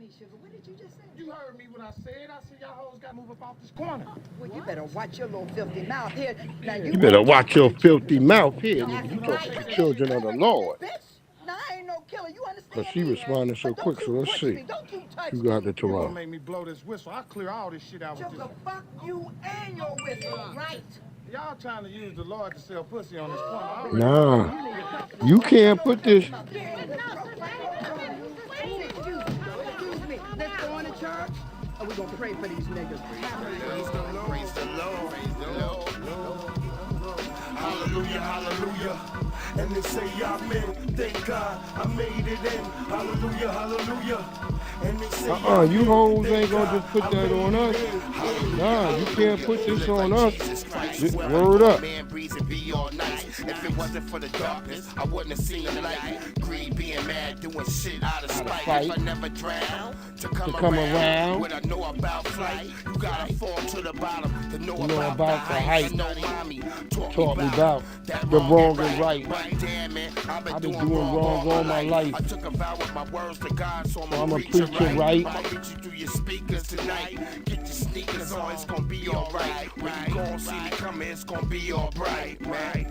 me, sugar. What did you just say? You heard me when I said. I said y'all hoes got to move up off this corner. Well, you better watch your little filthy mouth here. Now You better watch your filthy mouth here, nigga. You talk to the children of the Lord. Bitch, now I ain't no killer. You understand But she me? responded so But don't quick, so you let's touch see. me. Don't you touch You got the me. You gonna Torah. make me blow this whistle? I'll clear all this shit out with this. Sugar, fuck you and your whistle, right? Y'all trying to use the Lord to sell pussy on this corner. I already Nah, you can't put this. Excuse me. Let's go on to church. Or we gonna pray for these niggas. Praise the Lord. Hallelujah, hallelujah. And they say amen. Thank God I made it in. Hallelujah, hallelujah. And they say You hoes ain't gonna just put that on us. Nah, you can't put this on us. Word up. Man breeze and be all nice. If it wasn't for the darkness, I wouldn't have seen the light. Greed, being mad, doing shit out of spite. If I never drown to come around, what I know about flight, you gotta fall to the bottom to know about the height. No mommy Taught me about the wrong and right. Damn it, I've been doing wrong all my life. I took a vow with my words to God, so I'm a preacher preacher, right? I'ma reach you through your speakers tonight. Get your sneakers on, it's gonna be alright. When you gon' see me coming, it's gonna be alright, right?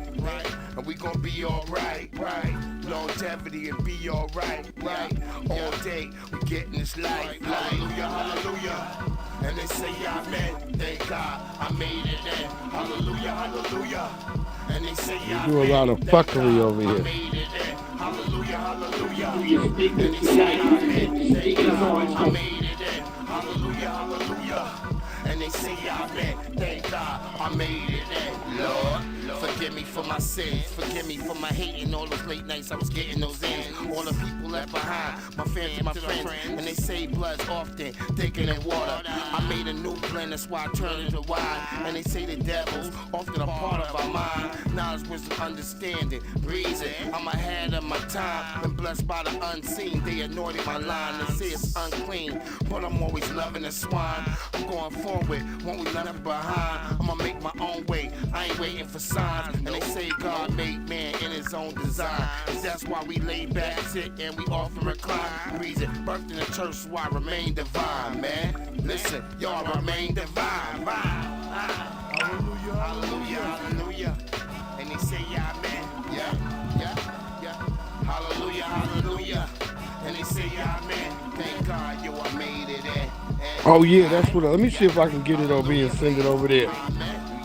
And we gonna be alright, right? Longevity and be alright, right? All day, we getting this life. Hallelujah, hallelujah. And they say amen, thank God I made it in. Hallelujah, hallelujah. And they say You do a lot of fuckery over here. hallelujah, hallelujah. And they say amen, thank God I made it in. Hallelujah, hallelujah. And they say amen, thank God I made it in. Lord, forgive me for my sins. Forgive me for my hating. All those late nights I was getting those in. All the people left behind, my family, my friends. And they say blood's often thicker than water. I made a new blend, that's why I turned it to wine. And they say the devil's often a part of our mind. Knowledge, wisdom, understanding, reason. I'm ahead of my time. Been blessed by the unseen. They anointed my line. They say it's unclean, but I'm always loving the swine. I'm going forward, won't we left behind. I'ma make my own way. I ain't waiting for signs. And they say God made man in his own design. And that's why we lay back, sit, and we often recline. Reason, birthed in the church, so I remain divine, man. Listen, y'all remain divine. Hallelujah, hallelujah, hallelujah. And they say, yeah, man. Yeah. Hallelujah, hallelujah. And they say, yeah, man. Thank God you I made it in. Oh yeah, that's what. Let me see if I can get it over here and send it over there. New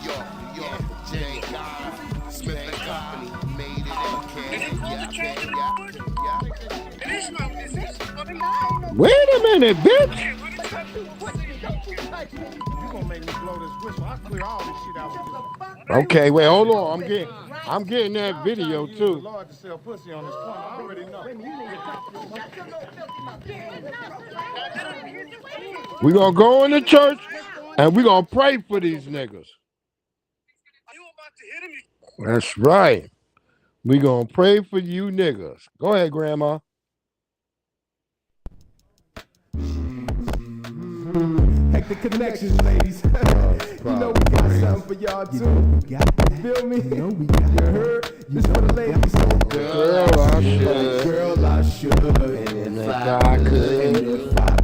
York, J. God, Smith and Company, made it in. Wait a minute, bitch. You gonna make me blow this whistle? I'll clear all this shit out with this. Okay, wait, hold on. I'm getting that video The too. Lord to sell pussy on this corner. I already know. We gonna go in the church and we gonna pray for these niggas. That's right. We gonna pray for you niggas. Go ahead, Grandma. Hectic Connections, ladies. You know we got something for y'all too. You feel me? You heard? This for the ladies. Girl, I should. Girl, I should. And if I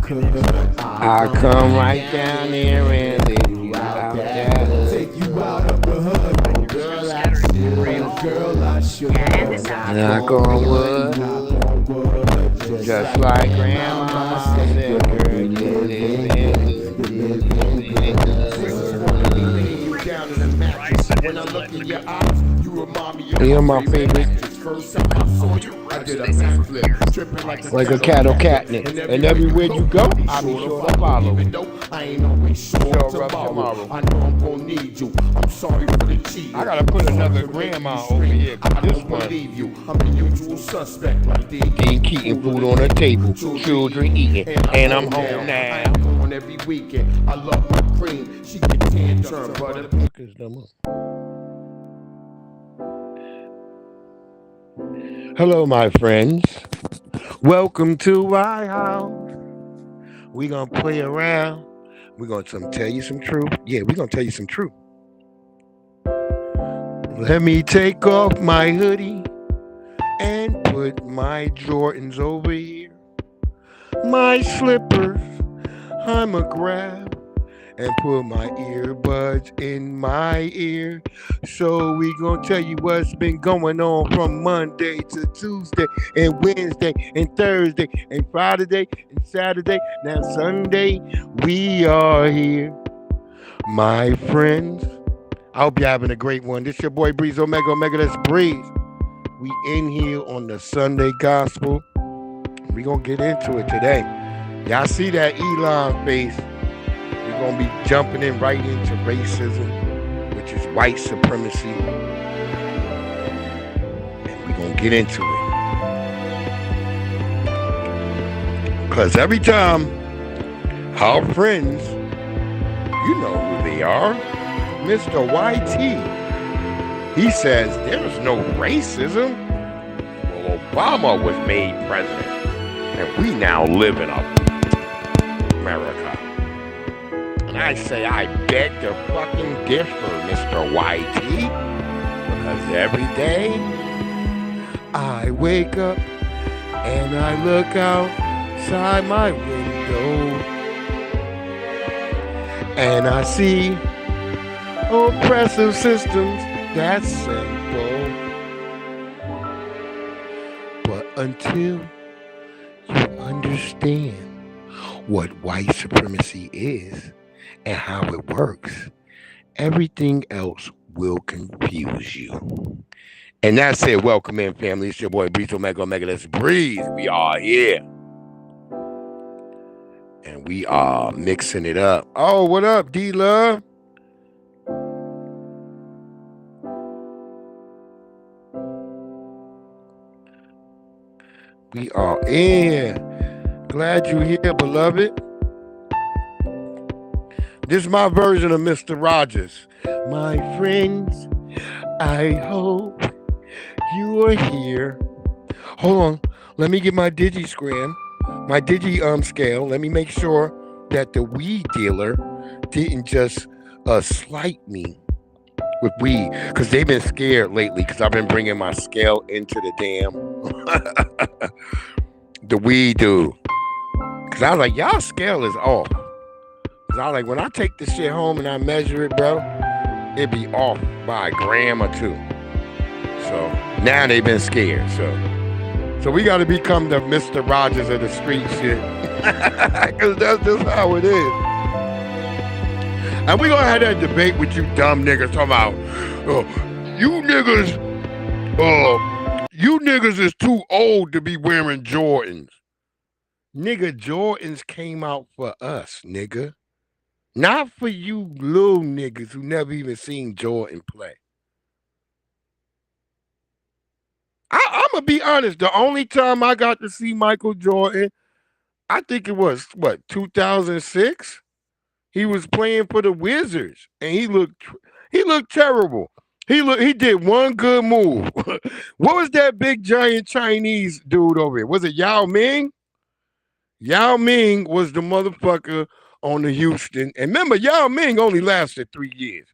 could, I'll come right down here and leave you out there. Take you out of the hood. Girl, I should. Girl, I should. Knock on wood. Just like Grandma said, girl, you live in. When I look in your eyes, you remind me of You're my favorite. First time I saw you, I did a backflip, tripping Like a cattle catnip. And everywhere you go, I'll be sure to follow. Even though I ain't always sure tomorrow, I know I'm gonna need you. I'm sorry for the cheat. I gotta put another grandma over here. I This don't one, believe you. I'm the usual suspect, like the Dean Keaton, food on the table, children eating, and I'm home now. I'm going every weekend. I love my cream. She get tantrum, but Hello, my friends. Welcome to my house. We're going to play around. We're going to tell you some truth. Yeah, we're going to tell you some truth. Let me take off my hoodie and put my Jordans over here. my slippers, I'ma grab and put my earbuds in my ear. So we gonna tell you what's been going on from Monday to Tuesday and Wednesday and Thursday and Friday and Saturday. Now Sunday, we are here, my friends. I hope you're having a great one. This your boy Breeze Omega. Omega, that's Breeze. We in here on the Sunday Gospel. We gonna get into it today. Y'all see that Elon face? We're going to be jumping in right into racism, which is white supremacy. And we're going to get into it. Because every time our friends, you know who they are, Mr. YT, he says there's no racism. Well, Obama was made president, and we now live in America. And I say, I beg to fucking differ, Mr. YT, because every day I wake up and I look outside my window and I see oppressive systems, that's simple. But until you understand what white supremacy is and how it works, everything else will confuse you. And that's it. Welcome in, family. It's your boy Breeze Omega. Omega, let's breathe. We are here. And we are mixing it up. Oh, what up, D-Love? We are in. Glad you're here, beloved. This is my version of Mr. Rogers. My friends, I hope you are here. Hold on. Let me get my digi scale. Let me make sure that the weed dealer didn't just slight me with weed. Because they've been scared lately because I've been bringing my scale into the damn the weed dude. Because I was like, y'all scale is off. I was like, when I take this shit home and I measure it, bro, it be off by a gram or two. So now they've been scared. So we got to become the Mr. Rogers of the street shit. Because that's just how it is. And we going to have that debate with you dumb niggas talking about, you niggas is too old to be wearing Jordans. Nigga, Jordans came out for us, nigga. Not for you little niggas who never even seen Jordan play. I'm going to be honest. The only time I got to see Michael Jordan, I think it was, 2006? He was playing for the Wizards, and he looked terrible. He did one good move. What was that big, giant Chinese dude over here? Was it Yao Ming? Yao Ming was the motherfucker on the Houston. And remember, Yao Ming only lasted 3 years.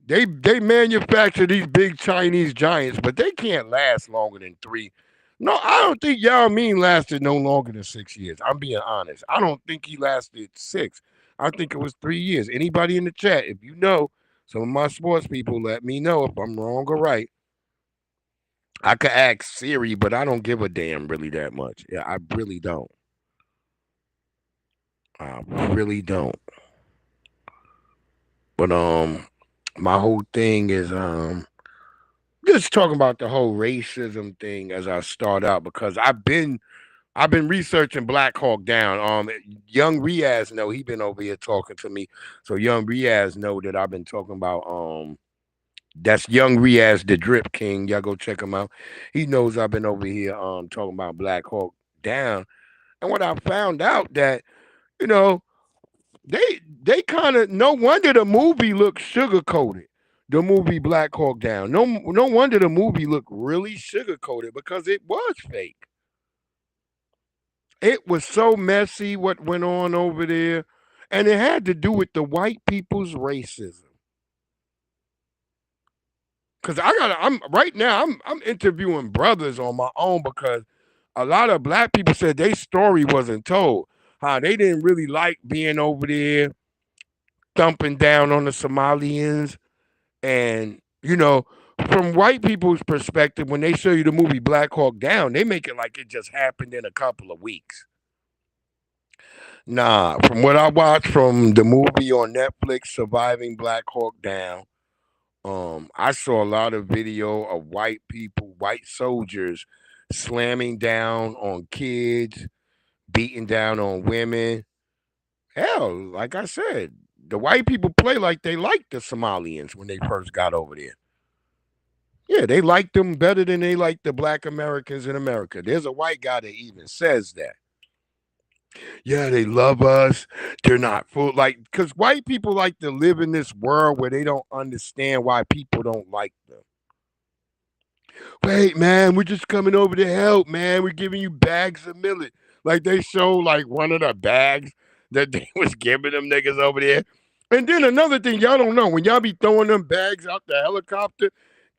They manufacture these big Chinese giants, but they can't last longer than 3. No, I don't think Yao Ming lasted no longer than 6 years. I'm being honest. I don't think he lasted 6. I think it was 3 years. Anybody in the chat, if you know, some of my sports people, let me know if I'm wrong or right. I could ask Siri, but I don't give a damn really that much. Yeah, I really don't. I really don't. But my whole thing is just talking about the whole racism thing as I start out, because I've been researching Black Hawk Down. Young Riaz know, he been over here talking to me. So Young Riaz know that I've been talking about that's Young Riaz, the Drip King. Y'all go check him out. He knows I've been over here talking about Black Hawk Down. And what I found out that, you know, they kind of, no wonder the movie looked sugar-coated. The movie Black Hawk Down. No wonder the movie looked really sugar-coated, because it was fake. It was so messy what went on over there. And it had to do with the white people's racism. Because I'm interviewing brothers on my own, because a lot of black people said their story wasn't told. How they didn't really like being over there thumping down on the Somalians. And, from white people's perspective, when they show you the movie Black Hawk Down, they make it like it just happened in a couple of weeks. Nah, from what I watched from the movie on Netflix, Surviving Black Hawk Down, I saw a lot of video of white people, white soldiers, slamming down on kids, beating down on women. Hell, like I said, the white people play like they liked the Somalians when they first got over there. Yeah, they liked them better than they liked the black Americans in America. There's a white guy that even says that. Yeah, they love us. They're not full, like, because white people like to live in this world where they don't understand why people don't like them. Wait, man, we're just coming over to help, man. We're giving you bags of millet. Like they show like one of the bags that they was giving them niggas over there. And then another thing y'all don't know, when y'all be throwing them bags out the helicopter,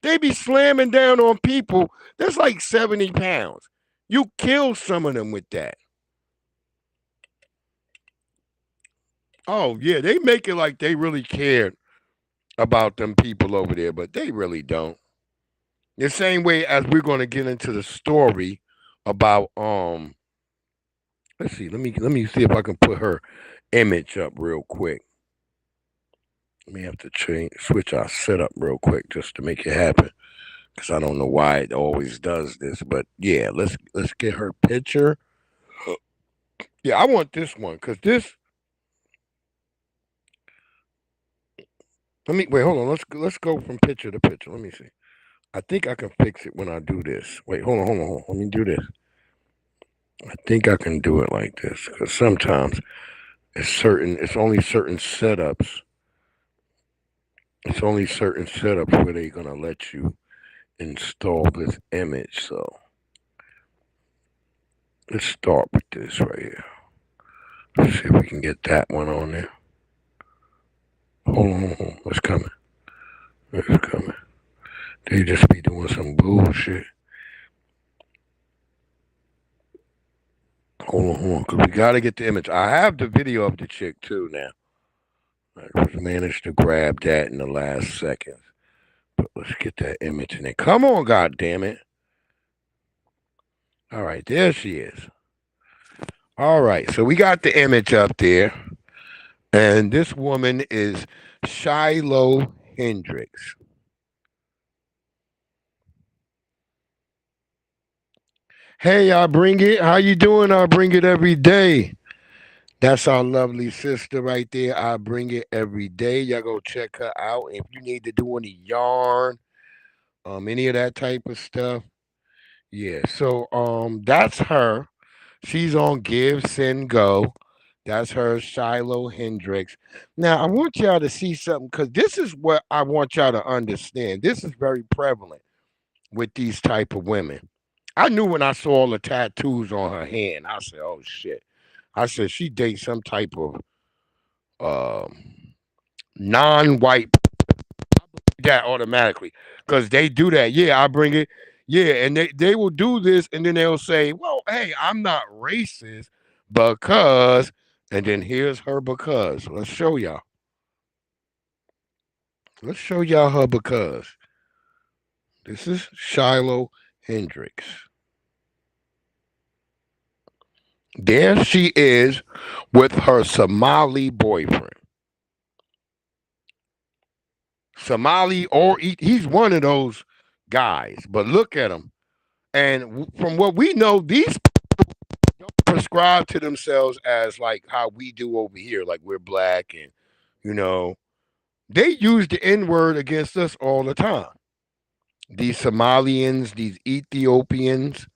they be slamming down on people that's like 70 pounds. You kill some of them with that. Oh, yeah, they make it like they really cared about them people over there, but they really don't. The same way as we're going to get into the story about let's see, let me see if I can put her image up real quick. Let me have to switch our setup real quick just to make it happen, because I don't know why it always does this, but yeah, let's get her picture. Yeah, I want this one because this. Wait, hold on. Let's go from picture to picture. Let me see. I think I can fix it when I do this. Wait, hold on. Let me do this. I think I can do it like this because sometimes it's only certain setups. It's only certain setups where they're gonna let you install this image. So let's start with this right here. Let's see if we can get that one on there. Hold on. What's coming? It's coming. They just be doing some bullshit. Hold on, because we got to get the image. I have the video of the chick, too, now. I just managed to grab that in the last seconds. But let's get that image in there. Come on, goddammit. All right, there she is. All right, so we got the image up there. And this woman is Shiloh Hendricks. Hey, I bring it. How you doing? I bring it every day. That's our lovely sister right there. I bring it every day. Y'all go check her out. If you need to do any yarn, any of that type of stuff. Yeah. So that's her. She's on Give, Send, Go. That's her, Shiloh Hendricks. Now, I want y'all to see something because this is what I want y'all to understand. This is very prevalent with these type of women. I knew when I saw all the tattoos on her hand, I said, oh, shit. I said, she dates some type of non-white that automatically because they do that. Yeah, I bring it. Yeah, and they will do this, and then they'll say, well, hey, I'm not racist because... And then here's her because. Let's show y'all. Let's show y'all her because. This is Shiloh Hendricks. There she is with her Somali boyfriend. Somali, or he's one of those guys, but look at him. And from what we know, these don't prescribe to themselves as like how we do over here, like we're black and they use the N-word against us all the time. These Somalians, these Ethiopians.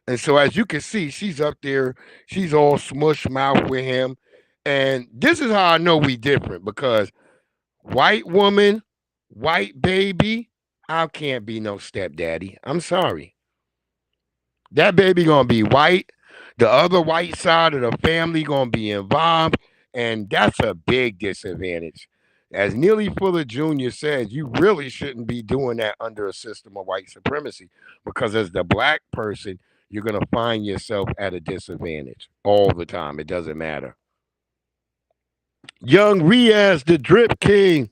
And so as you can see, she's up there, she's all smush mouth with him. And this is how I know we different, because white woman, white baby, I can't be no stepdaddy. I'm sorry. That baby gonna be white. The other white side of the family gonna be involved, and that's a big disadvantage. As Neely Fuller Jr. said, you really shouldn't be doing that under a system of white supremacy, because as the black person, you're going to find yourself at a disadvantage all the time. It doesn't matter. Young Riaz, the Drip King.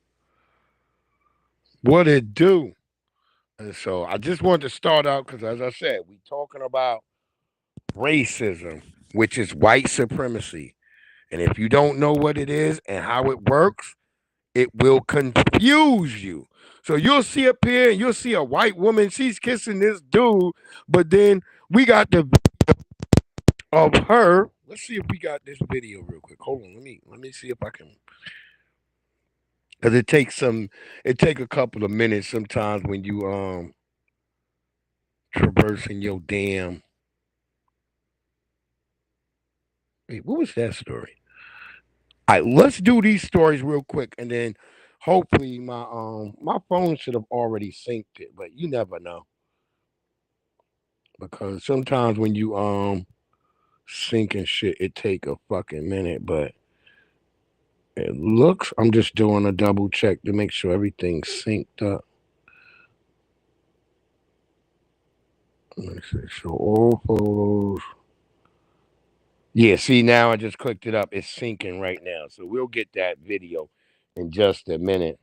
What it do? And so I just wanted to start out because, as I said, we talking about racism, which is white supremacy. And if you don't know what it is and how it works, it will confuse you. So you'll see up here and you'll see a white woman, she's kissing this dude, but then we got the of her. Let's see if we got this video real quick. Hold on, let me see if I can, because it take a couple of minutes sometimes when you traversing your damn. Wait, what was that story? All right, let's do these stories real quick, and then hopefully my phone should have already synced it, but you never know because sometimes when you sync and shit, it take a fucking minute. But it looks, I'm just doing a double check to make sure everything's synced up. Let me see. Show all photos. Yeah, see, now I just clicked it up. It's syncing right now. So we'll get that video in just a minute.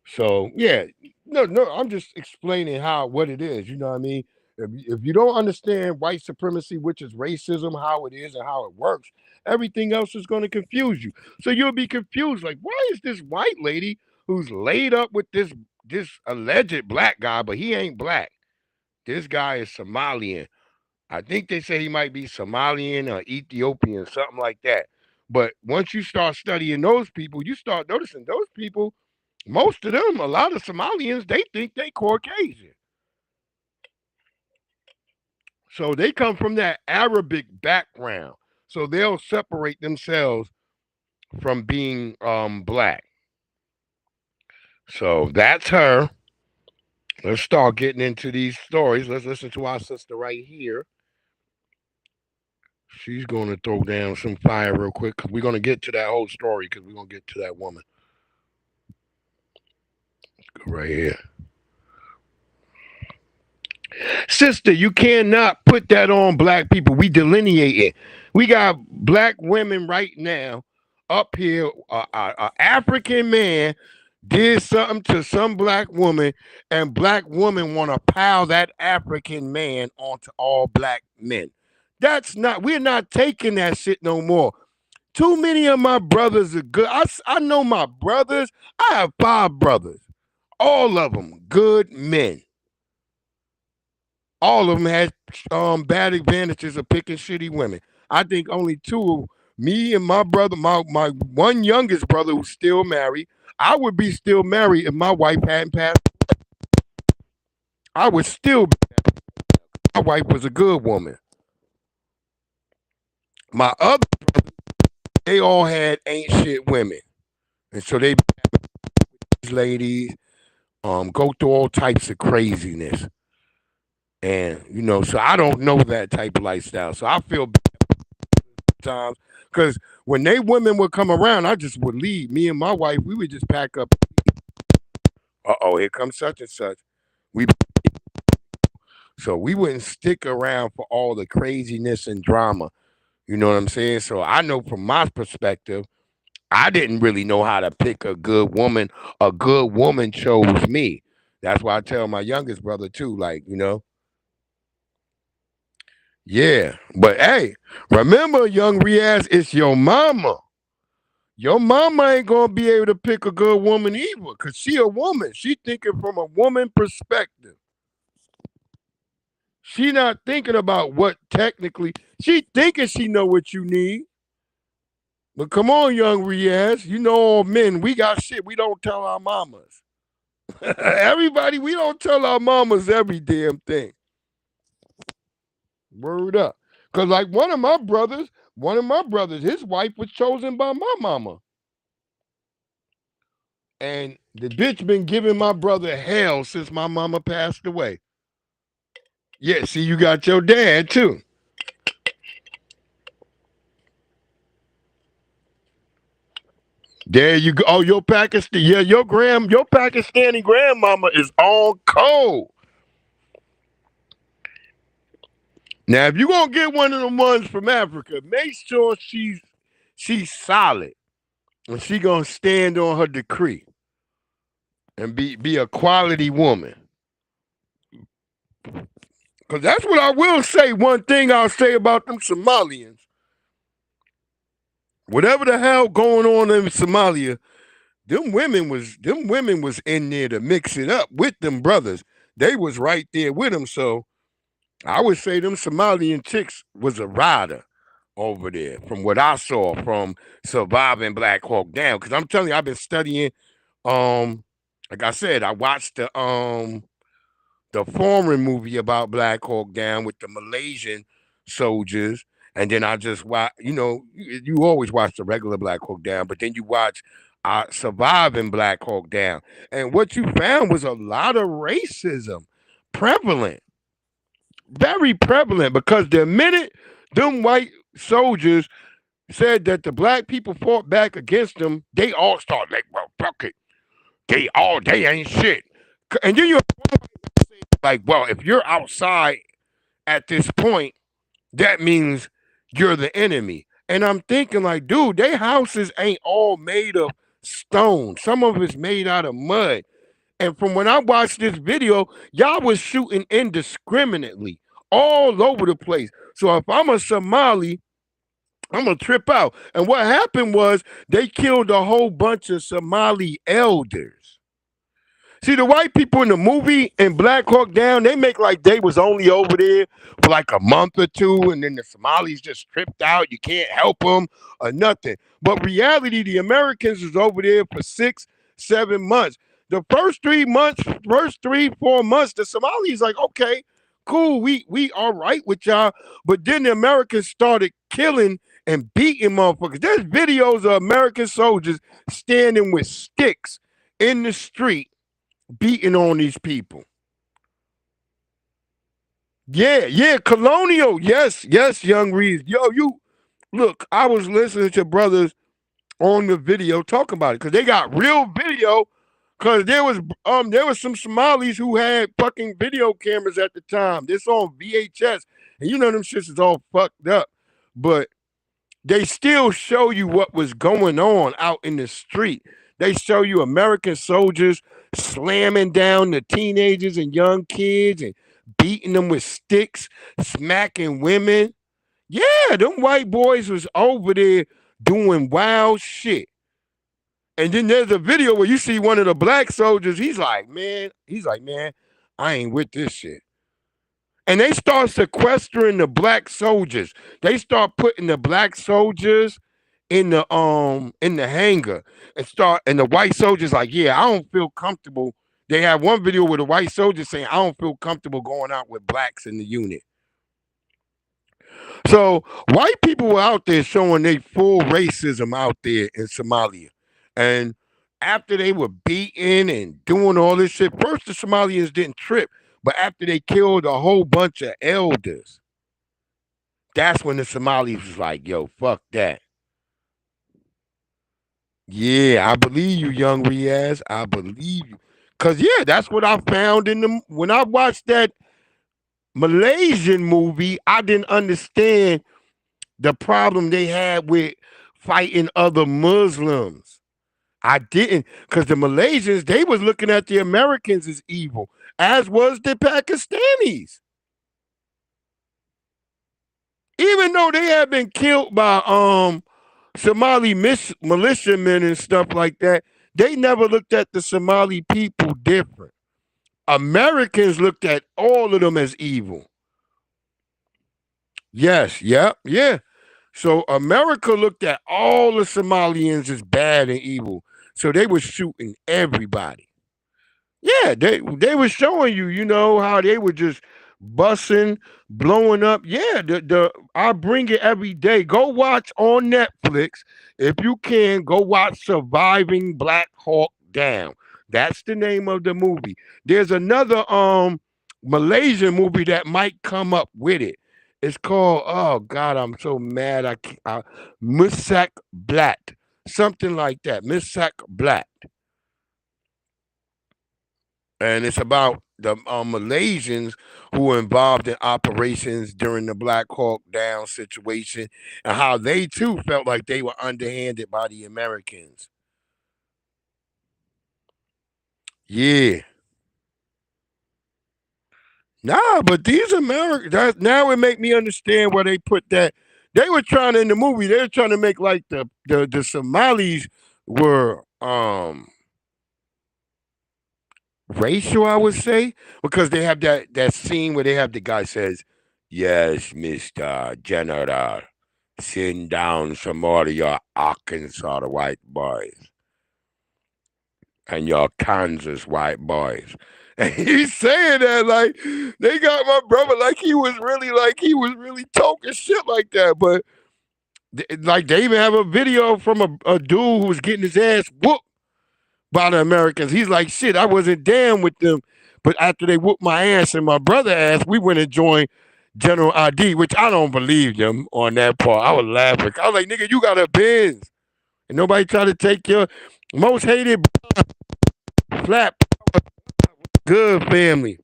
So, yeah, no, I'm just explaining what it is. You know what I mean? If you don't understand white supremacy, which is racism, how it is and how it works, everything else is going to confuse you. So you'll be confused. Like, why is this white lady who's laid up with this alleged black guy, but he ain't black? This guy is Somalian. I think they say he might be Somalian or Ethiopian, something like that. But once you start studying those people, you start noticing those people, most of them, a lot of Somalians, they think they Caucasian. So they come from that Arabic background. So they'll separate themselves from being black. So that's her. Let's start getting into these stories. Let's listen to our sister right here. She's going to throw down some fire real quick because we're going to get to that whole story because we're going to get to that woman. Let's go right here. Sister, you cannot put that on black people. We delineate it. We got black women right now up here. An African man did something to some black woman, and black women want to pile that African man onto all black men. We're not taking that shit no more. Too many of my brothers are good. I know my brothers. I have 5 brothers. All of them good men. All of them had bad advantages of picking shitty women. I think only 2, me and my brother, my one youngest brother who's still married, I would be still married if my wife hadn't passed. I would still be married. My wife was a good woman. My other brothers, they all had ain't shit women. And so they these ladies go through all types of craziness. And, so I don't know that type of lifestyle. So I feel bad sometimes because when they women would come around, I just would leave. Me and my wife, we would just pack up. Here comes such and such. So we wouldn't stick around for all the craziness and drama. You know what I'm saying? So I know from my perspective, I didn't really know how to pick a good woman. A good woman chose me. That's why I tell my youngest brother too, like, yeah. But hey, remember, young Riaz, it's your mama. Your mama ain't gonna be able to pick a good woman either, because she a woman. She thinking from a woman perspective. She not thinking about what technically. She thinking she know what you need. But come on, young Riaz. You know all men, we got shit we don't tell our mamas. Everybody, we don't tell our mamas every damn thing. Word up. Because like one of my brothers, his wife was chosen by my mama. And the bitch been giving my brother hell since my mama passed away. Yeah, see, you got your dad too. There you go. Oh, your Pakistani grandmama is on cold. Now, if you're gonna get one of the ones from Africa, make sure she's solid and she gonna stand on her decree and be a quality woman. Because that's what I will say. One thing I'll say about them Somalians. Whatever the hell going on in Somalia, them women was in there to mix it up with them brothers. They was right there with them. So I would say them Somalian chicks was a rider over there from what I saw from Surviving Black Hawk Down. Because I'm telling you, I've been studying. Like I said, I watched the foreign movie about Black Hawk Down with the Malaysian soldiers. And then I just watch, you always watch the regular Black Hawk Down, but then you watch Surviving Black Hawk Down. And what you found was a lot of racism prevalent, very prevalent, because the minute them white soldiers said that the black people fought back against them, they all start like, well, fuck it. They ain't shit. And then you're like, well, if you're outside at this point, that means you're the enemy. And I'm thinking like, dude, their houses ain't all made of stone. Some of it's made out of mud. And from when I watched this video, y'all was shooting indiscriminately all over the place. So if I'm a Somali, I'm going to trip out. And what happened was they killed a whole bunch of Somali elders. See, the white people in the movie in Black Hawk Down, they make like they was only over there for like a month or two, and then the Somalis just tripped out. You can't help them or nothing. But reality, the Americans was over there for 6-7 months. The first 4 months, the Somalis like, okay, cool, we all right with y'all. But then the Americans started killing and beating motherfuckers. There's videos of American soldiers standing with sticks in the street beating on these people. Yeah, colonial. Yes, Young Reeves. Yo, you look, I was listening to brothers on the video talking about it because they got real video. Because there was some Somalis who had fucking video cameras at the time. This on VHS. And them shits is all fucked up. But they still show you what was going on out in the street. They show you American soldiers slamming down the teenagers and young kids and beating them with sticks, smacking women. Yeah, them white boys was over there doing wild shit. And then there's a video where you see one of the black soldiers. He's like, man, I ain't with this shit. And they start sequestering the black soldiers. They start putting the black soldiers in the hangar and the white soldiers like, yeah, I don't feel comfortable. They have one video with the white soldiers saying, I don't feel comfortable going out with blacks in the unit. So white people were out there showing their full racism out there in Somalia. And after they were beating and doing all this shit, first the Somalians didn't trip, but after they killed a whole bunch of elders, that's when the Somalis was like, yo, fuck that. Yeah, I believe you, Young Riaz. I believe you. Because, yeah, that's what I found when I watched that Malaysian movie, I didn't understand the problem they had with fighting other Muslims. I didn't, because the Malaysians, they was looking at the Americans as evil, as was the Pakistanis. Even though they had been killed by Somali militiamen and stuff like that, they never looked at the Somali people different. Americans looked at all of them as evil. Yes, yeah. So America looked at all the Somalians as bad and evil. So they were shooting everybody. Yeah, they were showing you, how they were just busting, blowing up. Yeah, I bring it every day. Go watch on Netflix. If you can, go watch Surviving Black Hawk Down. That's the name of the movie. There's another Malaysian movie that might come up with it. It's called, oh God, I'm so mad. Misak Blatt. Something like that. Misak Blatt. and it's about the Malaysians who were involved in operations during the Black Hawk Down situation, and how they too felt like they were underhanded by the Americans. Yeah. Nah, but these Americans, now it make me understand why they put that. They were trying to, in the movie, they were trying to make like the Somalis were racial, I would say, because they have that scene where they have the guy says, "Yes, Mister General, send down some more of your Arkansas white boys and your Kansas white boys." And he's saying that like they got my brother like he was really talking shit like that. But like they even have a video from a dude who was getting his ass whooped by the Americans. He's like, shit, I wasn't down with them. But after they whooped my ass and my brother ass, we went and joined General ID, which I don't believe them on that part. I was laughing. I was like, nigga, you got a Benz. And nobody tried to take your most hated flap good family.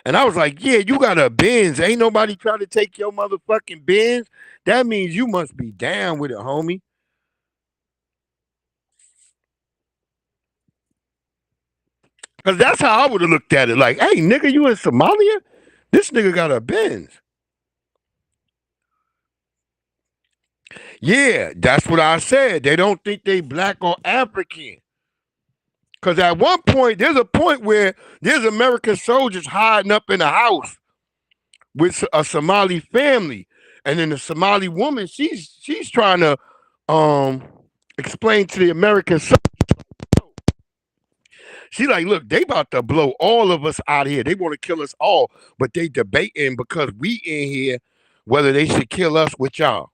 And I was like, yeah, you got a Benz. Ain't nobody trying to take your motherfucking Benz. That means you must be down with it, homie. Because that's how I would have looked at it. Like, hey, nigga, you in Somalia? This nigga got a Benz. Yeah, that's what I said. They don't think they black or African. Because at one point, there's a point where there's American soldiers hiding up in a house with a Somali family. And then the Somali woman, she's trying to explain to the American soldiers. She like, look, they about to blow all of us out here. They want to kill us all, but they debating because we in here whether they should kill us with y'all.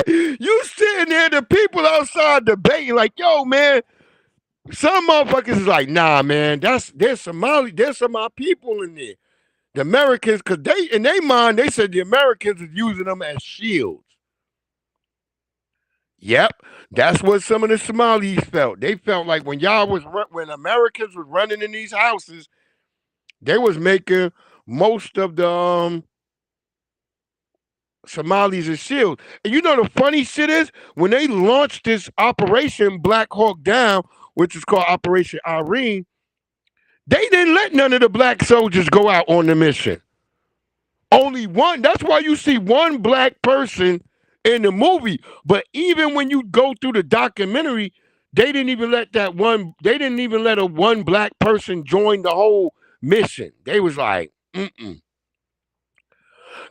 You sitting there, the people outside debating like, yo, man. Some motherfuckers is like, nah, man. There's some of my people in there. The Americans, because they in their mind, they said the Americans is using them as shields. Yep, that's what some of the Somalis felt. They felt like when Americans was running in these houses, they was making most of the Somalis as shields. And you know the funny shit is when they launched this Operation Black Hawk Down, which is called Operation Irene, they didn't let none of the black soldiers go out on the mission. Only one. That's why you see one black person in the movie. But even when you go through the documentary, they didn't even let a one black person join the whole mission. They was like,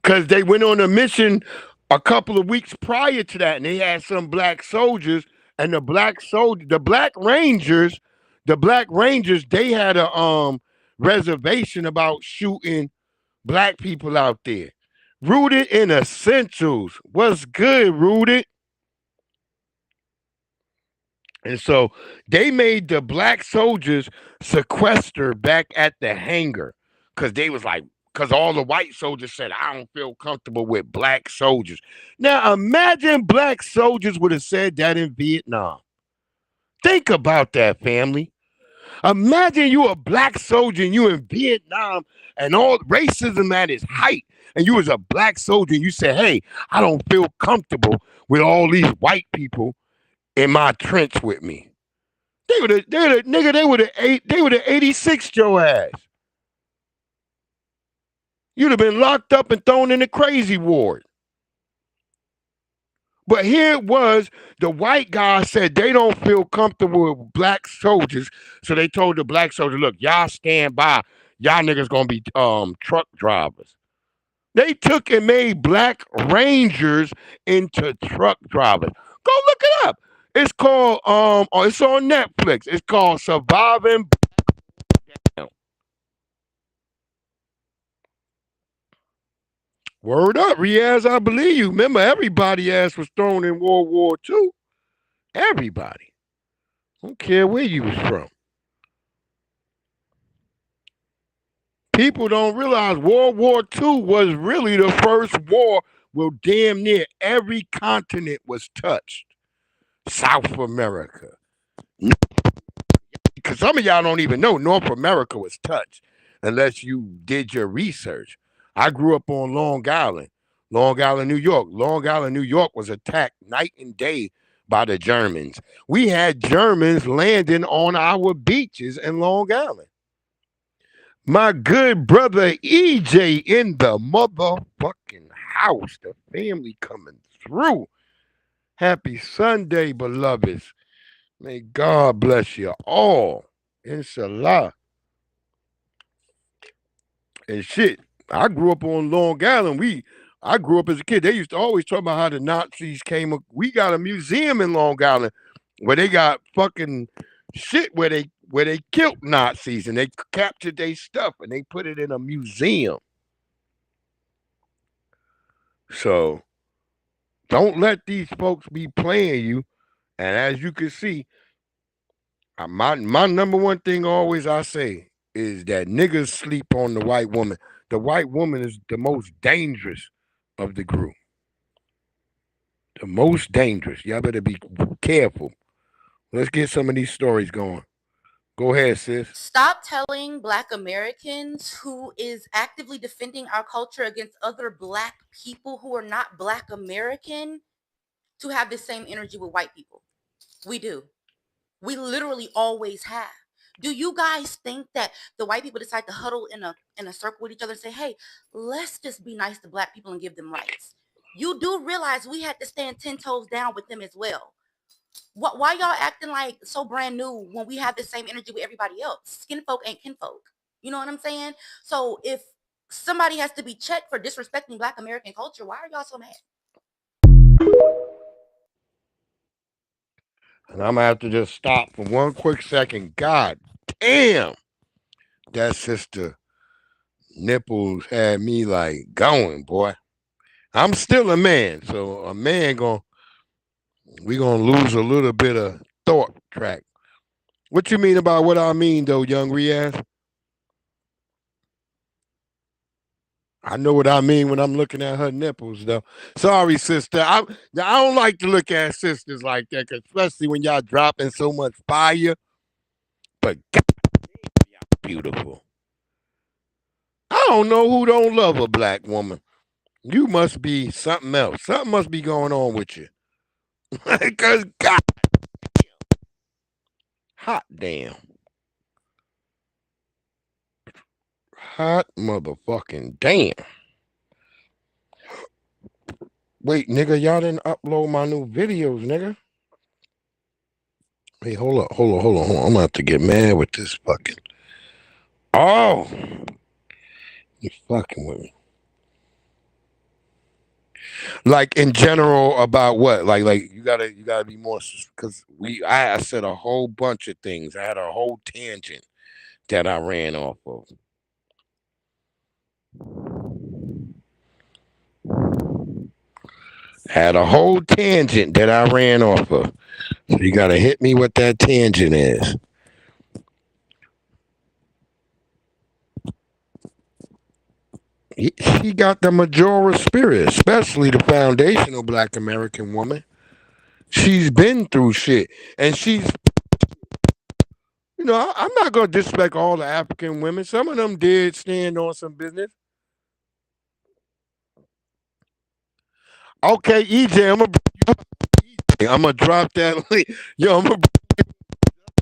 because they went on a mission a couple of weeks prior to that, and they had some black soldiers, and the Black Rangers, they had a reservation about shooting black people out there. Rooted in Essentials. What's good, Rooted? And so they made the black soldiers sequester back at the hangar because they was like, because all the white soldiers said, I don't feel comfortable with black soldiers. Now imagine black soldiers would have said that in Vietnam. Think about that, family. Imagine you a black soldier and you in Vietnam and all racism at its height. And you was a black soldier and you said, hey, I don't feel comfortable with all these white people in my trench with me. They would have 86'd your ass. You'd have been locked up and thrown in the crazy ward. But here it was, the white guy said they don't feel comfortable with black soldiers. So they told the black soldier, look, y'all stand by. Y'all niggas gonna be truck drivers. They took and made black rangers into truck drivers. Go look it up. It's called it's on Netflix. It's called Surviving Down. Word up, Riaz, I believe you. Remember, everybody ass was thrown in World War II. Everybody. Don't care where you was from. People don't realize World War II was really the first war where damn near every continent was touched. South America, because some of y'all don't even know North America was touched unless you did your research. I grew up on Long Island, New York. Long Island, New York was attacked night and day by the Germans. We had Germans landing on our beaches in Long Island. My good brother EJ in the motherfucking house. The family coming through. Happy Sunday, beloveds. May God bless you all. Inshallah. And shit, I grew up on Long Island. I grew up as a kid. They used to always talk about how the Nazis came up. We got a museum in Long Island where they got fucking shit where they killed Nazis and they captured their stuff and they put it in a museum. So don't let these folks be playing you. And as you can see, my number one thing always I say is that niggas sleep on the white woman. The white woman is the most dangerous of the group. The most dangerous. Y'all better be careful. Let's get some of these stories going. Go ahead, sis. Stop telling Black Americans who is actively defending our culture against other Black people who are not Black American to have the same energy with white people. We do. We literally always have. Do you guys think that the white people decide to huddle in a circle with each other and say, hey, let's just be nice to Black people and give them rights? You do realize we had to stand 10 toes down with them as well. Why y'all acting like so brand new when we have the same energy with everybody else? Skin folk ain't kinfolk. You know what I'm saying? So if somebody has to be checked for disrespecting Black American culture, why are y'all so mad? And I'm going to have to just stop for one quick second. God damn. That sister nipples had me like going, boy. I'm still a man. So a man we going to lose a little bit of thought track. What you mean about what I mean, though, young Riaz? I know what I mean when I'm looking at her nipples, though. Sorry, sister. I don't like to look at sisters like that, especially when y'all dropping so much fire. But God, y'all beautiful. I don't know who don't love a Black woman. You must be something else. Something must be going on with you. Because God damn. Hot damn. Hot motherfucking damn. Wait, nigga, y'all didn't upload my new videos, nigga. Hey, hold on. I'm gonna have to get mad with this fucking. Oh, you fucking with me. Like in general about what? Like you gotta be more, because I said a whole bunch of things. I had a whole tangent that I ran off of. Had a whole tangent that I ran off of. So you gotta hit me what that tangent is. She got the Majora spirit, especially the foundational Black American woman. She's been through shit. And she's, I'm not going to disrespect all the African women. Some of them did stand on some business. Okay, EJ, I'm going to drop that link. Yo, I'm going to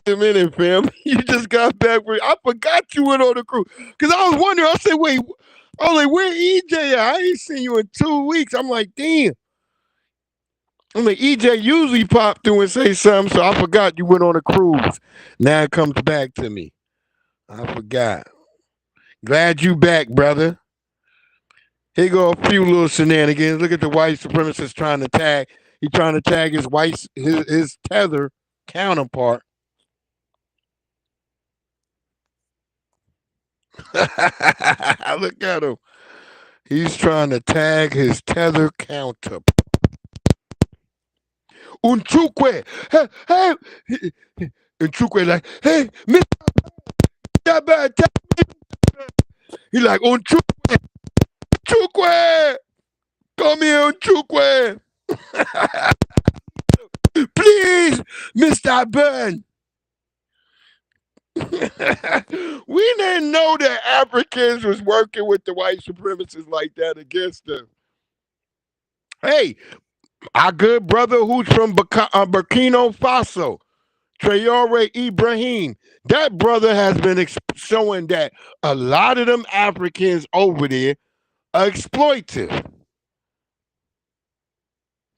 bring you in a minute, fam. You just got back. I forgot you went on the cruise. Because I was wondering, I said, wait, I was like, where EJ at? I ain't seen you in 2 weeks. I'm like, damn. I'm like, EJ usually pop through and say something, so I forgot you went on a cruise. Now it comes back to me. I forgot. Glad you back, brother. Here go a few little shenanigans. Look at the white supremacist trying to tag. He's trying to tag his tether counterpart. Look at him. He's trying to tag his tether counterpart. Unchukwe, hey, Unchukwe like, hey, Mr. Bad, he like, Unchukwe, come here, Unchukwe. Please, Mr. Burn. We didn't know that Africans was working with the white supremacists like that against them. Hey, our good brother who's from Burkina Faso, Traore Ibrahim, that brother has been showing that a lot of them Africans over there are exploitive.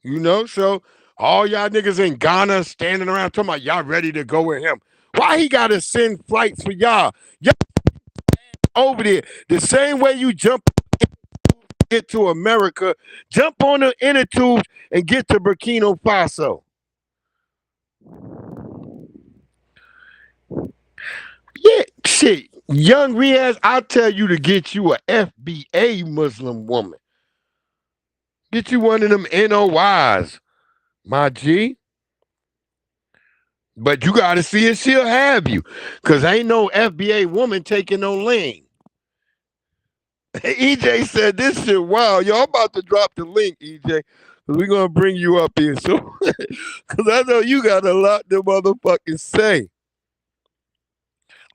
You know, so all y'all niggas in Ghana standing around talking about y'all ready to go with him. Why he gotta send flights for y'all? Y'all over there the same way you jump get to America, jump on the inner tubes and get to Burkina Faso. Yeah, shit. Young Riaz, I'll tell you to get you a FBA Muslim woman. Get you one of them NOIs, my G. But you got to see if she'll have you. Because ain't no FBA woman taking no link. EJ said this shit wow. Y'all about to drop the link, EJ. We're going to bring you up here. So, because I know you got a lot to motherfucking say.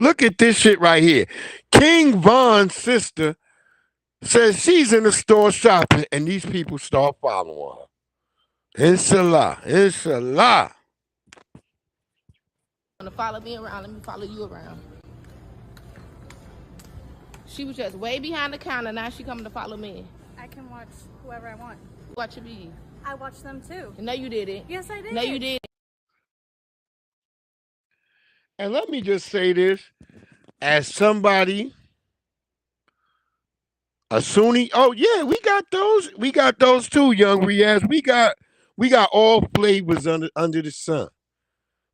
Look at this shit right here. King Von's sister says she's in the store shopping and these people start following her. Inshallah. Inshallah. To follow me around, let me follow you around. She was just way behind the counter. Now she coming to follow me. I can watch whoever I want. Watch me. I watched them too. No, you didn't. Yes, I did. No, you did. And let me just say this, as somebody, a Sunni. Oh yeah, we got those. We got those too, young Riaz. We got all flavors under the sun.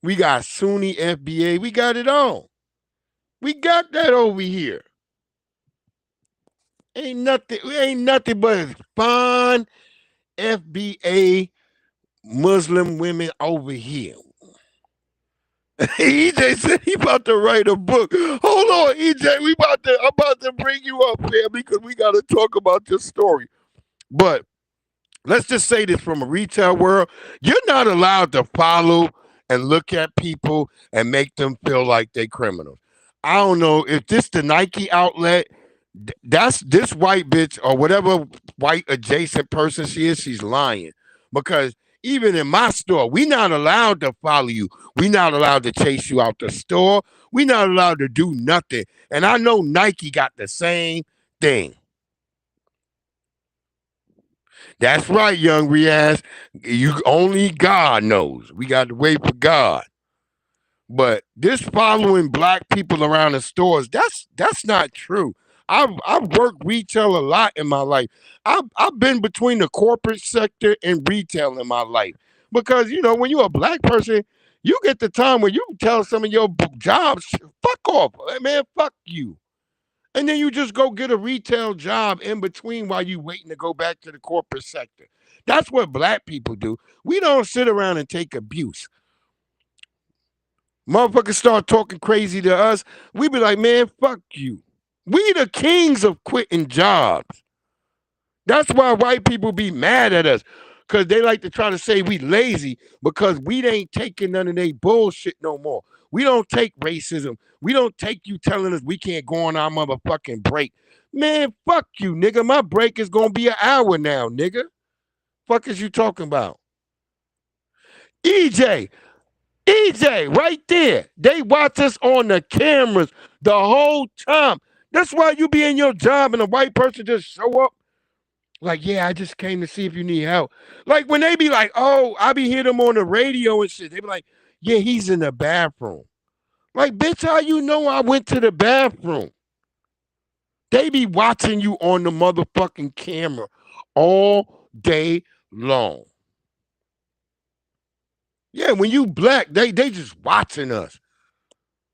We got Sunni FBA. We got it all. We got that over here. Ain't nothing but fine FBA Muslim women over here. EJ said he about to write a book. Hold on, EJ. I'm about to bring you up here because we got to talk about your story. But let's just say this from a retail world. You're not allowed to follow and look at people and make them feel like they criminals. I don't know if this the Nike outlet. That's this white bitch or whatever white adjacent person she is. She's lying because even in my store, we not allowed to follow you. We not allowed to chase you out the store. We not allowed to do nothing. And I know Nike got the same thing. That's right, young Riaz. You only God knows. We got to wait for God. But this following black people around the stores, that's not true. I've worked retail a lot in my life. I've been between the corporate sector and retail in my life. Because, you know, when you're a black person, you get the time where you tell some of your jobs, fuck off. Man, fuck you. And then you just go get a retail job in between while you waiting to go back to the corporate sector. That's what black people do. We don't sit around and take abuse. Motherfuckers start talking crazy to us. We be like, man, fuck you. We the kings of quitting jobs. That's why white people be mad at us. Because they like to try to say we lazy because we ain't taking none of their bullshit no more. We don't take racism. We don't take you telling us we can't go on our motherfucking break. Man, fuck you, nigga. My break is going to be an hour now, nigga. Fuck is you talking about? EJ, right there. They watch us on the cameras the whole time. That's why you be in your job and a white person just show up. Like, yeah, I just came to see if you need help. Like when they be like, oh, I be hearing them on the radio and shit. They be like, yeah, he's in the bathroom. Like, bitch, how you know I went to the bathroom? They be watching you on the motherfucking camera all day long. Yeah, when you black, they just watching us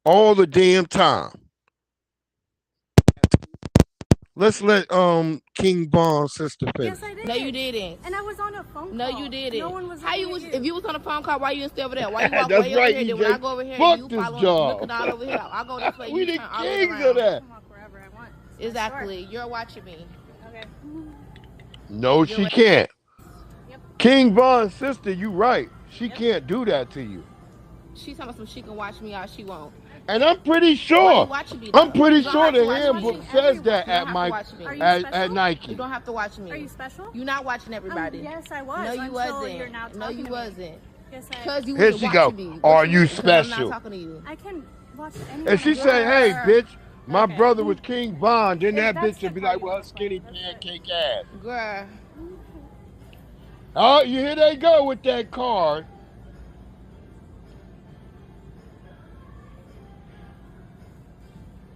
all the damn time. Let's let King Von's sister finish. Yes, I did. No, you didn't. And I was on a phone call. No, you didn't. No one was. How you was? If you was on a phone call, why you didn't stay over there? Why you walk That's way right, over here? Then EJ. when I go over here, Fuck you this follow job. looking all over here. I go this way. We You the turn all the way kings around. of that. I can walk wherever I want. It's Exactly. You're watching me. Okay. No, she right. can't. Yep. King Von's sister, you right. She can't do that to you. She telling me she can watch me all she won't. And I'm pretty Why sure. you watching me? I'm pretty You don't sure have the to watch handbook me. says that You don't at have to my watch me. Are you at special? Nike. You don't have to watch me. Are you special? You're not watching everybody. Yes, I was. No, you until wasn't. You're now No, talking you to me. wasn't. Yes, Because you Here wasn't she go. watching me. Are you Because I'm not special? talking to you. I can watch anyone. And she say, "Hey, bitch, my Okay. brother was King Von." Then that That's bitch would be the like, part you "Well, her wanna skinny play. That's pancake ass." Girl. Oh, you here they go with that card.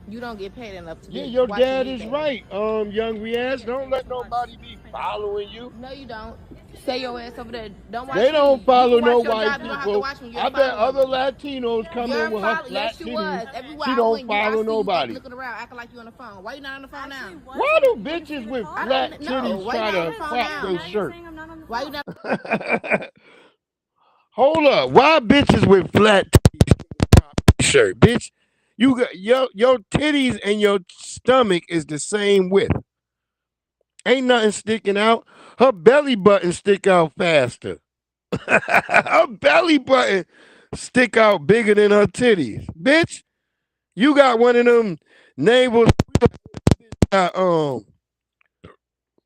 You don't get paid enough to be Yeah, your watching dad me, is baby. right. Young Riaz, don't let nobody be following you. No, you don't. Say your ass over there. Don't watch They me. don't You follow can no watch your white job. You don't have to people. watch me. You're I bet following other me. Latinos come You're in with her follow- flat yes, you was. titties. Everywhere She I don't went, I follow see you nobody. looking around, acting like you on the phone. Why you not on the phone now? Why do bitches with I flat don't know. titties Why try not to on the phone crop now? their shirt? Why you not? Hold up. Why bitches with flat titties crop their shirt? Bitch, you got your titties and your stomach is the same width. Ain't nothing sticking out. Her belly button stick out faster. Her belly button stick out bigger than her titties. Bitch, you got one of them navels.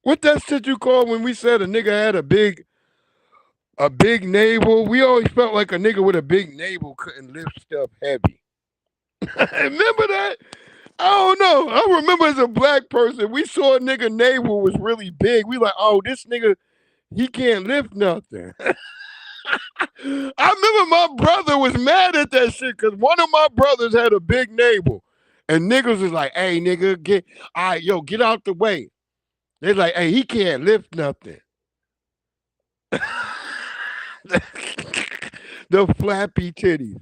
What that shit you call when we said a nigga had a big navel? We always felt like a nigga with a big navel couldn't lift stuff heavy. Remember that? I don't know. I remember as a black person, we saw a nigga navel was really big. We like, oh, this nigga, he can't lift nothing. I remember my brother was mad at that shit because one of my brothers had a big navel. And niggas was like, hey, nigga, get out the way. They're like, hey, he can't lift nothing. The flappy titties.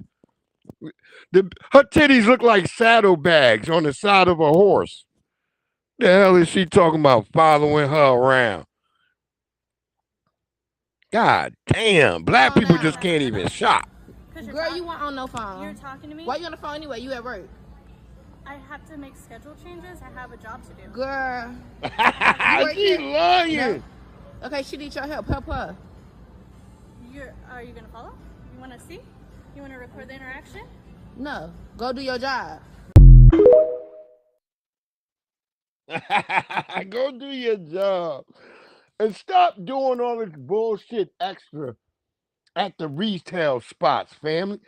Her titties look like saddlebags on the side of a horse. The hell is she talking about following her around? God damn. Black people just can't even shop. Girl, you weren't on no phone. You're talking to me? Why you on the phone anyway? You at work. I have to make schedule changes. I have a job to do. Girl. She lying. No. Okay, she needs your help. Help her. Are you gonna follow? You wanna see? You wanna record the interaction? No. Go do your job. Go do your job. And stop doing all this bullshit extra at the retail spots, family.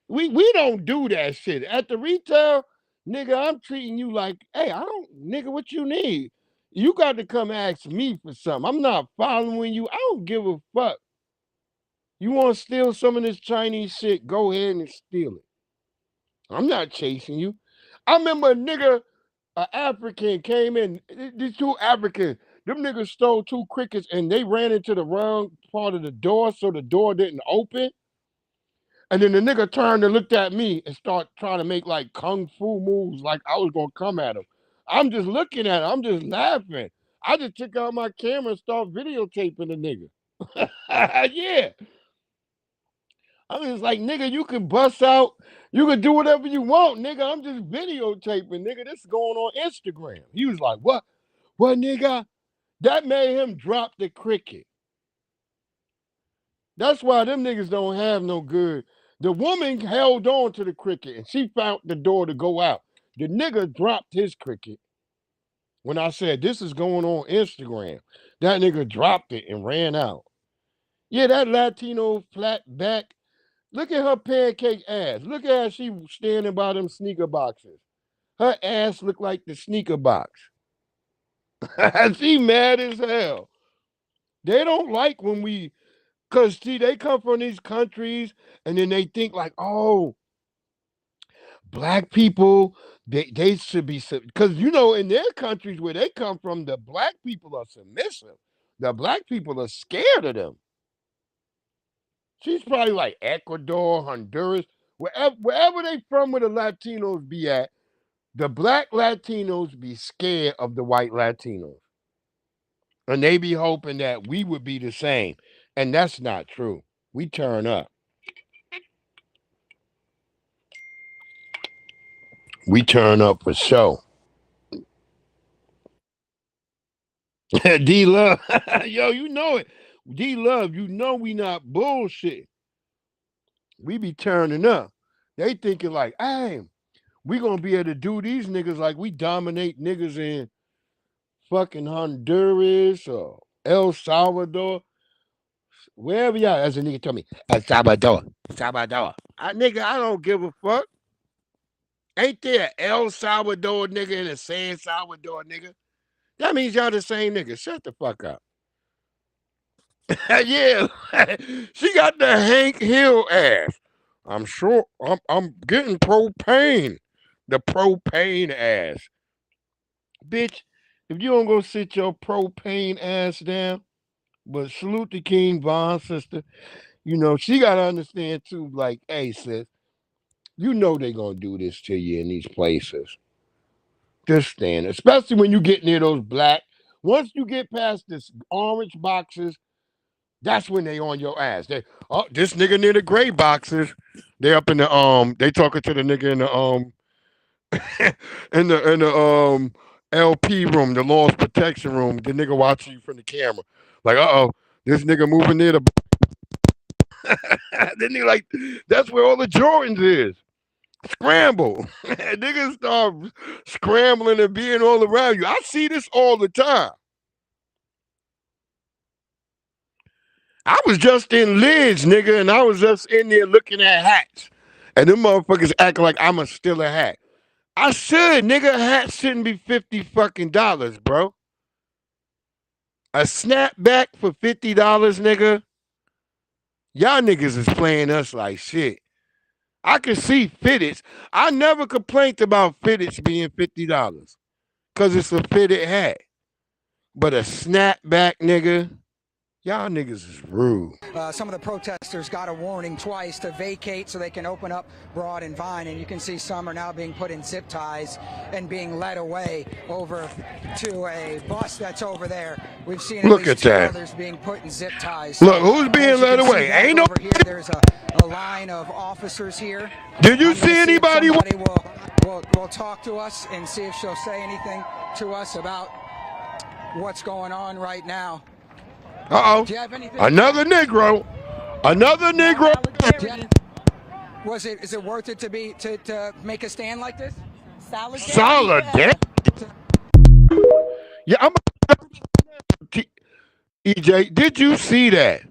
We don't do that shit. At the retail, nigga, I'm treating you like, hey, nigga, what you need? You got to come ask me for something. I'm not following you. I don't give a fuck. You want to steal some of this Chinese shit? Go ahead and steal it. I'm not chasing you. I remember a nigga, an African came in. These two Africans, them niggas stole 2 crickets and they ran into the wrong part of the door, so the door didn't open. And then the nigga turned and looked at me and started trying to make like kung fu moves, like I was gonna come at him. I'm just looking at him. I'm just laughing. I just took out my camera and started videotaping the nigga. Yeah. I was like, nigga, you can bust out. You can do whatever you want, nigga. I'm just videotaping, nigga. This is going on Instagram. He was like, what? What, nigga? That made him drop the cricket. That's why them niggas don't have no good. The woman held on to the cricket and she found the door to go out. The nigga dropped his cricket. When I said this is going on Instagram, that nigga dropped it and ran out. Yeah, that Latino flat back. Look at her pancake ass. Look at how she standing by them sneaker boxes. Her ass look like the sneaker box. She mad as hell. They don't like when we, because see, they come from these countries and then they think like, oh, black people, they should be, because you know, in their countries where they come from, the black people are submissive. The black people are scared of them. She's probably like Ecuador, Honduras, wherever they from where the Latinos be at, the black Latinos be scared of the white Latinos. And they be hoping that we would be the same. And that's not true. We turn up. We turn up for show. D Love, yo, you know it. D Love, you know we not bullshit. We be turning up. They thinking like, hey, we gonna be able to do these niggas like we dominate niggas in fucking Honduras or El Salvador, wherever y'all. As a nigga told me, El Salvador, Salvador. Nigga, I don't give a fuck. Ain't there a El Salvador nigga and a San Salvador nigga? That means y'all the same nigga. Shut the fuck up. Yeah, she got the Hank Hill ass. I'm sure I'm getting propane. The propane ass. Bitch, if you don't go sit your propane ass down, but salute to King Von, sister. You know, she gotta understand too, like, hey sis, you know they gonna do this to you in these places. Just stand, especially when you get near those black. Once you get past this orange boxes, that's when they on your ass. They this nigga near the gray boxes. They up in the they talking to the nigga in the in the LP room, the loss protection room. The nigga watching you from the camera. Like, this nigga moving near the then nigga like, that's where all the Jordans is. Scramble. Niggas start scrambling and being all around you. I see this all the time. I was just in Lids, nigga, and I was just in there looking at hats. And them motherfuckers acting like I'ma steal a hat. I should, nigga. A hat shouldn't be $50 fucking, bro. A snapback for $50, nigga. Y'all niggas is playing us like shit. I can see fitteds. I never complained about fitteds being $50 because it's a fitted hat. But a snapback, nigga, y'all niggas is rude. Some of the protesters got a warning twice to vacate so they can open up Broad and Vine, and you can see some are now being put in zip ties and being led away over to a bus that's over there. We've seen Look at that. Others being put in zip ties. Look, who's being led away? Ain't no. Over here, there's a line of officers here. Did you see anybody? Will talk to us and see if she'll say anything to us about what's going on right now. Uh-oh. Another Negro. Another Negro. Is it worth it to make a stand like this? Solidarity. Yeah, I'm EJ, did you see that?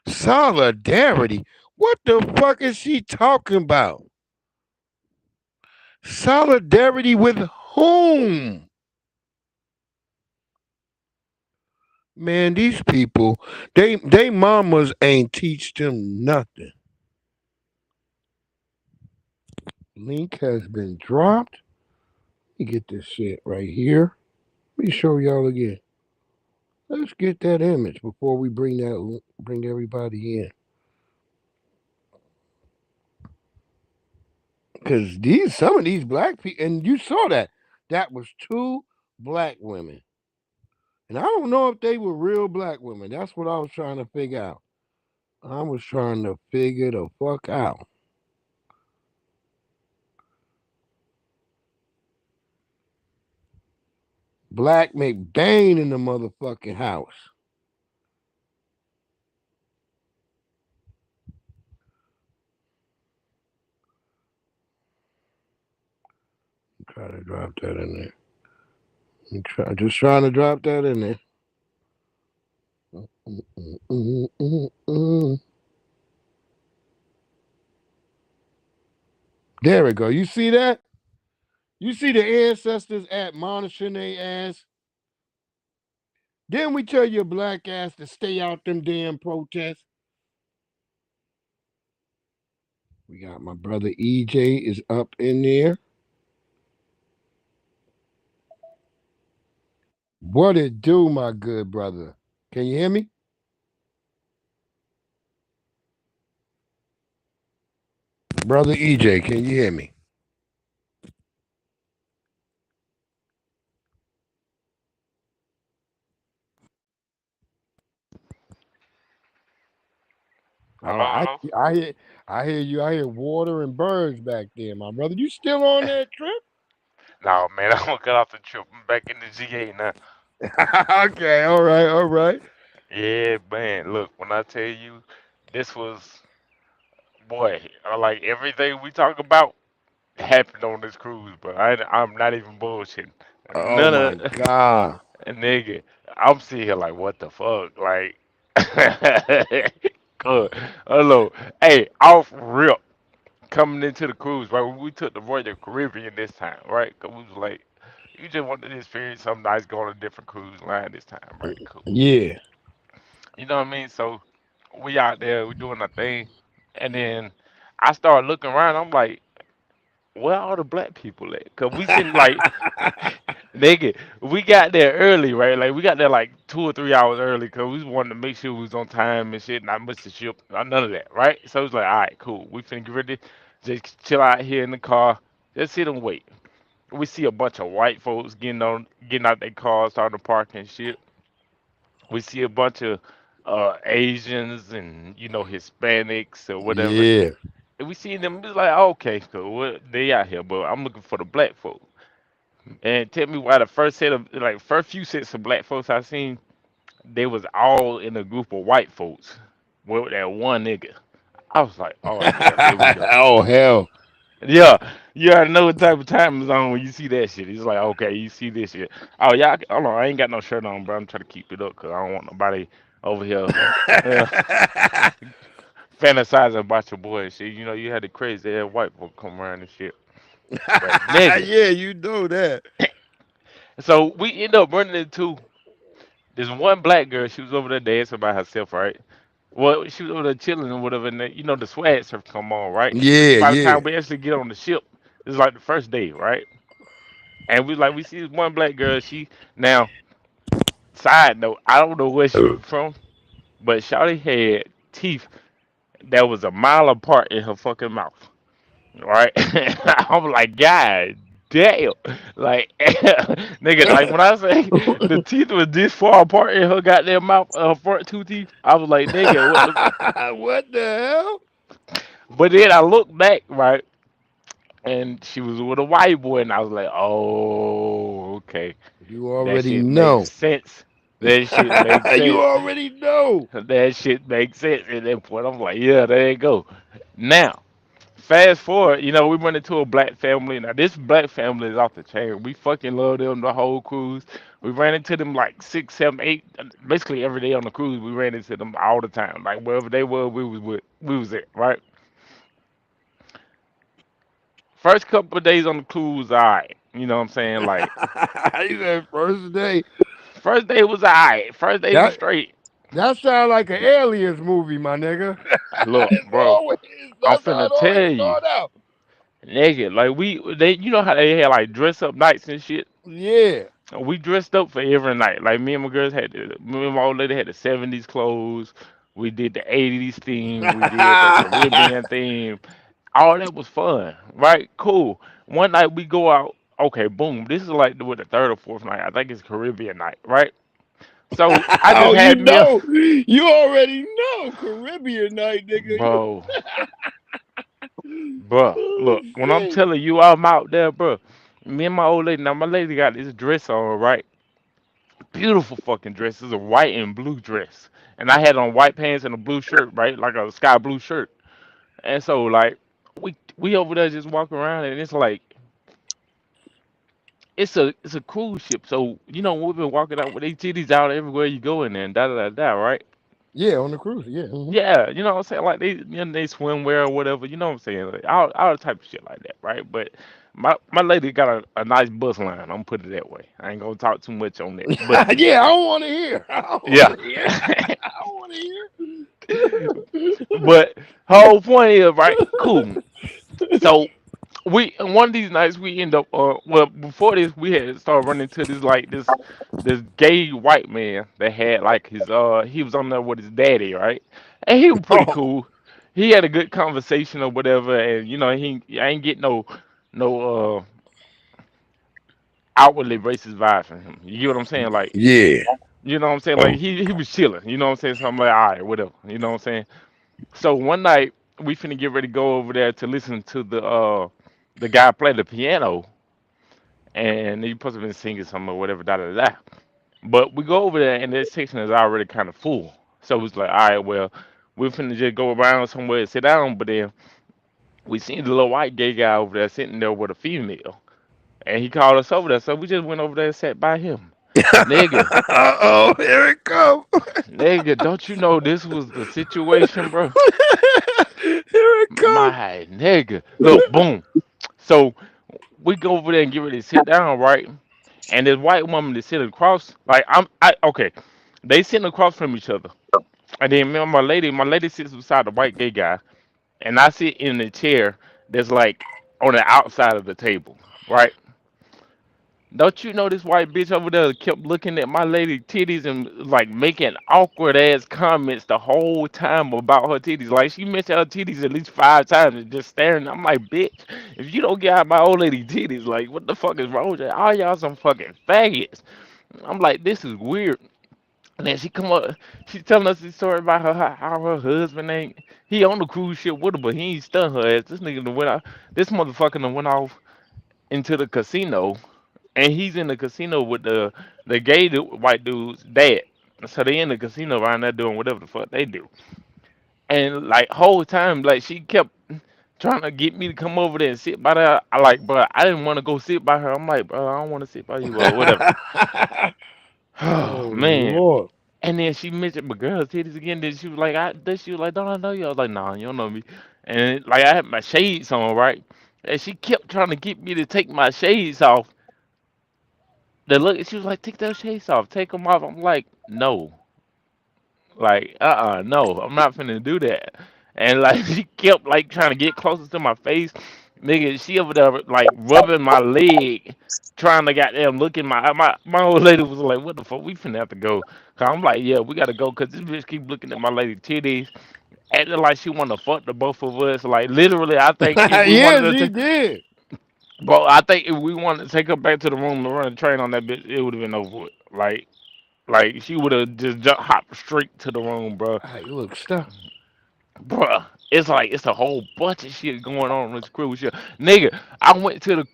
Solidarity. What the fuck is she talking about? Solidarity with whom? Man, these people, they mamas ain't teach them nothing. Link has been dropped. Let me get this shit right here. Let me show y'all again. Let's get that image before we bring everybody in. Because some of these black people, and you saw that was 2 black women. And I don't know if they were real black women. That's what I was trying to figure out. I was trying to figure the fuck out. Black McBain in the motherfucking house. Try to drop that in there. Just trying to drop that in there. There we go. You see that? You see the ancestors admonishing their ass? Didn't we tell your black ass to stay out them damn protests? We got my brother EJ is up in there. What it do, my good brother? Can you hear me? Brother EJ, can you hear me? I hear you. I hear water and birds back there, my brother. You still on that trip? No, man, I'm gonna cut off the trip. I'm back in the GA now. Okay, all right. Yeah, man. Look, when I tell you, this was, boy, like everything we talk about, happened on this cruise, bro. I'm not even bullshitting. Oh None my of God. nigga. I'm sitting here like, what the fuck? Like, hello. Hey, off rip coming into the cruise, right? We took the Royal Caribbean this time, right? 'Cause we was like, you just want to experience something nice, go on a different cruise line this time, right? Cool. Yeah. You know what I mean? So we out there, we doing our thing, and then I started looking around. I'm like, where all the black people at? Cause we finna like, nigga, we got there early, right? Like we got there like 2 or 3 hours early, cause we wanted to make sure we was on time and shit, not miss the ship, none of that, right? So it's like, all right, cool. We finna get ready, just chill out here in the car, just sit and wait. We see a bunch of white folks getting out their cars, starting to park and shit. We see a bunch of Asians and Hispanics or whatever. Yeah. And we see them, it's like, okay, cool, they out here, but I'm looking for the black folks. And tell me why the first few sets of black folks I seen, they was all in a group of white folks with that one nigga. I was like, oh yeah, here we go. Oh hell. Yeah, you already know what type of time is on when you see that shit. It's like, okay, you see this shit. Oh yeah, hold on, I ain't got no shirt on, bro. I'm trying to keep it up because I don't want nobody over here uh, fantasizing about your boy and shit. You had the crazy ass white folk come around and shit. But nigga, Yeah, you know that. so we end up running into this one black girl. She was over there dancing by herself, right? Well, she was over there chilling or whatever, and the swag surf come on, right? Yeah, By the yeah. time we actually get on the ship, it's like the first day, right? And we see this one black girl. She now side note, I don't know where she was from, but Shawty had teeth that was a mile apart in her fucking mouth, right? I'm like, God damn, like nigga, like when I say the teeth was this far apart in her goddamn mouth, her front two teeth, I was like, nigga, what the fuck? What the hell? But then I looked back, right, and she was with a white boy, and I was like, oh, okay. You That already shit makes know. sense. That shit makes You sense. already know. That shit makes sense at that point. I'm like, yeah, there you go. Now, fast forward, we went into a black family. Now, this black family is off the chain. We fucking love them the whole cruise. We ran into them like six, seven, eight, basically every day on the cruise. We ran into them all the time. Like wherever they were, we was at, right? First couple of days on the cruise, all right. You know what I'm saying? Like, You said first day. first day was all right. First day was That straight. that sound like an aliens movie, my nigga. Look, It's bro, always I'm that's how finna it always tell you. start out. Nigga, like you know how they had like dress up nights and shit. Yeah. We dressed up for every night. Like me and my girls me and my old lady had the '70s clothes. We did the '80s theme. We did the Caribbean theme. All that was fun, right? Cool. One night we go out. Okay, boom. This is like the third or fourth night. I think it's Caribbean night, right? So I Oh, just you had me a know. You already know. Caribbean night, nigga. bro, bro. Look, Oh when I'm shit. telling you I'm out there, bro. Me and my old lady. Now my lady got this dress on, right? Beautiful fucking dress. It's a white and blue dress. And I had on white pants and a blue shirt, right? Like a sky blue shirt. And so like we over there just walking around and it's like it's a cruise ship. So, we've been walking out with ATDs out everywhere you go in there and da da da da, right? Yeah, on the cruise. Yeah. Mhm. Yeah, you know what I'm saying? Like they swimwear or whatever, you know what I'm saying? Like, all the type of shit like that, right? But my lady got a nice bus line, I'm gonna put it that way. I ain't gonna talk too much on that. But Yeah, I don't want to hear. I don't want yeah. to hear. I don't want to hear. But whole point is, right, cool. So we one of these nights we end up well before this we had started running into this gay white man that had like his he was on there with his daddy, right? And he was pretty Oh, cool. He had a good conversation or whatever, and I ain't get no outwardly racist vibes from him. You get what I'm saying? Like, yeah. you know what I'm saying? Like he was chilling, you know what I'm saying? So I'm like, all right, whatever, you know what I'm saying? So one night we finna get ready to go over there to listen to the guy play the piano, and he supposed to been singing something or whatever, da da da. But we go over there and this section is already kind of full. So it's like, all right, well, we're finna just go around somewhere and sit down. But then We seen the little white gay guy over there sitting there with a female, and he called us over there. So we just went over there and sat by him. Nigga, Uh-oh, here it come. nigga, don't you know this was the situation, bro? Here it come. My nigga, look, boom. So we go over there and get ready to sit down, right? And this white woman is sitting across, like okay, they sitting across from each other. And then me and my lady sits beside the white gay guy, and I sit in the chair that's like on the outside of the table, right? Don't you know this white bitch over there kept looking at my lady titties and like making awkward ass comments the whole time about her titties? Like she mentioned her titties at least 5 times and just staring. I'm like, bitch, if you don't get out my old lady titties, like what the fuck is wrong with that? All y'all some fucking faggots. I'm like, this is weird. And then she come up, she telling us this story about how her husband ain't he on the cruise ship with her, but he ain't stun her ass. This nigga done went out, this motherfucker done went off into the casino, and he's in the casino with the white dude's dad. So they in the casino around there doing whatever the fuck they do. And like whole time, like she kept trying to get me to come over there and sit by her. I like, bro, I didn't want to go sit by her. I'm like, bro, I don't want to sit by you or whatever. Oh Oh man. Lord. And then she mentioned my girl's titties again. Then she was like, she was like, don't I know you? I was like, nah, you don't know me. And like I had my shades on, right? And she kept trying to get me to take my shades off. The look, she was like, take those shades off, take them off. I'm like, no, like, no, I'm not finna do that. And like, she kept like trying to get closer to my face, nigga. She over there like rubbing my leg, trying to goddamn look in my old lady was like, what the fuck, we finna have to go. Cause I'm like, yeah, we gotta go, cause this bitch keep looking at my lady titties, acting like she wanna fuck the both of us. Like literally, I think if we Yes, wanted he to. did. But I think if we wanted to take her back to the room to run a train on that bitch, it would have been over with. Like she would have just hopped straight to the room, bro. Hey, look, stop. Bruh, it's like it's a whole bunch of shit going on in this cruise ship. Nigga, I went to the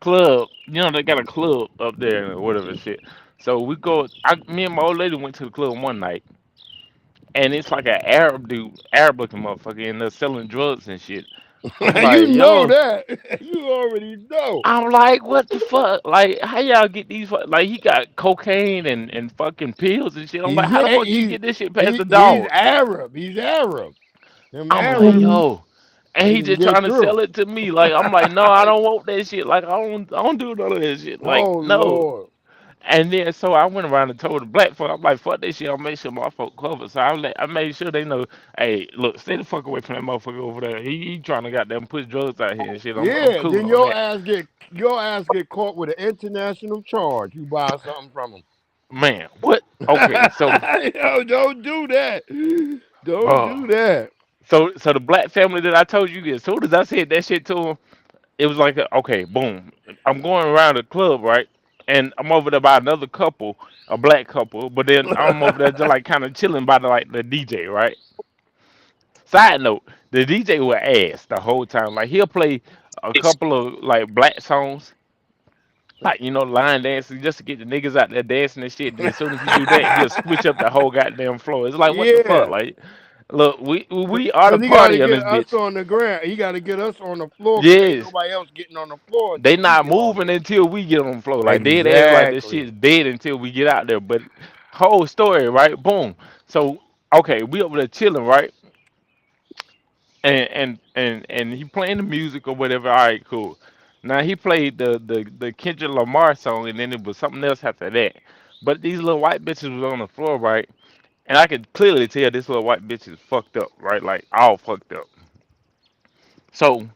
club. You know they got a club up there or whatever shit. So we go. Me and my old lady went to the club one night, and it's like an Arab dude, Arab looking motherfucker, and they're selling drugs and shit. I'm You like, know yo, that. You already know. I'm like, what the fuck? Like, how y'all get these? Like, he got cocaine and fucking pills and shit. I'm like, He's how the yeah, fuck you get this shit past the he's dog? Arab. He's Arab. Them I'm like, Arabs, yo, and they he can just get trying to through. sell it to me. Like, I'm like, no, I don't want that shit. Like, I don't do none of that shit. Like, Oh no. Lord. And then so I went around and told the black folk, I'm like, fuck this shit. I'll make sure my folk cover. So I made sure they know, hey, look, stay the fuck away from that motherfucker over there. He trying to goddamn push drugs out here and shit. I'm Yeah, cool then on that. your ass get caught with an international charge. You buy something from him. Man, what? Okay, so Yo, don't do that. Don't uh do that. so the black family that I told you, as soon as I said that shit to him, it was like, okay, boom. I'm going around the club, right? And I'm over there by another couple, a black couple, but then I'm over there just like kind of chilling by the DJ, right? Side note, the DJ will ass the whole time. Like he'll play a couple of like black songs, like line dancing just to get the niggas out there dancing and shit. Then as soon as he do that, he'll switch up the whole goddamn floor. It's like what the fuck? Yeah. Like, look, we are the Cause he gotta party on get this us bitch. on the ground. He gotta get us on the floor because ain't Yes. nobody else getting on the floor They until we not get on moving until we get on the floor. there. Like dead ass like this Exactly. shit's dead until we get out there. But whole story, right? Boom. So okay, we over there chilling, right? And he playing the music or whatever. All right, cool. Now he played the Kendrick Lamar song, and then it was something else after that. But these little white bitches was on the floor, right? And I could clearly tell this little white bitch is fucked up, right? Like all fucked up. So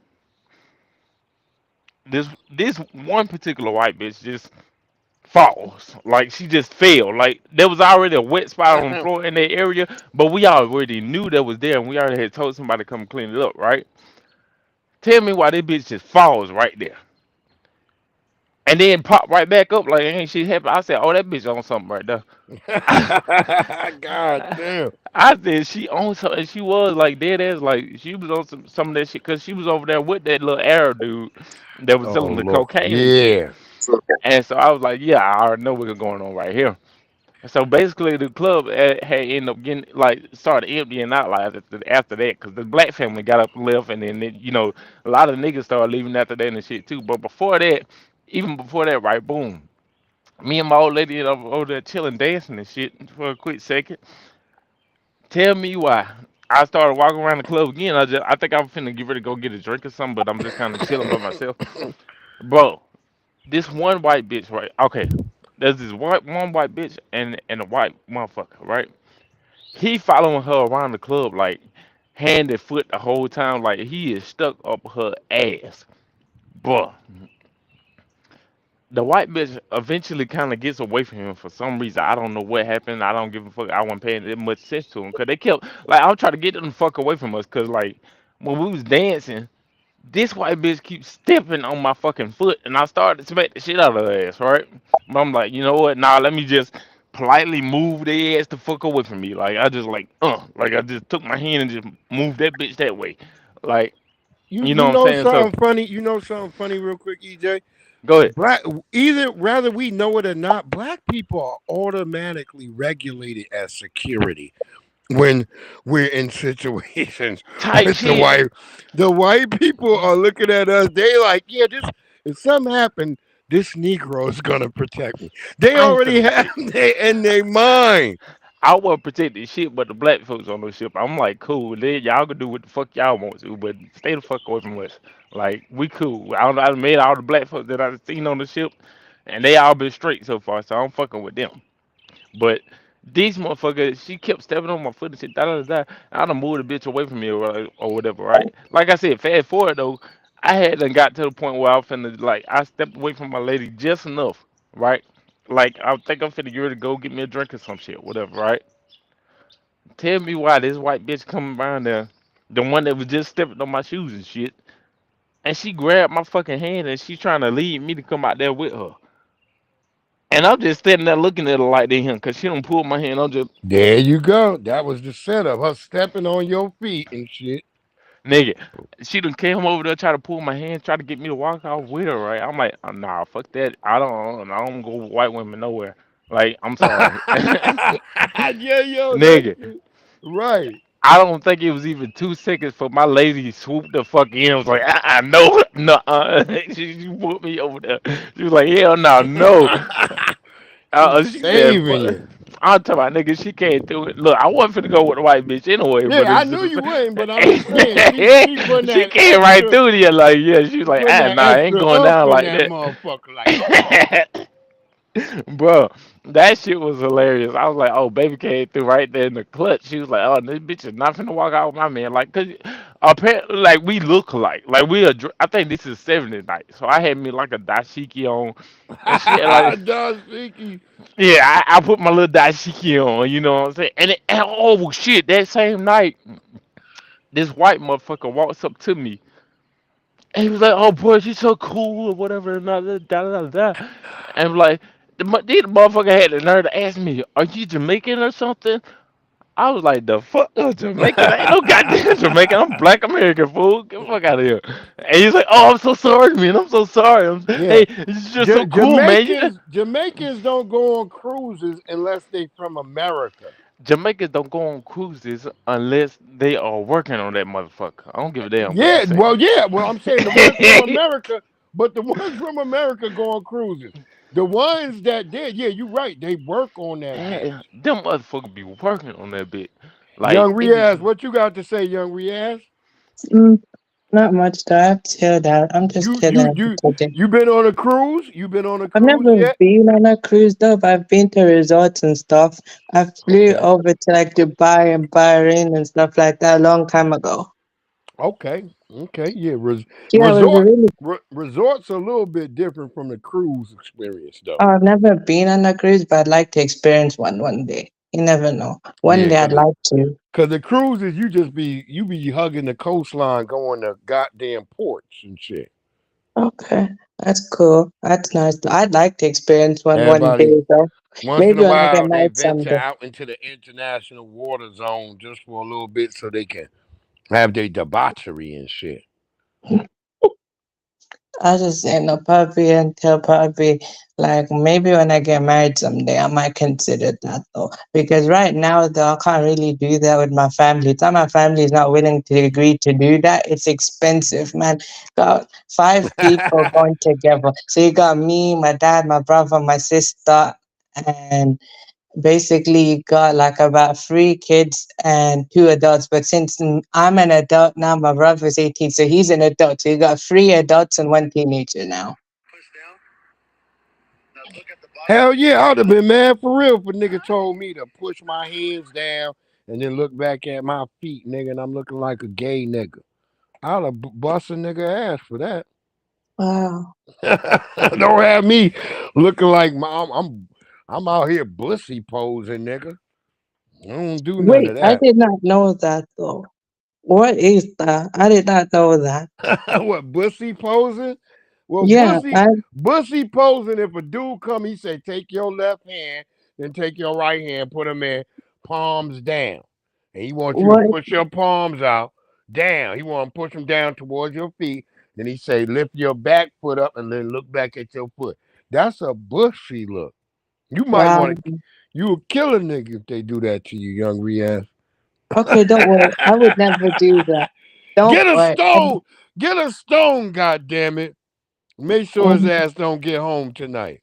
this one particular white bitch just falls. Like she just fell. Like there was already a wet spot on the floor in that area, but we already knew that was there, and we already had told somebody to come clean it up, right? Tell me why this bitch just falls right there. And then pop right back up like ain't shit happened. I said, oh, that bitch on something right there. God damn. I said she on something. She was like dead ass, like she was on some of that shit because she was over there with that little Arab dude that was Oh selling the Lord. cocaine and shit. Yeah. And so I was like, yeah, I already know what's going on right here. So basically, the club had ended up getting like started emptying out like after that, because the black family got up and left, and then a lot of niggas started leaving after that and shit too. But before that, even before that, right, boom, me and my old lady over there chilling, dancing and shit for a quick second. Tell me why. I started walking around the club again. I think I'm finna get ready to go get a drink or something, but I'm just kind of chilling by myself, bro. This one white bitch, right? Okay, there's this one white bitch and a white motherfucker, right? He following her around the club like hand and foot the whole time, like he is stuck up her ass. Bruh, the white bitch eventually kind of gets away from him for some reason. I don't know what happened. I don't give a fuck. I wasn't paying that much sense to him because they kept like I'm trying to get them the fuck away from us because like when we was dancing, this white bitch keeps stepping on my fucking foot, and I started to smack the shit out of her ass, right? But I'm like, you know what? Nah, let me just politely move their ass the fuck away from me. Like I just like I just took my hand and just moved that bitch that way. Like, You you know you what I'm know saying? So something funny? You know something funny real quick, EJ? go ahead. Black either whether we know it or not, black people are automatically regulated as security when we're in situations Type with shit. the white people are looking at us, they like, yeah, this if something happened, this Negro is gonna protect me. They I ain't already finna. have that in their mind. I wasn't protecting shit, but the black folks on the ship. I'm like, cool. Then y'all can do what the fuck y'all want to, but stay the fuck away from us. Like, we cool. I made all the black folks that I've seen on the ship, and they all been straight so far, so I'm fucking with them. But these motherfuckers, she kept stepping on my foot and shit, da da da. I done moved the bitch away from me or whatever, right? Like I said, fast forward though, I had done got to the point where I was finna, like, I stepped away from my lady just enough, right? Like, I think I'm finna get ready to go get me a drink or some shit, whatever, right? Tell me why this white bitch coming around there, the one that was just stepping on my shoes and shit, and she grabbed my fucking hand and she trying to lead me to come out there with her. And I'm just standing there looking at her like that, because she don't pull my hand. I'm just, There you go. That was the setup. Her stepping on your feet and shit. nigga, she done came over there try to pull my hand, try to get me to walk off with her, right? I'm like, nah, fuck that. I don't go with white women nowhere. Like, I'm sorry. Yeah, yo, that Nigga, shit. Right. I don't think it was even 2 seconds for my lady swooped the fuck in. Was like, no, no, she put me over there. She was like, hell no, no. She's She said, saving you. I'm talking about nigga, she can't do it. Look, I wasn't finna go with the white bitch anyway, but Yeah, I it's knew just you wouldn't, but I'm just saying she putting she that came right extra, through there like, yeah, she was like, nah, I ain't going up down in like that motherfucker. Like, oh, that. Bro, that shit was hilarious. I was like, oh, baby came through right there in the clutch. She was like, oh, this bitch is not finna walk out with my man. Like, cause apparently, like, we look alike. Like, I think this is 70 night. So I had me like a dashiki on and she had like, Dashiki. yeah, I put my little dashiki on, you know what I'm saying? And oh, shit, that same night, this white motherfucker walks up to me and he was like, "Oh boy, she's so cool or whatever." And da. And like, the motherfucker had the nerve to ask me, "Are you Jamaican or something?" I was like, "The fuck, Jamaican? I ain't no goddamn Jamaican. I'm Black American, fool. Get the fuck out of here." And he's like, "Oh, I'm so sorry, man. I'm so sorry. Yeah, Hey, it's just so cool, man. Jamaicans don't go on cruises unless they from America. Jamaicans don't go on cruises unless they are working on that motherfucker. I don't give a damn what you Yeah, say." well, I'm saying the ones from America, but the ones from America go on cruises. The ones that did, yeah, you're right. They work on that bitch. Yeah, them motherfuckers be working on that bit. Like Young it be Riaz, what you got to say, Young Riaz? Mm, not much though. I have to hear that. I'm just You chilling you every you day. you been on a cruise? You been on a I've cruise never yet? been on a cruise though, but I've been to resorts and stuff. I flew Okay. over to like Dubai and Bahrain and stuff like that a long time ago. Okay. Okay. Yeah. Yeah, it was a really. Resorts are a little bit different from the cruise experience, though. Oh, I've never been on a cruise, but I'd like to experience one day. You never know. One Yeah, day I'd like to. cause the cruises you be hugging the coastline, going to goddamn ports and shit. Okay, that's cool. That's nice. I'd like to experience one day Everybody though. once in Maybe a on like a while they night venture someday. out into the international water zone just for a little bit so they can have their debauchery and shit. I just ain't no puppy until probably like maybe when I get married someday I might consider that though. Because right now though I can't really do that with my family. If my family is not willing to agree to do that, it's expensive, man. Got 5 people going together. So you got me, my dad, my brother, my sister, and basically you got like about 3 kids and 2 adults. But since I'm an adult now, my brother's 18, so he's an adult. So you got 3 adults and 1 teenager now. Hell yeah, I'd have been mad for real if a nigga told me to push my hands down and then look back at my feet, nigga, and I'm looking like a gay nigga. I'd have bust a nigga ass for that. Wow. Don't have me looking like I'm out here bussy posing, nigga. I don't do none Wait, of I that. did not know that though. What is that? I did not know that. What, bussy posing? Well, Yeah, bussy posing. If a dude come, he say, take your left hand, then take your right hand, put them in palms down, and he wants you to what? push your palms out down. He want to push them down towards your feet. Then he say, lift your back foot up and then look back at your foot. That's a bussy look. You might Wow. want to. You would kill a nigga if they do that to you, young Riaz. Okay, don't worry. I would never do that. Don't Get a worry. stone. Get a stone, goddammit. Make sure his ass don't get home tonight.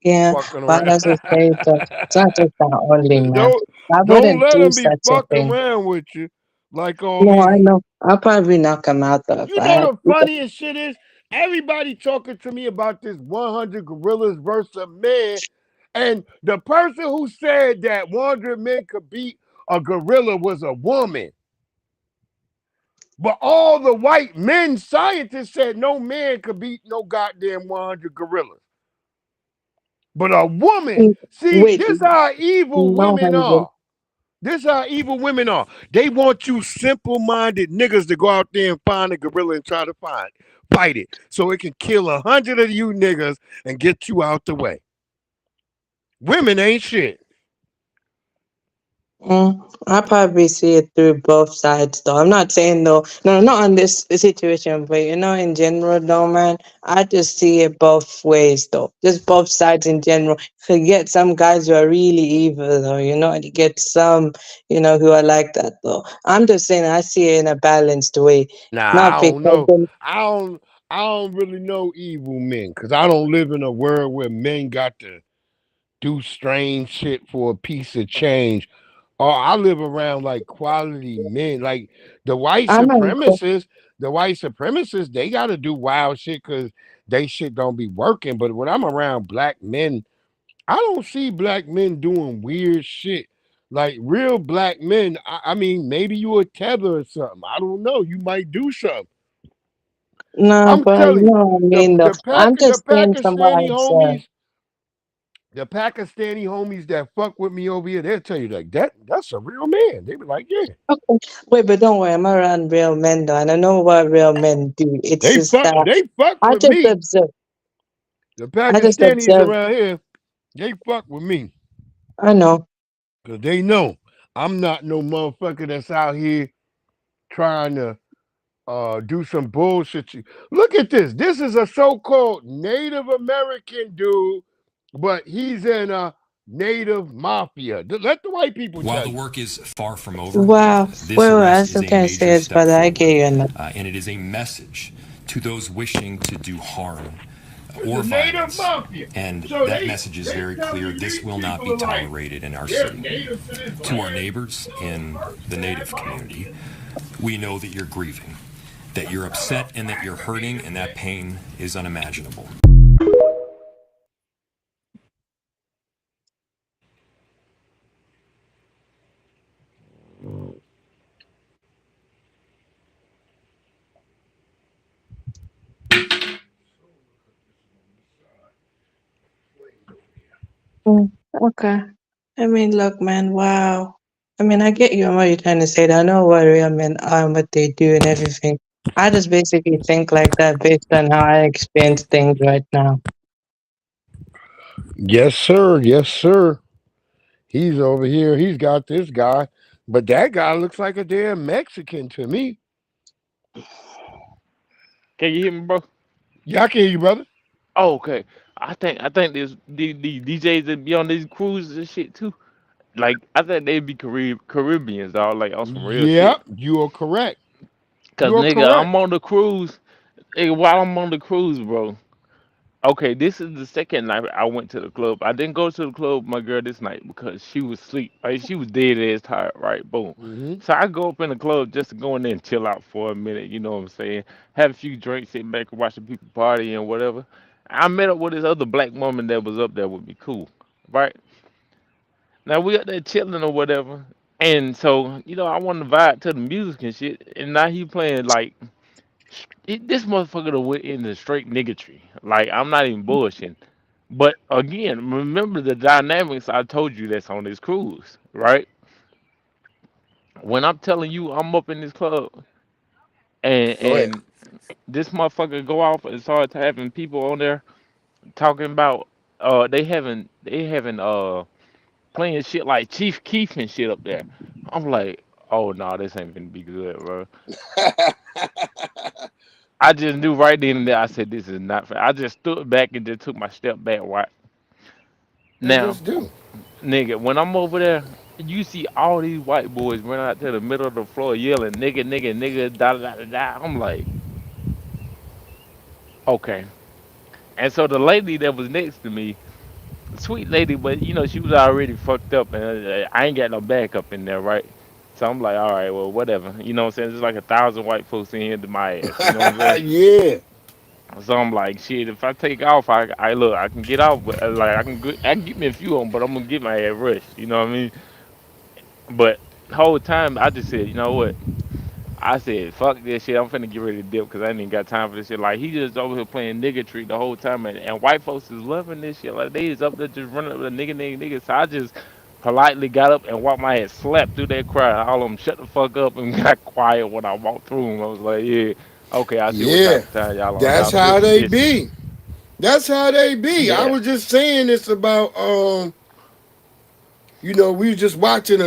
Yeah, Fucking but around. as I say, it's not just that only, man. I Don't wouldn't let do him be such a fucking thing. around with you like all No, I these. know. I'll probably knock him out though if You I know had the funniest shit is everybody talking to me about this 100 gorillas versus men, and the person who said that 100 men could beat a gorilla was a woman. But all the white men scientists said no man could beat no goddamn 100 gorillas. But a woman, see, Wait, this how evil no, women 100. are. This how evil women are. They want you simple-minded niggas to go out there and find a gorilla and try to fight it, so it can kill 100 of you niggas and get you out the way. Women ain't shit. I probably see it through both sides though. I'm not saying though, no, not on this situation, but in general though, man, I just see it both ways though. Just both sides in general. You get some guys who are really evil though, and you get some, who are like that though. I'm just saying I see it in a balanced way. Nah, Not I because don't know. I don't really know evil men because I don't live in a world where men got to do strange shit for a piece of change. Or I live around like quality men, like the white I'm not supremacists. The white supremacists, they got to do wild shit because they shit don't be working. But when I'm around black men, I don't see black men doing weird shit. Like real black men, I mean, maybe you a tether or something. I don't know. You might do something. no, I'm but telling you, what I mean though. I'm the just saying from what Pakistani I've said. homies, the Pakistani homies that fuck with me over here, they'll tell you like that's a real man. They be like, yeah. Okay. Wait, but don't worry, I'm around real men though, and I know what real men do. It's They just that fuck I with just me. observe. The I just Pakistanis observe. around here, they fuck with me. I know. Cause they know I'm not no motherfucker that's out here trying to do some bullshit. Look at this. This is a so-called Native American dude, but he's in a Native mafia. Let the white people While tell the you. work is far from over, Wow. this Wait, I arrest still is a can't say major this, step brother. I forward, get you enough. and it is a message to those wishing to do harm or The Native violence. Mafia. And So that they- message is they very tell clear. you This these will not be people are like, tolerated in our they're city. native to this To our land. neighbors in the Native community, we know that you're grieving, that you're upset, and that you're hurting, and that pain is unimaginable. Okay. I mean, look, man. Wow. I mean, I get you and what you're trying to say. I know what real men are and what they do and everything. I just basically think like that based on how I experience things right now. Yes, sir. Yes, sir. He's over here. He's got this guy, but that guy looks like a damn Mexican to me. Can you hear me, bro? Yeah, I can hear you, brother. Oh, okay. I think the DJs that be on these cruises and shit too. Like I think they'd be Caribbeans, dog. Like on some real shit. Yep, you are correct. Cause You are nigga, correct. I'm on the cruise. Nigga, while I'm on the cruise, bro. Okay, this is the second night I went to the club. I didn't go to the club with my girl this night because she was asleep. Right? She was dead ass tired, right? Boom. Hmm. So I go up in the club just to go in there and chill out for a minute, you know what I'm saying? Have a few drinks, sit back and watch the people party and whatever. I met up with this other black woman that was up there with me, cool. Right? Now we up there chilling or whatever. And so, I want to vibe to the music and shit. And now he playing like this motherfucker done went into straight niggatry. Like I'm not even bullshitting. But again, remember the dynamics I told you that's on this cruise, right? When I'm telling you I'm up in this club and Go ahead. and this motherfucker go off and start having people on there talking about they having playing shit like Chief Keef and shit up there. I'm like, oh no, this ain't gonna be good, bro. I just knew right then and there. I said, "This is not fair." I just stood back and just took my step back. Right They now, just do. nigga, when I'm over there, you see all these white boys run out to the middle of the floor yelling, "Nigga, nigga, nigga!" Da da da da. I'm like, okay. And so the lady that was next to me, sweet lady, but she was already fucked up, and I ain't got no backup in there, right? So I'm like, all right, well, whatever. You know what I'm saying? There's like 1,000 white folks in here to my ass. You know what I'm saying? Yeah. So I'm like, shit. If I take off, I look, I can get off, but like I can get me a few on, but I'm gonna get my ass rushed. You know what I mean? But the whole time I just said, you know what? I said, fuck this shit. I'm finna get ready to dip because I ain't even got time for this shit. Like he just over here playing nigga treat the whole time, and white folks is loving this shit. Like they is up there just running up with a nigga, nigga, nigga. So I just politely got up and walked my ass, slapped through that crowd. All of them shut the fuck up and got quiet when I walked through them. I was like, yeah, okay, I see what Yeah. type of time y'all on. That's Y'all how sipping they this shit. be. That's how they be. I Yeah. was just saying this about we was just watching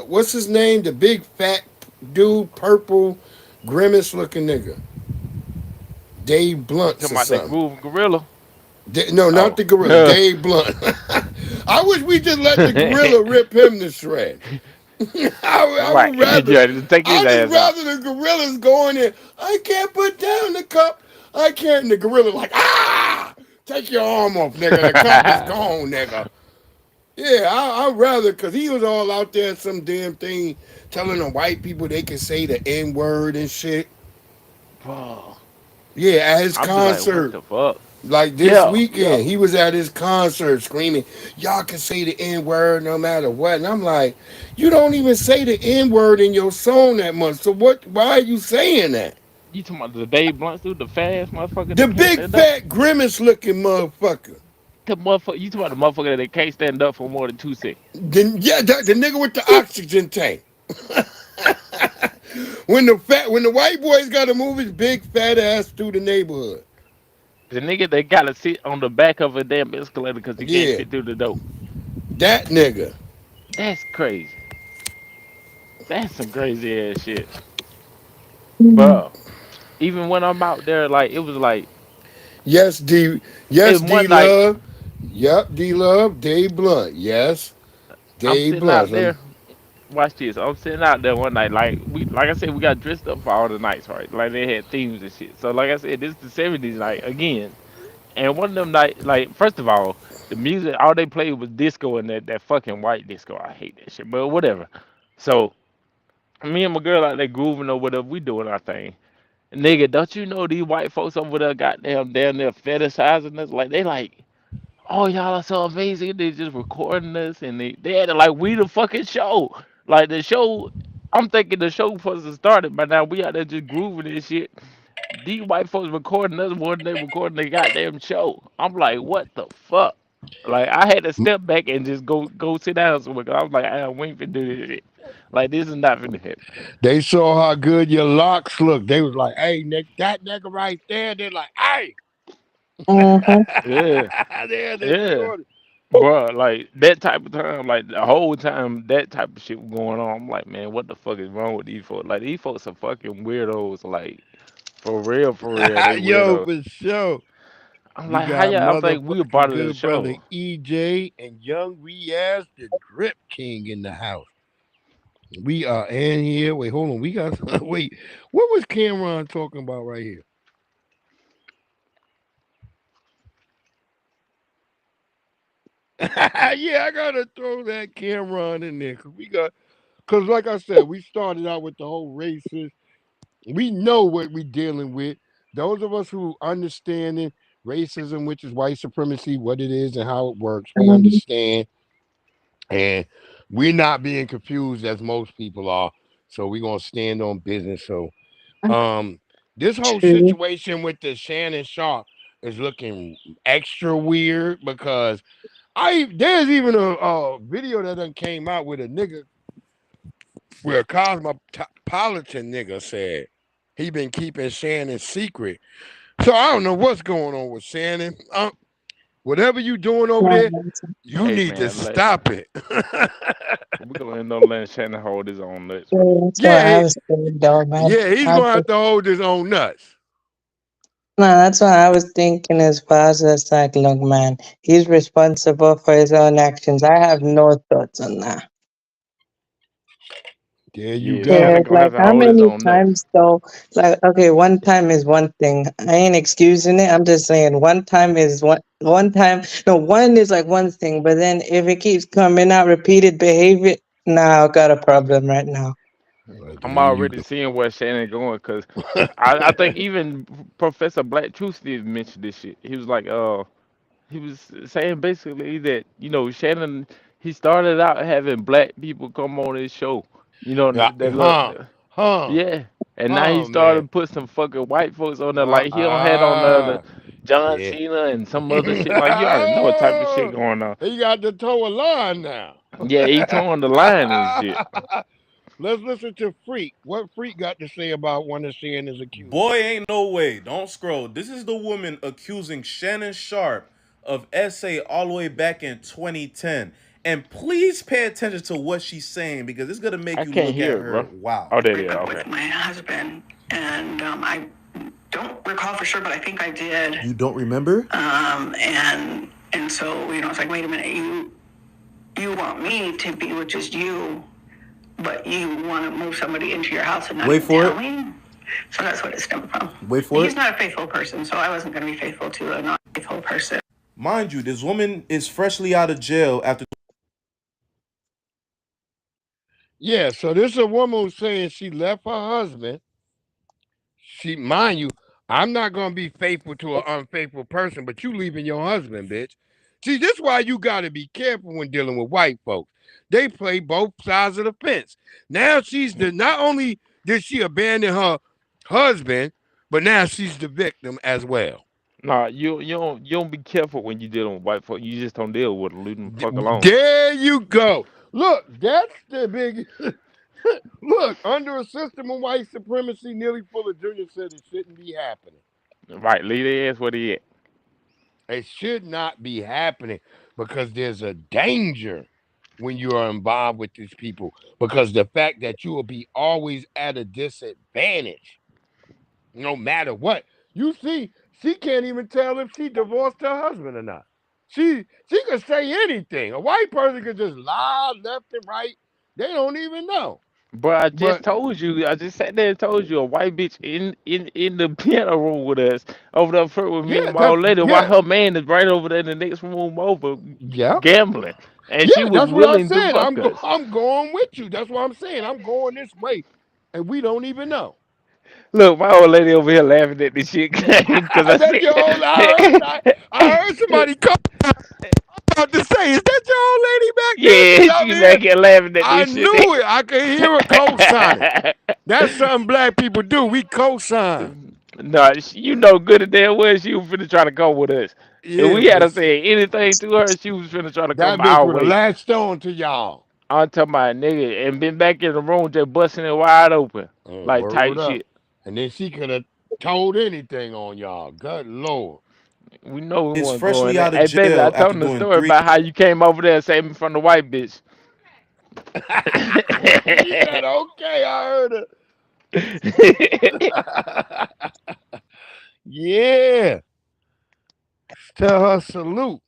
what's his name? The big fat dude, purple, grimace looking nigga. Dave Blunts Talking or about that something. groove gorilla. No, not Oh. the gorilla. Dave Blunt. I wish we just let the gorilla rip him to shreds. I Right. would rather. Yeah, just take his I just ass out. rather the gorillas go in there. I can't put down the cup. I can't. And the gorilla like take your arm off, nigga. The cup is gone, nigga. Yeah, I'd rather because he was all out there some damn thing telling the white people they can say the N word and shit. Bro, Yeah, at his I'll be like, what concert. the fuck? Like this Yeah, yeah. weekend, he was at his concert screaming, "Y'all can say the N word no matter what." And I'm like, "You don't even say the N word in your song that much. So what? Why are you saying that?" You talking about the Dave Blunt dude, the fat ass motherfucker The that can't big stand up? fat grimace looking motherfucker. The motherfucker, you talking about the motherfucker that can't stand up for more than 2 seconds? The nigga with the oxygen tank. when the white boys got to move his big fat ass through the neighborhood. The nigga that gotta sit on the back of a damn escalator because he can't Yeah, fit through the door. that nigga. That's crazy. That's some crazy ass shit. Bro, even when I'm out there, like, it was like, Yes, D. it Yes, D. one night, Love. Yep, D. Love. Dave Blunt. Yes. I'm Dave sitting out Blunt. there. Watch this. I'm sitting out there one night, like I said, we got dressed up for all the nights, right? Like they had themes and shit. So like I said, this is the '70s night again. And one of them night, like first of all, the music all they played was disco and that fucking white disco. I hate that shit, but whatever. So me and my girl out there grooving or whatever, we doing our thing. Nigga, don't you know these white folks over there goddamn down there fetishizing us? Like they like, oh y'all are so amazing. They just recording us and they had it like we the fucking show. Like the show, I'm thinking the show supposed to started by now. We out there just grooving and shit. These white folks recording us more than they recording the goddamn show. I'm like, what the fuck? Like I had to step back and just go sit down somewhere. 'Cause I was like, we ain't finna do this shit. Like this is not finna happen. They saw how good your locks look. They was like, "Hey, Nick, that nigga right there." They're like, "Hey." Mm-hmm. Yeah, There they yeah. recorded. Bro, like that type of time, like the whole time that type of shit was going on, I'm like, man, what the fuck is wrong with these folks? Like these folks are fucking weirdos, like For real, they Yo, weirdos. for sure. I'm We like, how got y'all? I was like, we were motherfucking part of the good brother show. EJ and Young Riaz, the Drip King in the house. We are in here. Wait, hold on. We got wait. What was Cameron talking about right here? Yeah, I gotta throw that Cameron in there because like I said, we started out with the whole racist. We know what we're dealing with. Those of us who understanding racism, which is white supremacy, what it is and how it works, we understand, and we're not being confused as most people are. So we're gonna stand on business. So, this whole True. situation with the Shannon Sharp is looking extra weird because there's even a video that done came out with a nigga where a cosmopolitan nigga said he been keeping Shannon secret. So I don't know what's going on with Shannon. Whatever you doing over there, you Hey need to man, stop it. we're gonna end up letting Shannon hold his own nuts, man. That's what I was thinking, though, man. Yeah, he's gonna have to hold his own nuts. No, that's what I was thinking as far as it's like, look, man, he's responsible for his own actions. I have no thoughts on that. There you Yeah, go. Shannon Because, gonna like, have to how hold his many own nuts. times, though, like, okay, one time is one thing. I ain't excusing it. I'm just saying one time is one time. No, one is like one thing, but then if it keeps coming out, repeated behavior, nah, I got a problem right now. I'm already seeing where Shannon going because I think even Professor Black Truth did mention this shit. He was like, he was saying basically that Shannon he started out having black people come on his show, that look, yeah, and now he man. started put some fucking white folks on there like he don't had on the John Yeah. Cena and some other shit like you already know what type of shit going on. He got to toe a line now. Yeah, he towing the line and shit. Let's listen to Freak. What Freak got to say about one of Shannon's accusers? Boy, ain't no way. Don't scroll. This is the woman accusing Shannon Sharp of SA all the way back in 2010. And please pay attention to what she's saying because it's gonna make I you can't look hear at it, her. bro. Wow. Oh, there it is. Okay. With my husband, and I don't recall for sure, but I think I did. You don't remember? And so it's like, wait a minute, you want me to be with just you, but you want to move somebody into your house and not Wait even for tell it. me? So that's what it stemmed from. Wait for He's it. not a faithful person, so I wasn't going to be faithful to a not faithful person. Mind you, this woman is freshly out of jail after. Yeah, so this is a woman who's saying she left her husband. Mind you, I'm not gonna be faithful to an unfaithful person, but you leaving your husband, bitch. See, this is why you gotta be careful when dealing with white folks. They play both sides of the fence. Now not only did she abandon her husband, but now she's the victim as well. Nah, you don't be careful when you dealing with white folk. You just don't deal with them. Leave them the fuck alone. There you go. Look, that's the big. Look, under a system of white supremacy, nearly full of Junior said it shouldn't be happening. Right, leave their ass where they at. It should not be happening because there's a danger when you are involved with these people because the fact that you will be always at a disadvantage no matter what. You see, she can't even tell if she divorced her husband or not. She could say anything. A white person could just lie left and right. They don't even know. But I just told you, I just sat there and told you a white bitch in the piano room with us over there front with me and my old lady while her man is right over there in the next room over gambling. And she was that's what willing I'm to saying. fuck us. I'm going with you. That's what I'm saying. I'm going this way. And we don't even know. Look, my old lady over here laughing at this shit because I said, I heard somebody call. I'm about to say, is that your old lady back yeah, there? she back here laughing at this I shit. knew it. I could hear her co-signing. That's something black people do. We co-sign. No, you know good and damn well she was finna try to go with us. Yeah, If we had to say anything to her, she was finna try to that come bitch our would have way. latched on to y'all. I'm talking about nigga and been back in the room just busting it wide open. Like tight shit. And then she could have told anything on y'all. Good Lord. We know we Is weren't freshly going out there. of Hey baby, jail I after told him the doing story 3 about how you came over there and saved me from the white bitch. She said, okay, I heard her. Yeah. Tell her salute.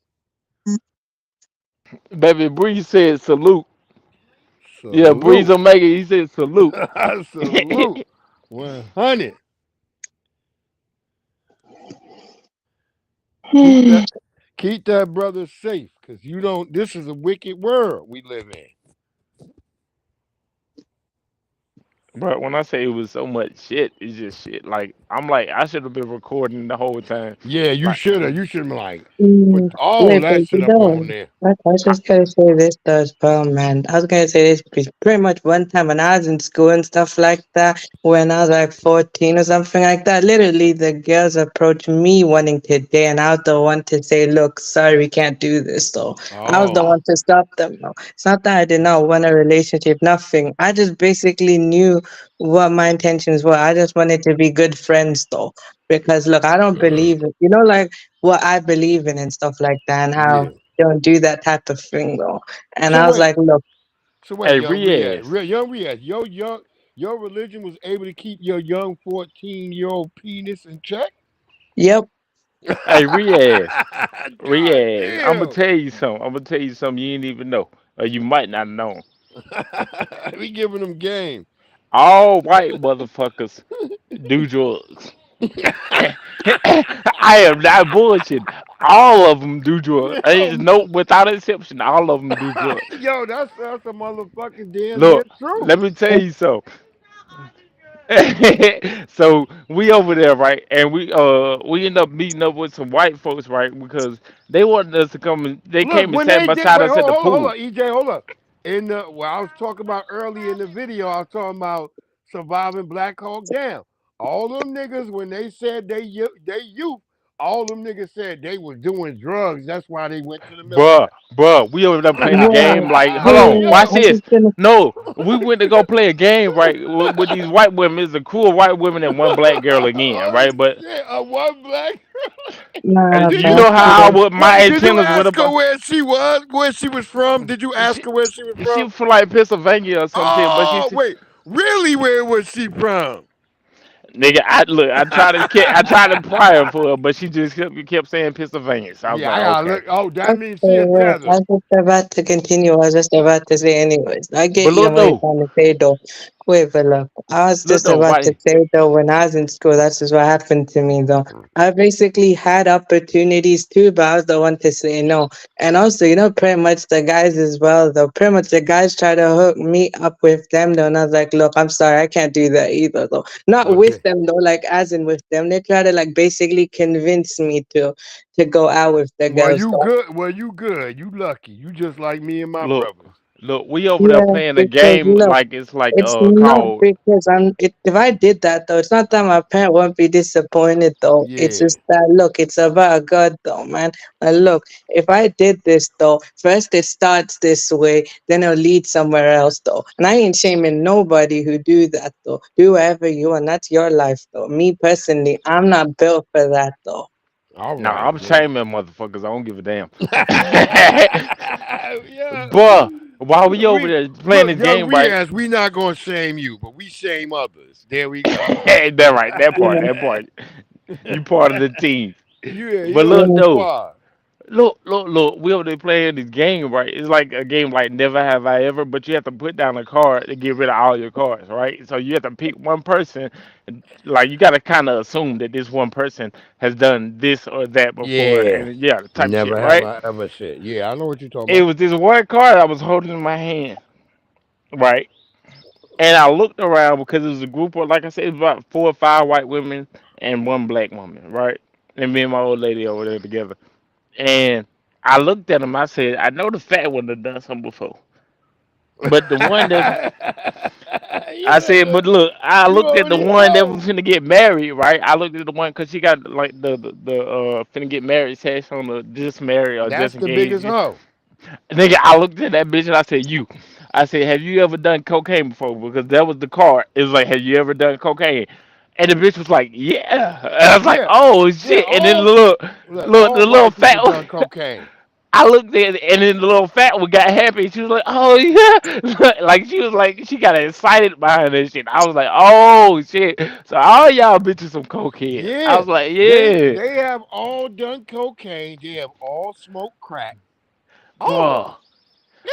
Baby Breeze said salute. Yeah, Breeze Salute. Omega, he said salute. Salute. 100. Keep that keep that brother safe, because you don't this is a wicked world we live in. But when I say it was so much shit, it's just shit. Like I'm like I should have been recording the whole time. Yeah, you Like should have. You should have been like, put Mm, all wait, but that shit you up on know, there. I was I, just gonna say this though as well, man. I was gonna say this because pretty much one time when I was in school and stuff like that, when I was like 14 or something like that, literally the girls approached me wanting to date, and I was the one to say, "Look, sorry, we can't do this." Though I was the Oh, one to stop them. Though it's not that I did not want a relationship, nothing. I just basically knew what my intentions were. I just wanted to be good friends, though, because look, I don't believe it. You know, like what I believe in and stuff like that, and how yeah. don't do that type of thing though. And So I was wait, like, look, hey, young Riaz, Riaz. young Riaz, your religion was able to keep your young 14-year-old penis in check. yep, Hey, Riaz. God Riaz. I'm gonna damn. tell you something. I'm gonna tell you something you didn't even know, or you might not know. We giving them game. All white motherfuckers do drugs. I am not bullshitting. All of them do drugs. Ain't Yo, no, without exception, all of them do drugs. yo, that's a motherfucking damn near Look, true. let me tell you something. So we over there, right? And we end up meeting up with some white folks, right? Because they wanted us to come and they Look, came and when sat they did, beside wait, us at the hold pool. on, EJ, hold up. In the what I was talking about early in the video, I was talking about surviving Black Hawk Down. All them niggas, when they said they youth, all them niggas said they was doing drugs. That's why they went to the Bruh, military. bruh, we over there playing the yeah, game. Like, hold on, hey, watch I Yo, this. was gonna, No, we went to go play a game, right, with these white women. It's a crew of white women and one black girl again, oh right? But shit, a one black. nah, Did you you know how I bullshit. would my wait? Did you antennas went ask up. her where she was from? Did you ask She, her where she was she from? was from like Pennsylvania or something, but she Oh said, wait, really? Where was she from? nigga, I look, I tried to pry her for her, but she just kept saying Pennsylvania. So I was Yeah, like, I gotta okay. look. Oh, that Okay, means she a well, I tether. was just about to continue. I was just about to say, anyways, I But get you look and what you're though, trying to say, though. Wait, but look, I was look just though, about to why? say, though, when I was in school, that's just what happened to me, though. I basically had opportunities too, but I was the one to say no. And also, you know, pretty much the guys as well, though. Pretty much the guys try to hook me up with them, though. And I was like, look, I'm sorry, I can't do that either, though. Not with Okay. them, though, like as in with them. They try to, like, basically convince me to go out with the Well, girls, you though. good. Well, you good. You lucky. You just like me and my Look, brothers. look, we over there Yeah, playing a because game look, like it's like it's not called because if I did that though, it's not that my parent won't be disappointed though. It's Yeah. just that look, it's about God though, man. And look, if I did this though, first it starts this way, then it'll lead somewhere else though. And I ain't shaming nobody who do that though. Do whatever you want. That's your life though. Me personally, I'm not built for that though. All no, right, I'm man. shaming motherfuckers. I don't give a damn. Yeah. But while we over We there playing look, this young game, right? Riaz. We not gonna shame you, but we shame others. There we go. That right, Yeah. that part. You part of the team. Yeah, But you're on look the Yeah. though, squad. look. We over there playing this game, right? It's like a game like Never Have I Ever, but you have to put down a card to get rid of all your cards, right? So you have to pick one person. And, like you got to kind of assume that this one person has done this or that before, Yeah. and yeah, type of Never shit, have right? I ever said. Yeah, I know what you're talking It about. was this one card I was holding in my hand, right? And I looked around because it was a group of, like I said, it was about 4 or 5 white women and one black woman, right? And me and my old lady over there together. And I looked at him. I said, I know the fat one that done something before, but the one that I Yeah, said, look, but look, I you looked at the already one that know. was finna get married, right? I looked at the one because she got like the finna get married sash on the just married or That's just the biggest engaged. hoe. Nigga, I looked at that bitch and I said, you. I said, have you ever done cocaine before? Because that was the card. It was like, have you ever done cocaine? And the bitch was like, yeah. And I was like, Yeah, oh yeah. shit. And then the Look, the all little white fat people done cocaine. I looked at it, and then the little fat one got happy. She was like, "Oh yeah," like she was like she got excited behind that shit. I was like, "Oh shit!" So all y'all bitches some cokeheads. I Yeah, was like, "Yeah, they have all done cocaine. They have all smoked crack. All of them. bro."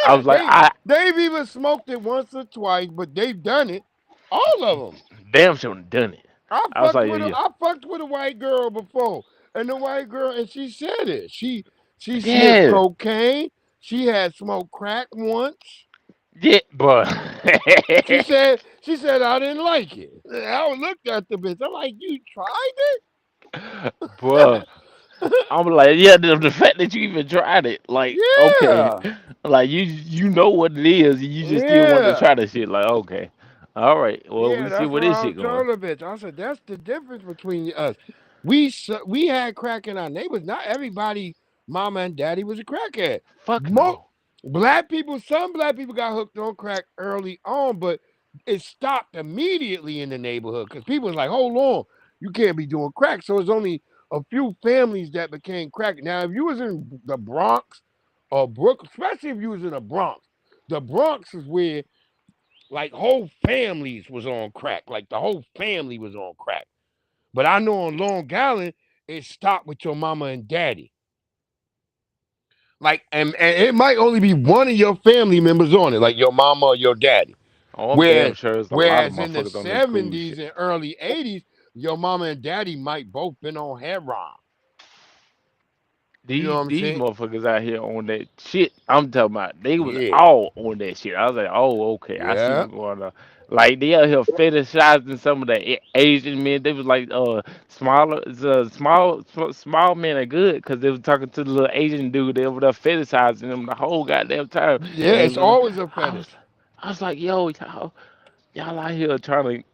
I Yeah, was like, "I they've even smoked it once or twice, but they've done it. All of them. damn sure done it." I I was fucked like, with "Yeah, yeah, I fucked with a white girl before, and the white girl, and she said it. She sniffed yeah, cocaine. She had smoked crack once. yeah, bro." She said I didn't like it. I looked at the bitch. I'm like, you tried Bro, it? I'm like, yeah, the fact that you even tried it, like, okay, Yeah, like you know what it is, and you just still want to yeah. try the shit. Like, okay, all right, well, Yeah, we see that's where what this I shit was going. telling the bitch. I said that's the difference between us. We had crack in our neighbors. Not everybody, mama and daddy was a crackhead. Fuck Most no. some black people got hooked on crack early on, but it stopped immediately in the neighborhood because people was like, hold on, you can't be doing crack. So it's only a few families that became crack. Now, if you was in the Bronx or Brooklyn, especially if you was in the Bronx is where like whole families was on crack. Like the whole family was on crack. But I know on Long Island, it stopped with your mama and daddy. Like, and it might only be one of your family members on it, like your mama or your daddy. Oh, I'm damn Whereas, sure there's a lot of whereas in the motherfuckers on that cool 70s shit. and early 80s, your mama and daddy might both been on heroin. You know what I'm These saying? motherfuckers out here on that shit. I'm talking about they was Yeah. all on that shit. I was like, oh, okay, I see Yeah. what's going on. Like they out here fetishizing some of the Asian men. They was like, small men are good because they was talking to the little Asian dude. They over there fetishizing them the whole goddamn time. Yeah, it's And always a I was, fetish. I was like, yo, y'all out here trying to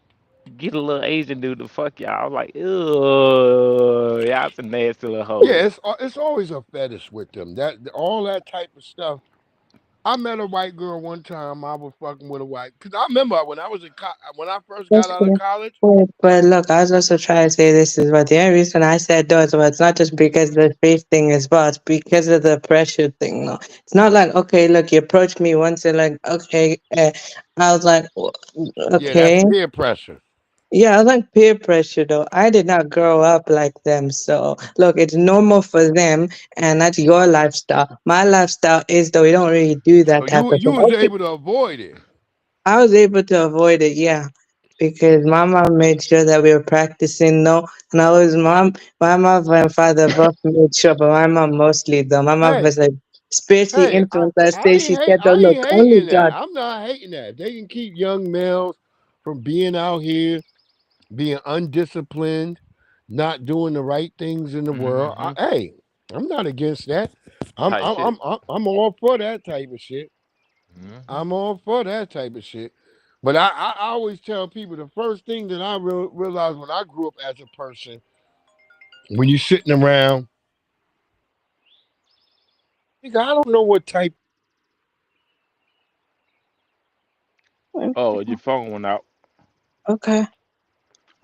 get a little Asian dude to fuck y'all. I was like, ugh, y'all some nasty little Yeah, hoes. it's always a fetish with them. That all that type of stuff. I met a white girl one time. I was fucking with a white because I remember when I was when I first got That's out of good. college. But look, I was also trying to say this is what the only reason I said those was not just because the face thing is bad, it's because of the pressure thing. No, it's not like okay, look, you approached me once and like okay, I was like Yeah, that's okay, peer pressure. yeah, I like peer pressure though. I did not grow up like them, so look, it's normal for them, and that's your lifestyle. My lifestyle is though we don't really do So that type of you thing. was Okay, able to avoid it. I was able to avoid it, yeah, because my mom made sure that we were practicing, no, and I was my mom and father both made sure, but my mom mostly though. My mom Hey, was like spiritually hey, influenced. I say she said, though, I look, ain't only hating that. God. I'm not hating that. They can keep young males from being out here, being undisciplined, not doing the right things in the world. Mm-hmm. Hey, I'm not against that. I'm Type I'm shit. I'm all for that type of shit. Mm-hmm. I'm all for that type of shit. But I always tell people the first thing that I realized when I grew up as a person, when you're sitting around, nigga, I don't know what type. Oh, your phone went out. Okay,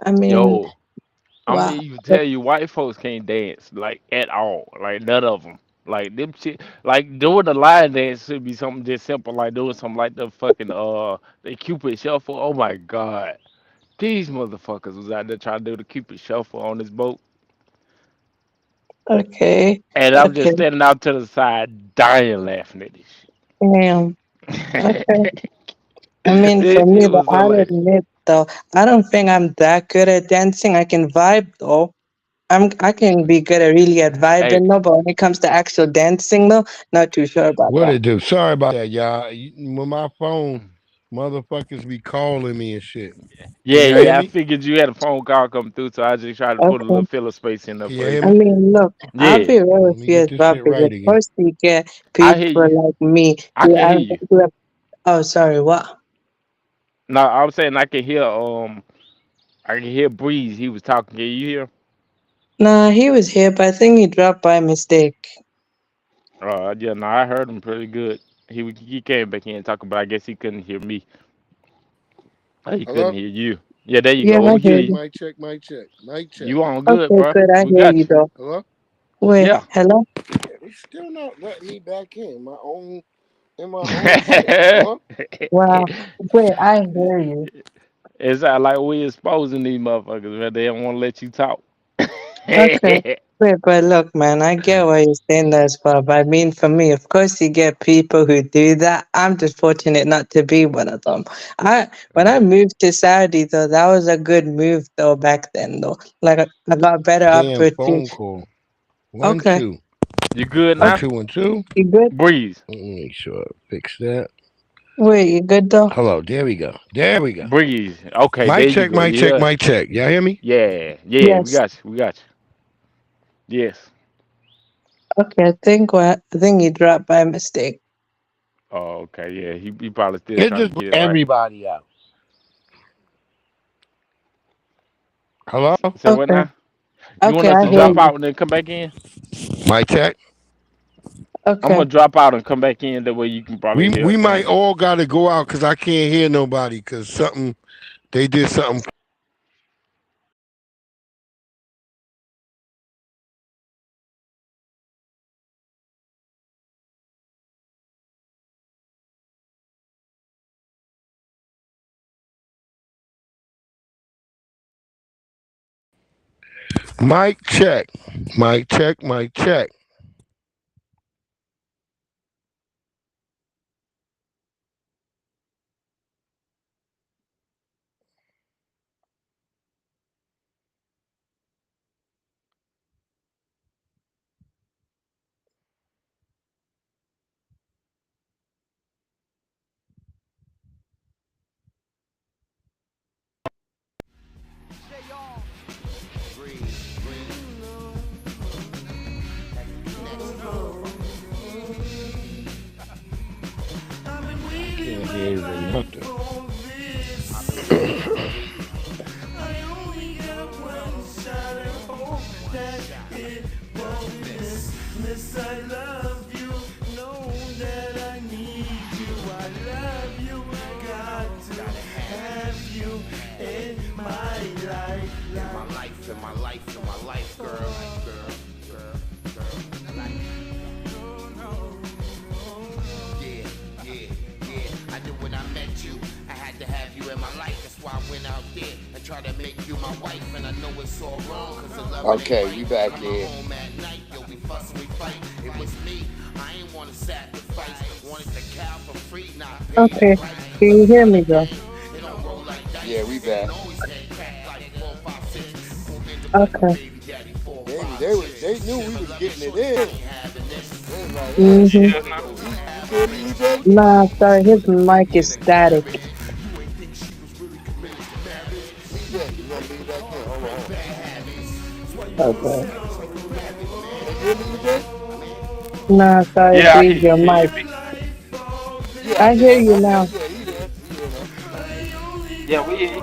I mean, Yo, I'm gonna wow. even tell you, white folks can't dance like at all. Like none of them. Like them shit. Like doing the line dance should be something just simple. Like doing something like the fucking the Cupid shuffle. Oh my god, these motherfuckers was out there trying to do the Cupid shuffle on this boat, Okay, and I'm okay, just standing out to the side, dying laughing at this damn. Okay, shit. I mean, for This me, shit but was I'll hilarious. admit though, I don't think I'm that good at dancing. I can vibe though. I can be good at really at Hey, vibing though, but when it comes to actual dancing though, not too sure about What that. it do? Sorry about that, y'all. When my phone, motherfuckers be calling me and shit. Can yeah, y'all hear yeah. I me? figured you had a phone call come through, so I just tried to put a little Okay. filler space in there Can y'all for you. hear I me? mean, look, I'll Yeah, be real Let with me you get as this well shit because right again. first you get I hear people you. like me I can hear you. who have, oh, sorry, what? No, I was saying I can hear Breeze. He was talking. Can you hear? Nah, he was here, but I think he dropped by mistake. Yeah, no, I heard him pretty good. He came back in talking, but I guess he couldn't hear me. He couldn't Hello? hear you. Yeah, there you Yeah, go. I We Mic hear hear check, you. you. mic check, mic check, mic check. You on good, Okay, bro? good, I We hear got you you. though. Hello? Wait, Yeah. hello? It's still not letting me back in my own shit. Huh? Well, wait, I hear you. It's not like we exposing these motherfuckers, man. They don't want to let you talk. Okay. Wait, but look, man, I get why you're saying that as well. But I mean, for me, of course, you get people who do that. I'm just fortunate not to be one of them. When I moved to Saudi, though, that was a good move, though, back then, though. Like, I got better Damn opportunity. phone call. 1 Okay. 2. You good 1 now? 2 1 2. You good? Breeze. Let me make sure I fix that. Wait, you good, though? Hello, there we go. There we go. Breeze. Okay, there Mic you check, go. mic check, Yeah. mic check. Y'all hear me? Yeah. We Yes. got you. We got you. Yes. Okay, I think he dropped by mistake. Oh, okay. Yeah, he probably still It trying just to put get it right. everybody out. Hello? So what Okay. now? You want Okay, us I to hear drop you. out and then come back in? Mic check. I'm Okay. gonna drop out and come back in. That way you can probably hear We us might saying. all gotta go out because I can't hear nobody because they did something. Mic check. Mic check, mic check. Can't hear nothing. In my life, girl. Yeah. I knew when I met you, I had to have you in my life. That's why I went out there and tried to make you my wife. And I know it's all wrong, cause the love Okay, you back in. home at night, yo, we fuss and we fight. It was me, I ain't wanna sacrifice. Wanted the cow for free, not pay Okay. the price. Can you hear me, though? It don't roll like dice. Yeah, we back. Always had crack like 4, 5, 6. Okay. They knew we was getting it in. Mm-hmm. Nah, sorry, his mic is static. Yeah, you gonna leave that in. Hold on. Okay. Can you hear me, EJ? Nah, sorry, Yeah, I Breeze, your can mic. hear me. Yeah, I hear you now. Yeah, he there. Yeah, we hear you.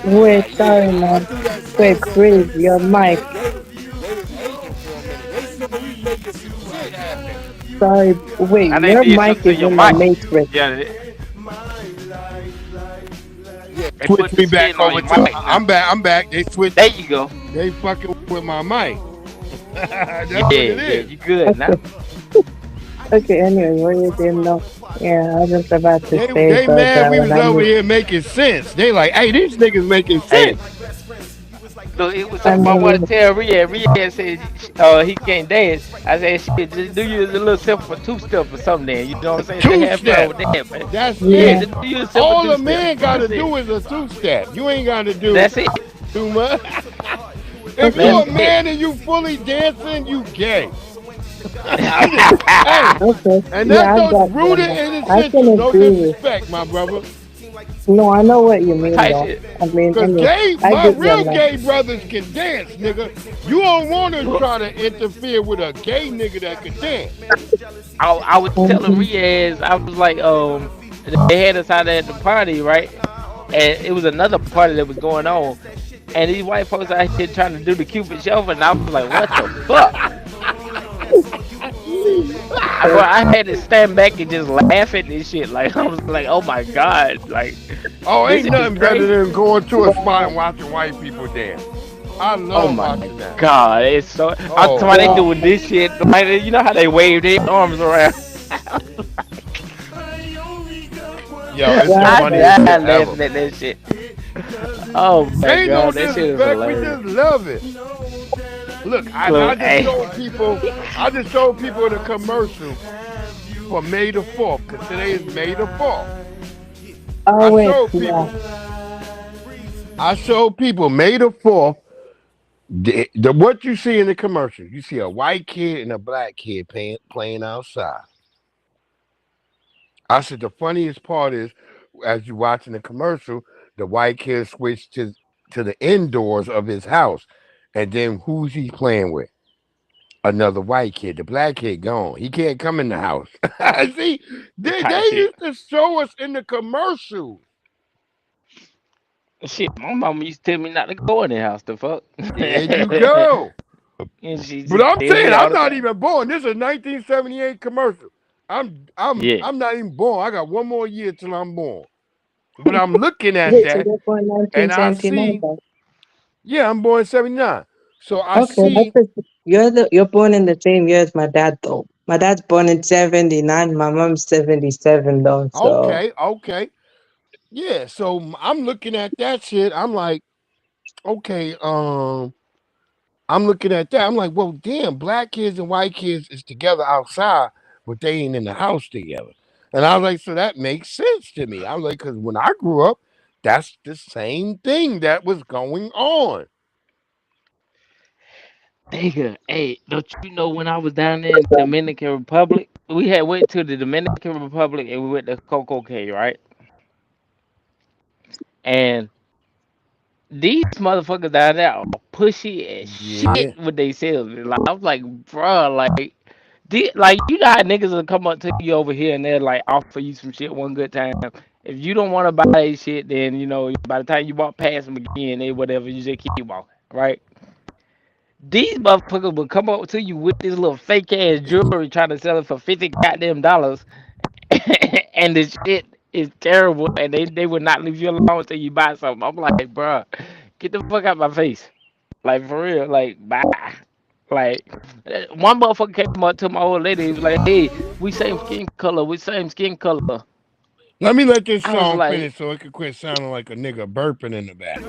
Wait, sorry, man. Wait, Breeze, your mic. They was hating for a minute. They said we making some shit happen. Sorry, wait, And they your did mic something to is your in the mic. matrix. Yeah, they put Switch the me back spin on over your to. mic now. I'm back. They switched. There you go. They fucking with my mic. That's Yeah, what it is. you good now. Okay, anyway, what you didn't know? Yeah, I was just about to say They so mad we when was I over moved. here making sense. They like, hey, these niggas making Hey, sense. look, it was I something I wanted mean, to tell Riyadh. Riyadh said he can't dance. I said, shit, just do you a little simple two-step or something then. You know what I'm saying? Say half Two-step. with that, man. That's Yeah, yeah. it. just do you a simple All a two-step. man gotta That's it. do is a two-step. You ain't gotta do That's it. too much. If Okay. you're a That's man and you fully dancing, you gay. it. Hey, Okay. and Yeah, I that's got no rooted that. in I can intentions. No agree with. disrespect, my brother. No, I know what you mean, Type though. shit. I mean, Cause anyway, I my get your real man. gay brothers can dance, nigga. You don't want to try to interfere with a gay nigga that can dance. I was telling Mm-hmm. Riyadh, I was like, they had us out at the party, right? And it was another party that was going on. And these white folks out here trying to do the Cupid shuffle, and I was like, what the fuck? I had to stand back and just laugh at this shit. Like, I was like, oh my God. Like, Oh, this ain't is nothing better crazy. than going to a spot and watching white people dance. I Oh love my watching that. God, it's so. I'm Oh talking about they my. doing this shit. Like, you know how they wave their arms around. Yo, it's the Yeah, I funniest shit died ever. laughing at that shit. Oh my Ain't no God, that shit is disrespect. We hilarious. just love it. Look, I Look, just hey, showed people. I just showed people the commercial for May the 4th, because today is May the 4th. oh I wait, showed yeah. people. I showed people May the 4th. What you see in the commercial, you see a white kid and a black kid playing outside. I said the funniest part is, as you watching the commercial, the white kid switched to the indoors of his house, and then who's he playing with? Another white kid. The black kid gone. He can't come in the house. See, they type shit. used to show us in the commercials. Shit, my mama used to tell me not to go in the house. The fuck. There you go. And she But just I'm tell me saying all I'm the not time. even born. This is a 1978 commercial. Yeah. I'm not even born. I got one more year till I'm born. But I'm looking at Wait, so that you're born and I 1979 see, then? yeah, I'm born 79. So I Okay, see, you're born in the same year as my dad though. My dad's born in 79, my mom's 77 though, so okay. Yeah, so I'm looking at that shit. I'm like, okay, I'm looking at that. I'm like, well, damn, black kids and white kids is together outside, but they ain't in the house together. And I was like, so that makes sense to me. I was like, because when I grew up, that's the same thing that was going on. Nigga, hey, don't you know when I was down there in Dominican Republic, we had went to the Dominican Republic and we went to Coco Cay, right? And these motherfuckers down there are pushy as Yeah. shit with they sales. Like, I was like, bruh, like, like you know how niggas will come up to you over here and they'll like offer you some shit one good time. If you don't want to buy that shit, then you know by the time you walk past them again, they whatever, you just keep walking, right? These motherfuckers will come up to you with this little fake ass jewelry trying to sell it for $50 and the shit is terrible, and they would not leave you alone until you buy something. I'm like, bruh, get the fuck out my face, like for real, like bye. Like one motherfucker came up to my old lady, he was like, "Hey, we same skin color, we same skin color." Let me let this I was song like, finish so it can quit sounding like a nigga burping in the back.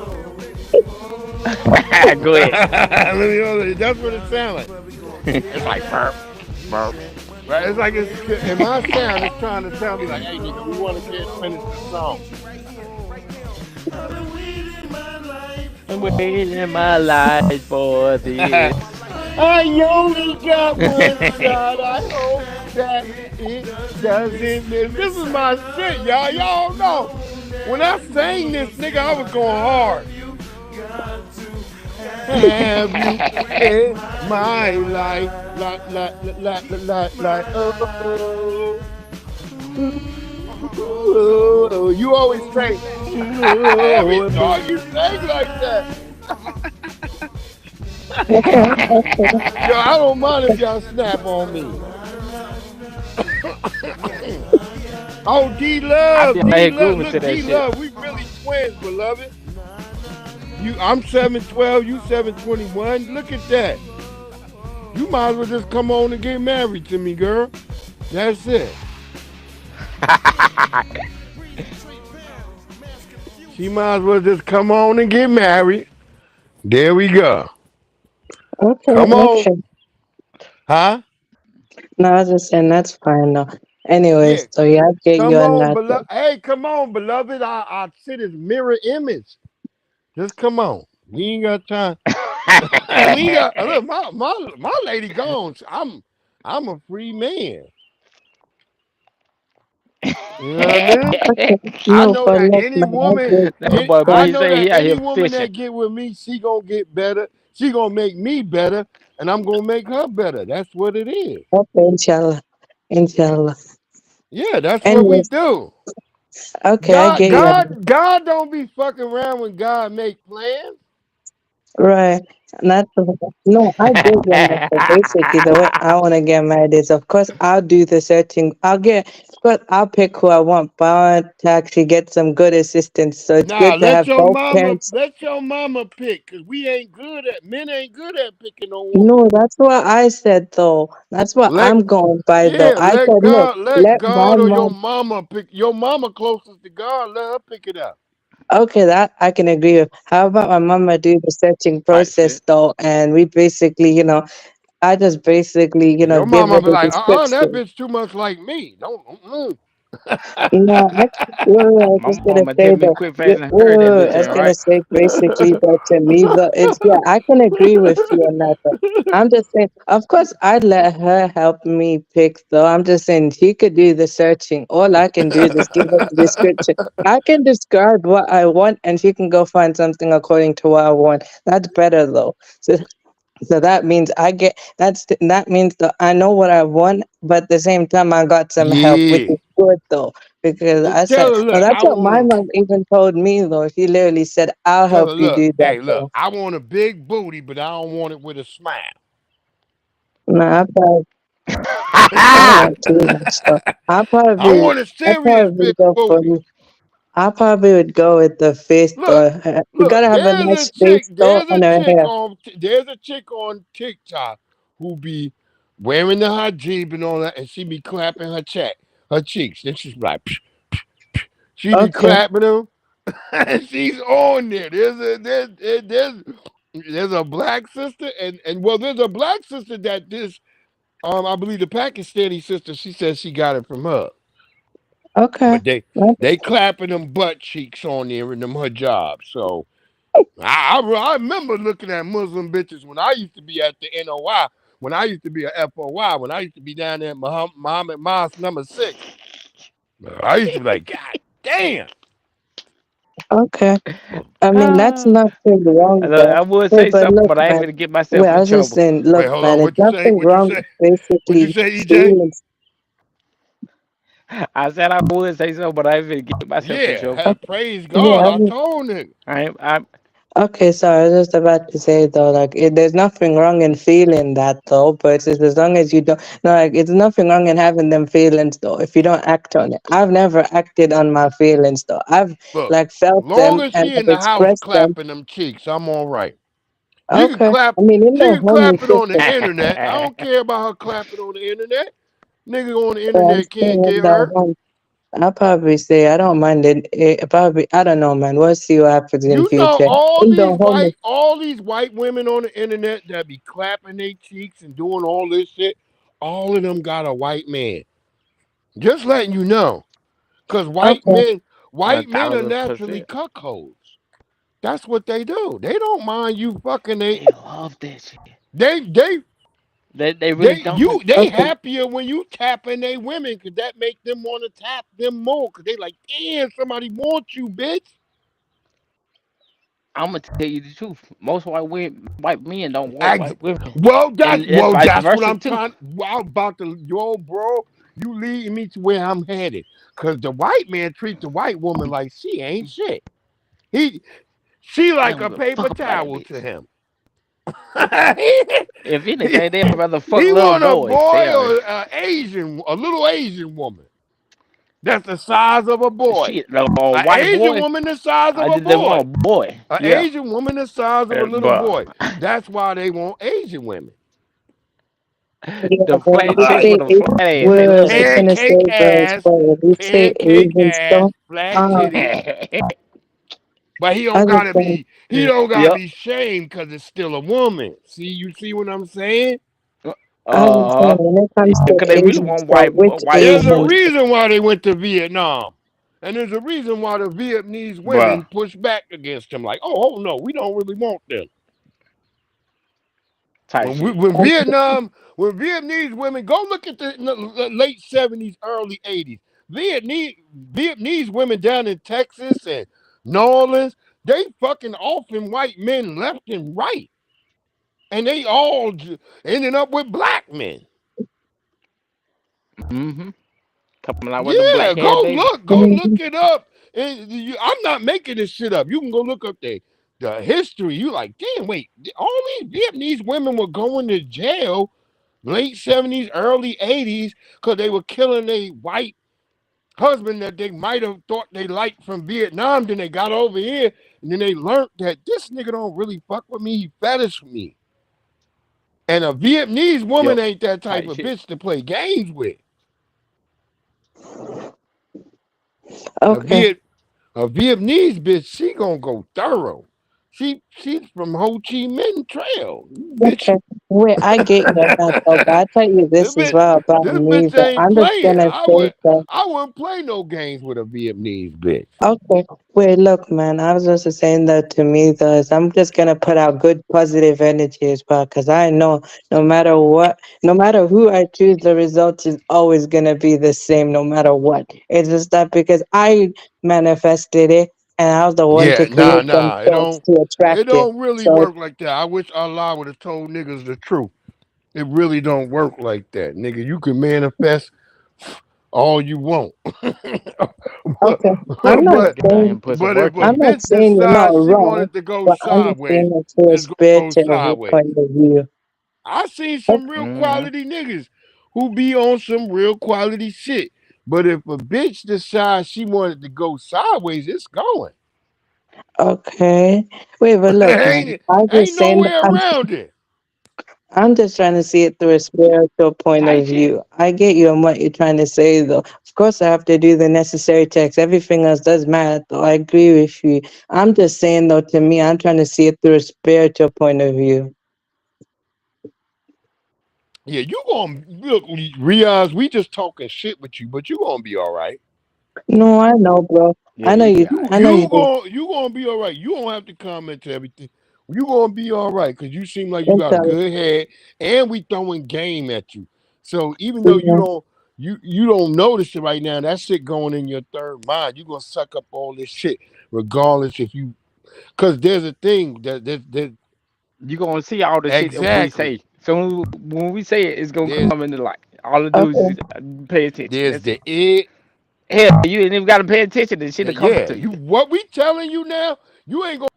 "Go ahead." That's what it sounds like. It's like burp, burp. Right? It's like in my sound, it's trying to tell me like, hey nigga, we want to finish the song. I'm waiting my life for this. I only got one shot. I hope that it doesn't miss. This is my shit, y'all. Y'all know. When I sang this, nigga, I was going hard. Have you in my life? Oh, you always say, every song you sing like that. Yo, I don't mind if y'all snap on me. Oh, D-Love, D-Love, look, D-Love, we really twins, beloved. I'm 712, you 721. Look at that. You might as well just come on and get married to me, girl. That's it. She might as well just come on and get married. There we go. okay, Come on. okay. Huh? No, I was just saying that's fine though. Anyways, Yeah. so yeah, I get Come you on on, that. beloved. Hey, come on, beloved. I sit as mirror image. Just come on. We ain't got time. We got look, my lady gone. I'm a free man. You know what I mean? I No, know but that look, any man, woman, That boy, I he know say that he out any here woman fishing. that get with me, she gonna get better. She gonna make me better, and I'm gonna make her better. That's what it is. okay, inshallah. Inshallah. Yeah, that's what we Anyways, do. okay, I get you on that. God don't be fucking around when God make plans. Right. Not no, I get your method. Basically, the way I want to get married is, of course, I'll do the searching. Of course, I'll pick who I want, but I want to actually get some good assistance. So it's Nah, good to have both parents. let your mama pick, cause men ain't good at picking no woman. No, that's what I said, though. That's what Let I'm going by, though. Yeah, I said, look, let let my God or your mom. mama pick. Your mama closest to God, let her pick it out. Okay, that I can agree with. How about my mama do the searching Type process, shit. though, and we basically, I just basically, Your give her mama be the like, that description. bitch too much like me. Don't. No, I was My just gonna mama say tell me that. quit fast and hurry that bitch I was in, gonna right? say basically that to me, but it's yeah, I can agree with you on that. Though. I'm just saying, of course, I'd let her help me pick. Though I'm just saying she could do the searching. All I can do is just give her the description. I can describe what I want, and she can go find something according to what I want. That's better though. So that means that means that I know what I want, but at the same time I got some help, which Yeah. is good though. Because I Tell said, her, well, look, that's I what my want mom even told me though. She literally said, "I'll Tell her, help you look, do that hey, look, though." I want a big booty, but I don't want it with a smile. No, I want too much stuff. I want a I serious probably big go for booty. I probably would go with the face Look, though. You look, gotta have a nice face though and her hair. there's a chick on TikTok who be wearing the hijab and all that, and she be clapping her cheeks. Then she's like, psh, she be Okay. clapping them, and she's on there. There's a black sister, and well, there's a black sister that I believe the Pakistani sister. She says she got it from her, Okay. but they clapping them butt cheeks on there in them hijabs. So. I remember looking at Muslim bitches when I used to be at the NOI, when I used to be at FOI, when I used to be down there at Muhammad Mosque number 6. I used to be like, God damn. Okay. I mean, that's nothing wrong Look, though. I would Wait, say but something, look, but I ain't man. gonna get myself Wait, I in was just trouble. saying, look, Wait, hold man, on. it's What you say? nothing What you wrong say? What you basically say, EJ? feeling. I said I would say something, but I ain't gonna get myself in trouble. Yeah, praise God. Yeah, I told him. I'm okay, so I was just about to say though, like, there's nothing wrong in feeling that though, but it's just as long as you don't, no, like, it's nothing wrong in having them feelings though, if you don't act on it. I've never acted on my feelings though. I've Look, like felt long them as and she have in the house expressed them. clapping them cheeks, I'm all right. Okay. I mean, in She the can home clap it on the system, internet. I don't care about her clapping on the internet. Nigga on the I'm internet saying can't in get the hurt. home. I'll probably say I don't mind it. Probably I don't know, man. We'll see what happens in You know future. In the home, all these white women on the internet that be clapping their cheeks and doing all this shit, all of them got a white man. Just letting you know. Cause okay, white men are naturally 1,000%. cuckolds. That's what they do. They don't mind you fucking They love that shit. they They really don't. they okay, happier when you tapping they women because that make them want to tap them more. Cause they like, damn, somebody wants you, bitch. I'm gonna tell you the truth. Most white men don't want white women, Well, and that's vice that's what versa I'm too. trying. Well, I'm about to, bro. You leading me to where I'm headed. Cause the white man treats the white woman like she ain't shit. She I like don't a give a paper fuck about that towel to bitch. him. If anything, they'd rather fuck He little want a boys. boy Tell me, or a little Asian woman. That's the size of a boy. shit, a An white Asian boy. woman the size of I a just they boy. want a boy. An Yeah, Asian woman the size of a little but boy. That's why they want Asian women. yeah. the But flat we chick say with a flat ass. They well, love I was that shit. gonna say, but we say pancake Asian ass, stuff. flat Uh, titties. But I was saying, he don't gotta Yep. be shamed because it's still a woman. You see what I'm saying? I was saying, when it comes to Cause they really Asian want stuff, which There's a Asian? boys. reason why they went to Vietnam. And there's a reason why the Vietnamese Bruh, women push back against them. Like, oh no, we don't really want them. type shit. When Vietnamese women go look at the late 70s, early 80s, Vietnamese women down in Texas and New Orleans, they fucking offing white men left and right, and they all ended up with black men. Mm-hmm. Coming out with them Yeah, black hair, baby. go look it up. I'm not making this shit up. You can go look up there. the history, you like, damn, wait, all these Vietnamese women were going to jail late 70s, early 80s because they were killing their white husband that they might have thought they liked from Vietnam. Then they got over here and then they learned that this nigga don't really fuck with me, he fetish me. And a Vietnamese woman ain't that type of bitch to play games with. Okay. A Vietnamese bitch, she gonna go thorough. She's from Ho Chi Minh Trail. Bitch. Okay. Wait, I get you on that though, but I tell you this as well about This me. bitch That ain't I'm just playing. gonna say that. I wouldn't play no games with a Vietnamese bitch. Okay. Wait, look, man. I was also saying that to me though is I'm just gonna put out good positive energy as well, because I know no matter what, no matter who I choose, the result is always gonna be the same, no matter what. It's just that because I manifested it and I was the one Yeah, to create them It thoughts to attract it. don't really So work like that. I wish Allah would have told niggas the truth. It really don't work like that, nigga. You can manifest all you want. okay. I'm not saying But if a I'm not bitch saying you're not decides she wrong, wanted to go but I'm just sideways, saying it through a it's gonna go spiritual sideways. point of view. I seen some real quality niggas who be on some real quality shit. But if a bitch decides she wanted to go sideways, it's going. Okay. Wait, but look, man. I'm Ain't just no saying way that around it. I'm just trying to see it through a spiritual point of view. I get you on what you're trying to say, though. Of course, I have to do the necessary checks. Everything else does matter, though. I agree with you. I'm just saying, though, to me, I'm trying to see it through a spiritual point of view. Yeah, you gonna look, Riaz, we just talking shit with you, but you gonna be all right. No, I know, bro. I know you. I know you do. You gonna be all right. You don't have to comment to everything. You gonna be all right because you seem like you Don't got a tell me. good head, and we throwing game at you. So even though Mhm. you don't notice it right now, that shit going in your third mind. You gonna suck up all this shit, regardless if you. Because there's a thing that You gonna see all the shit that we exactly. say. So when we say it, it's gonna There's come into light. All to do Okay. is pay attention. there's That's the it. it. Hell, you ain't even gotta pay attention. The shit will come Yeah, to you. you what we telling you now? You ain't gonna.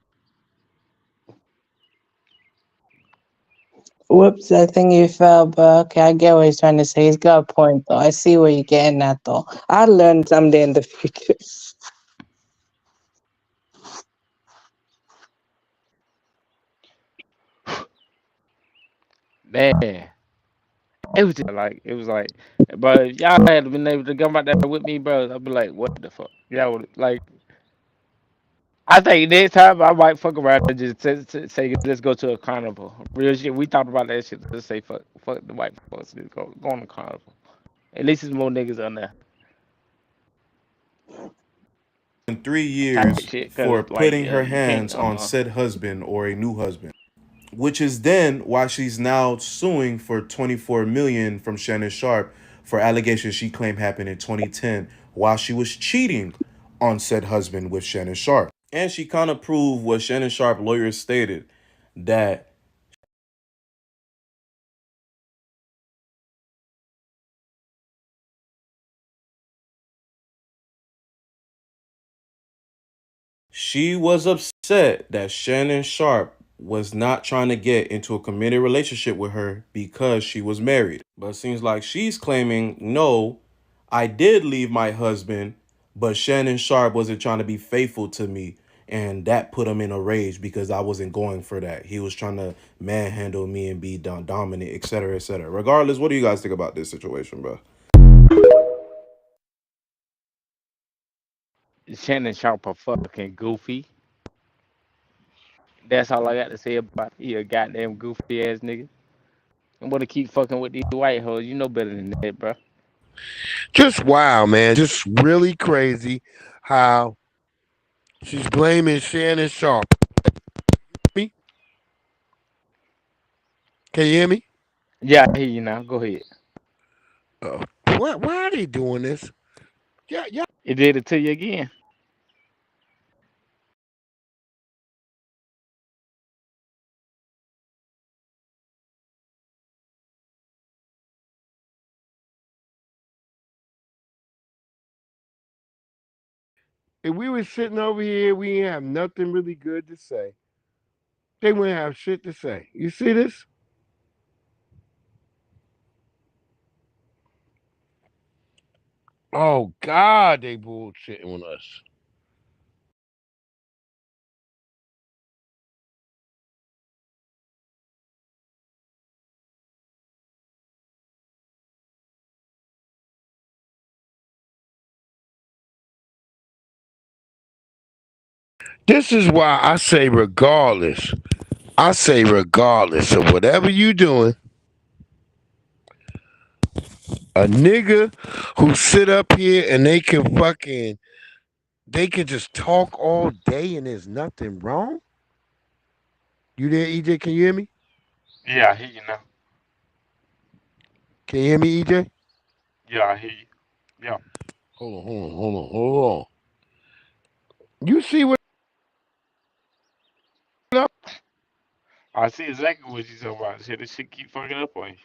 Whoops, I think you fell, but okay, I get what he's trying to say. He's got a point, though. I see where you're getting at, though. I'll learn someday in the future. Man, it was like, but if y'all had been able to come out there with me, bro, I'd be like, what the fuck? Y'all would like. I think next time I might fuck around and just say let's go to a carnival. Real shit. We talked about that shit. Let's say fuck the white folks. Let's go on a carnival. At least there's more niggas on there. In 3 Type years shit, cause for like putting her you can't. hands on said husband or a new husband, which is then why she's now suing for 24 million from Shannon Sharp for allegations she claimed happened in 2010 while she was cheating on said husband with Shannon Sharp. And she kind of proved what Shannon Sharp lawyers stated, that she was upset that Shannon Sharp was not trying to get into a committed relationship with her because she was married. But it seems like she's claiming, no, I did leave my husband, but Shannon Sharp wasn't trying to be faithful to me. And that put him in a rage because I wasn't going for that. He was trying to manhandle me and be dominant, etc., etc. Regardless, what do you guys think about this situation, bro? Shannon Sharp a fucking goofy. That's all I got to say about he a goddamn goofy ass nigga. I'm gonna keep fucking with these white hoes. You know better than that, bro. Just wow, man. Just really crazy how she's blaming Shannon Sharp. Me? Can you hear me? Yeah, I hear you now. Go ahead. Why are they doing this? Yeah. It did it to you again. If we were sitting over here, we ain't have nothing really good to say. They wouldn't have shit to say. You see this? Oh God, they bullshitting on us. This is why I say regardless. I say regardless of whatever you doing, a nigga who sit up here and they can just talk all day and there's nothing wrong. You there, EJ? Can you hear me? Yeah, I hear you now. Can you hear me, EJ? Yeah, I hear you. Yeah. Hold on. You see what I see exactly what you talking about. Shit, this shit keep fucking up on you.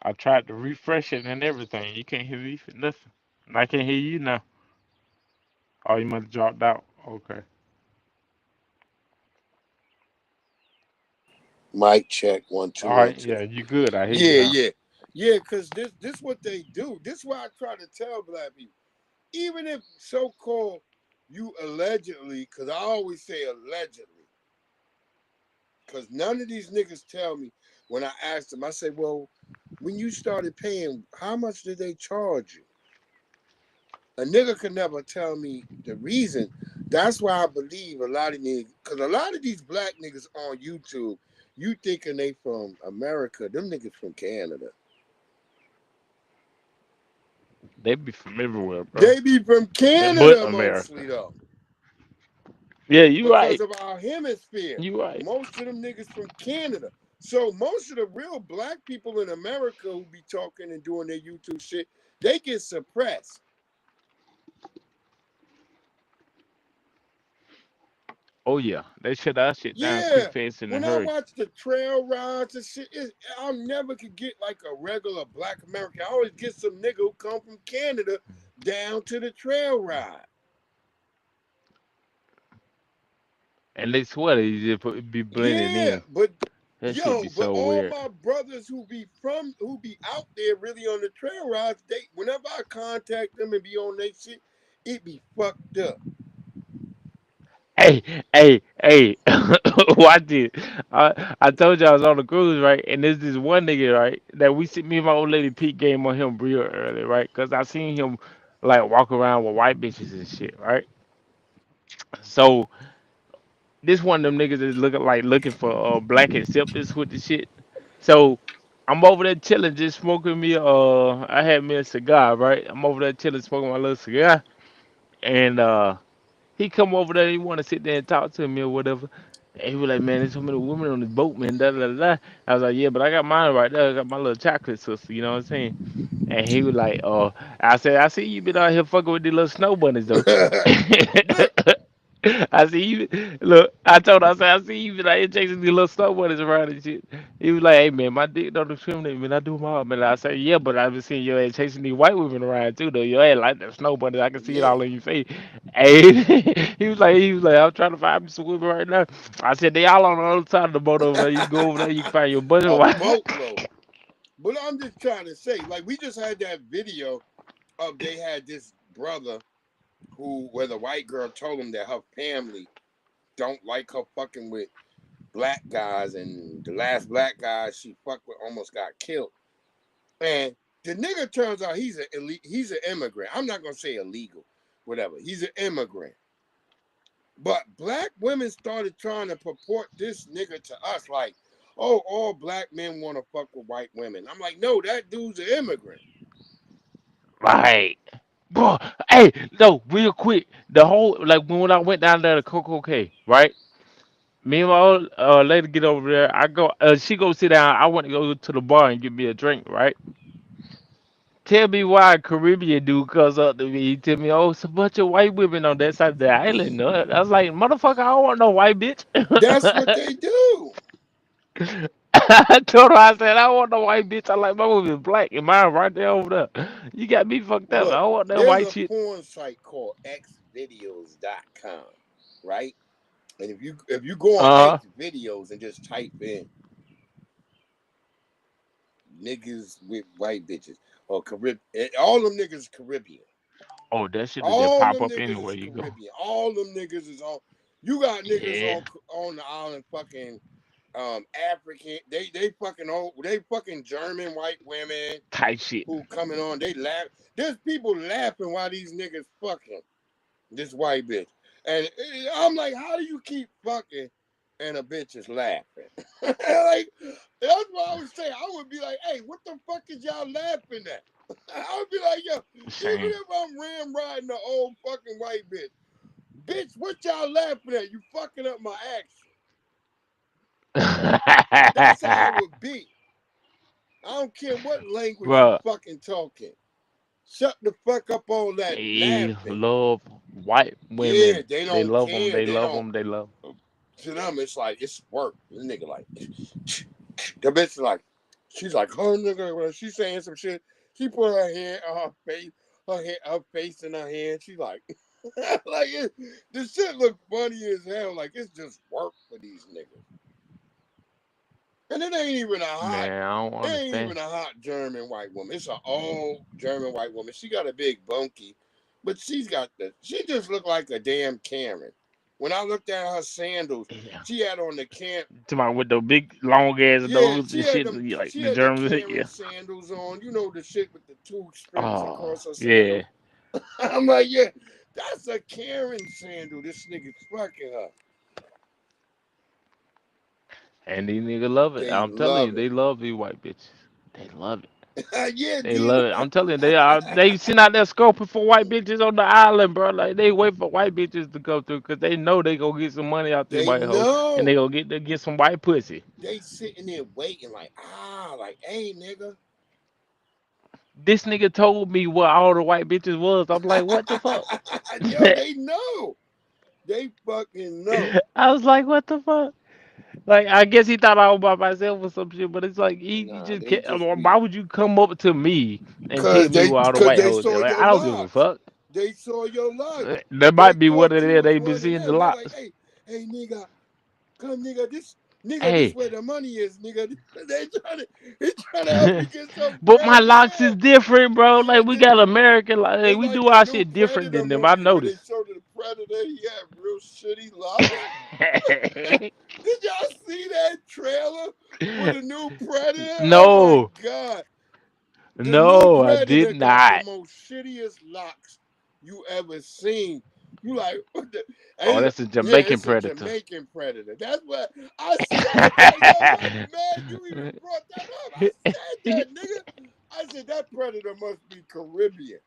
I tried to refresh it and everything. You can't hear me for nothing. And I can't hear you now. Oh, you must have dropped out. Okay. Mic check 1 2 All 1 right. 2. Yeah, you good. I hear you Yeah, now. yeah. Yeah, because this what they do. This is why I try to tell black people. Even if so-called you allegedly, because I always say allegedly, because none of these niggas tell me when I ask them, I say, well, when you started paying, how much did they charge you? A nigga could never tell me the reason. That's why I believe a lot of niggas, because a lot of these black niggas on YouTube, you thinking they from America, them niggas from Canada. They be from everywhere, bro. They be from But Canada America. mostly though. Yeah, you Because right. of our hemisphere. You right. Most of them niggas from Canada. So most of the real black people in America who be talking and doing their YouTube shit, they get suppressed. Oh yeah, they shut our shit down Yeah. quick, fast, in a When I hurry. watch the trail rides and shit, I never could get like a regular black American. I always get some nigga who come from Canada down to the trail ride. And they swear they just be blending Yeah, in. but That shit be but so all weird. my brothers who be out there really on the trail rides, whenever I contact them and be on their shit, it be fucked up. Hey, watch this. I told you I was on the cruise, right? And there's this one nigga, right? That we see me and my old lady peak game on him real early, right? Cause I seen him like walk around with white bitches and shit, right? So this one of them niggas is looking for black acceptance with the shit. So I'm over there chilling, just smoking me. I had me a cigar, right? I'm over there chilling, smoking my little cigar, and he come over there, he want to sit there and talk to me or whatever. And he was like, man, there's so many women on this boat, man. Da, da, da, da. I was like, yeah, but I got mine right there. I got my little chocolate sister, you know what I'm saying? And he was like, oh, I said, I see you been out here fucking with these little snow bunnies, though. Look, I see you. Look, I told him, I said, I see you been out here chasing these little snow bunnies around and shit. He was like, hey, man, my dick don't discriminate, man. I do my man. I said, yeah, but I've been seeing your ass chasing these white women around, too, though. Your ass like the snow bunnies. I can see it yeah, all in your face. Hey, he was like, I'm trying to find me some women right now. I said, they all on the other side of the boat over there. You go over there, you can find your bunch of a white. boatload. But I'm just trying to say, like, we just had that video of they had this brother where the white girl told him that her family don't like her fucking with black guys, and the last black guy she fucked with almost got killed. And the nigga turns out he's an immigrant. I'm not gonna say illegal, whatever. He's an immigrant. But black women started trying to purport this nigga to us like, oh, all black men want to fuck with white women. I'm like, no, that dude's an immigrant. Right. Bro, hey, no, real quick. The whole, like, when I went down there to Coco K, right? Me and my old lady get over there. She go sit down. I want to go to the bar and get me a drink, right? Tell me why a Caribbean dude comes up to me. He tell me, oh, it's a bunch of white women on that side of the island. No, I was like, motherfucker, I don't want no white bitch. That's what they do. I told her, I said, I want no white bitch. I like my movie is black and mine right there over there. You got me fucked up. Look, I want that there's white a shit. porn site called xvideos.com, right? And if you go on Uh-huh. X videos and just type in niggas with white bitches or Caribbean, all them niggas Caribbean. Oh, that shit will just All pop them up niggas anywhere is you go. Caribbean. All them niggas is on. You got niggas Yeah. on the island fucking African. They fucking German white women Type shit. who coming on. They laugh. There's people laughing while these niggas fucking this white bitch. And I'm like, how do you keep fucking and a bitch is laughing? Like, that's what I would say. I would be like, hey, what the fuck is y'all laughing at? I would be like, yo, Shame. even if I'm riding the old fucking white bitch, what y'all laughing at? You fucking up my accent. That's how I would be. I don't care what language you Bruh, fucking talking. Shut the fuck up all that they laughing. love white Yeah, women. they They don't love them. care. They They love don't. them. They love. To them, it's like, it's work. The nigga like, the bitch is like, she's like, oh nigga, when she's saying some shit, she put her hand on her face, her face in her hand. She like, like the shit look funny as hell. Like it's just work for these niggas. And it ain't even a hot, Man, I don't it ain't understand. even a hot German white woman. It's an old German white woman. She got a big bunkie, but she just looked like a damn Karen. When I looked at her sandals, Yeah. she had on the Tomorrow with the big long ass yeah, nose she and had shit, them. like She the had the Germans. Karen Yeah. sandals on. You know the shit with the two strips Oh, across her yeah. sandals. I'm like, yeah, that's a Karen sandal. This nigga's fucking her. And these niggas love it. They I'm telling you, love they it. love these white bitches. They love it. Yeah, They dude. love it. I'm telling you, they sitting out there scoping for white bitches on the island, bro. Like they wait for white bitches to come through because they know they gonna get some money out this They white hoe and they know. gonna get some white pussy. They sitting there waiting, like, like, hey, nigga. This nigga told me what all the white bitches was. I'm like, what the fuck? Yo, they know. They fucking know. I was like, what the fuck? Like, I guess he thought I was by myself or some shit, but it's like he Nah, just they can't. just Why be would you come up to me and tell cause me where all the white they hoes saw at? Like, your I don't give a locks. fuck. They saw your locks. That They might be what thought it you is. was They been one of seeing the them. They like, locks. hey, nigga, come, nigga, this Hey, where the money is, nigga. He trying to help you get some but my bread, locks yeah. is different, bro. Yeah, Like we got American, like it's we like do the our new shit different Predator than them. I movie when they noticed. showed the Predator, he had real shitty locks. Did y'all see that trailer for the new Predator? Oh my No, god. The new no, I did Predator got the not. most shittiest locks you ever seen. You like, what the, Oh, and that's a yeah, Jamaican it's a predator. Jamaican Predator. That's what I said that. Yo, I'm mad you even brought that up. I said that, nigga. I said that Predator must be Caribbean.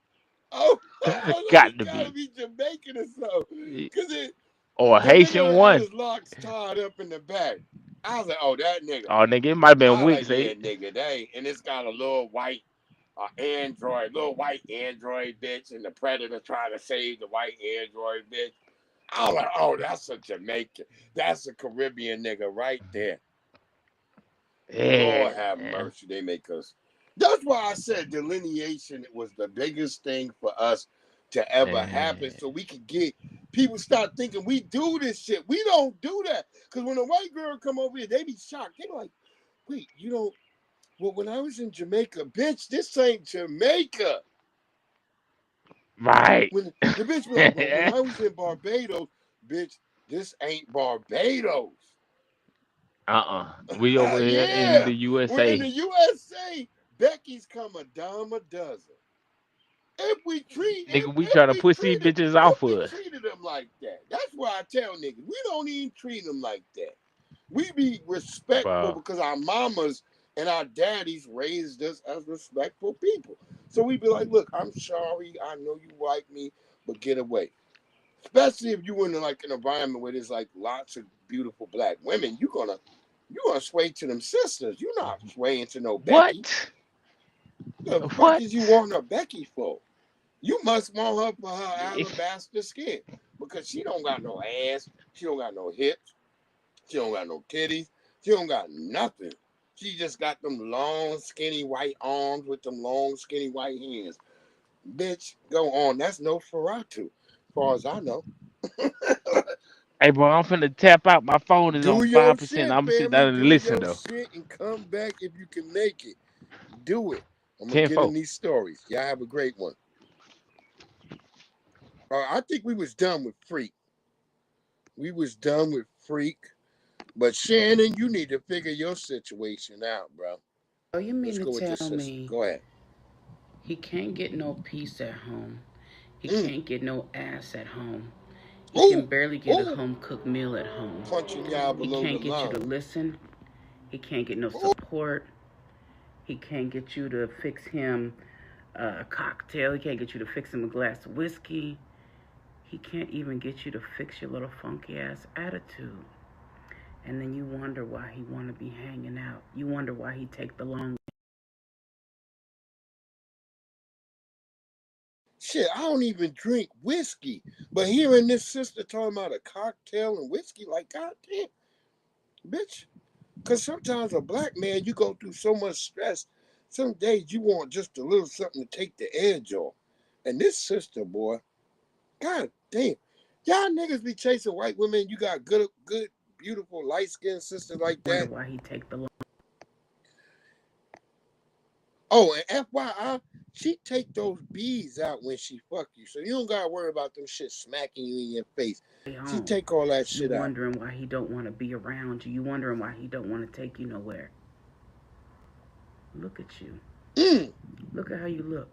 Oh, I was like, Got he to gotta be. be Jamaican or something. Cause Or a the Haitian nigga had one. his locks tied up in the back. I was like, oh, that nigga. Oh, nigga, it might have been I was like, Wicks, yeah, eh? nigga, and it's got a little white little white android bitch, and the Predator trying to save the white android bitch. I was like, oh, that's a Jamaican. That's a Caribbean nigga right there. Yeah, Lord have man. mercy, they make us. That's why I said delineation was the biggest thing for us to ever happen, so we could get people start thinking we do this shit. We don't do that. Because when a white girl come over here, they be shocked. They be like, wait, you don't. Well, when I was in Jamaica, bitch, this ain't Jamaica. Right. When the bitch be like, well, when I was in Barbados, bitch, this ain't Barbados. We over here in the We're in the USA. USA. Becky's come a dime a dozen. If we Nigga, we try to push these bitches off of us. treated them like that, that's why I tell niggas we don't even treat them like that. We be respectful Wow. because our mamas and our daddies raised us as respectful people. So we be like, look, I'm sorry, I know you like me, but get away. Especially if you in like an environment where there's like lots of beautiful black women, you're gonna sway to them sisters. You're not swaying to no Becky. What? The fuck What? is you want a Becky for? You must want her for her alabaster skin because she don't got no ass, she don't got no hips, she don't got no titties, she don't got nothing. She just got them long, skinny white arms with them long, skinny white hands. Bitch, go on. That's no Ferratu, as far as I know. Hey, bro, I'm finna tap out. My phone is Do on your 5%. shit, I'm gonna sit family. down and Do listen your though. shit and come back if you can make it. Do it. I'm gonna get 10-4. in these stories. Y'all have a great one. I think we was done with Freak. We was done with Freak. But Shannon, you need to figure your situation out, bro. Oh, you mean Let's to go with this tell sister. me Go ahead. he can't get no peace at home? He can't get no ass at home. He can barely get a home cooked meal at home. Punching y'all He below can't the get you to line. listen. He can't get no support. He can't get you to fix him a cocktail. He can't get you to fix him a glass of whiskey. He can't even get you to fix your little funky ass attitude. And then you wonder why he want to be hanging out. You wonder why he take the long. Shit, I don't even drink whiskey. But hearing this sister talking about a cocktail and whiskey, like, goddamn, bitch. Because sometimes a black man, you go through so much stress. Some days you want just a little something to take the edge off. And this sister, boy, god damn. Y'all niggas be chasing white women. You got good, beautiful, light-skinned sisters like that. Wonder why he take the long. Oh, and FYI, she take those beads out when she fuck you. So you don't gotta worry about them shit smacking you in your face. She take all that shit You out. wondering why he don't want to be around you. You wondering why he don't want to take you nowhere. Look at you. Look at how you look.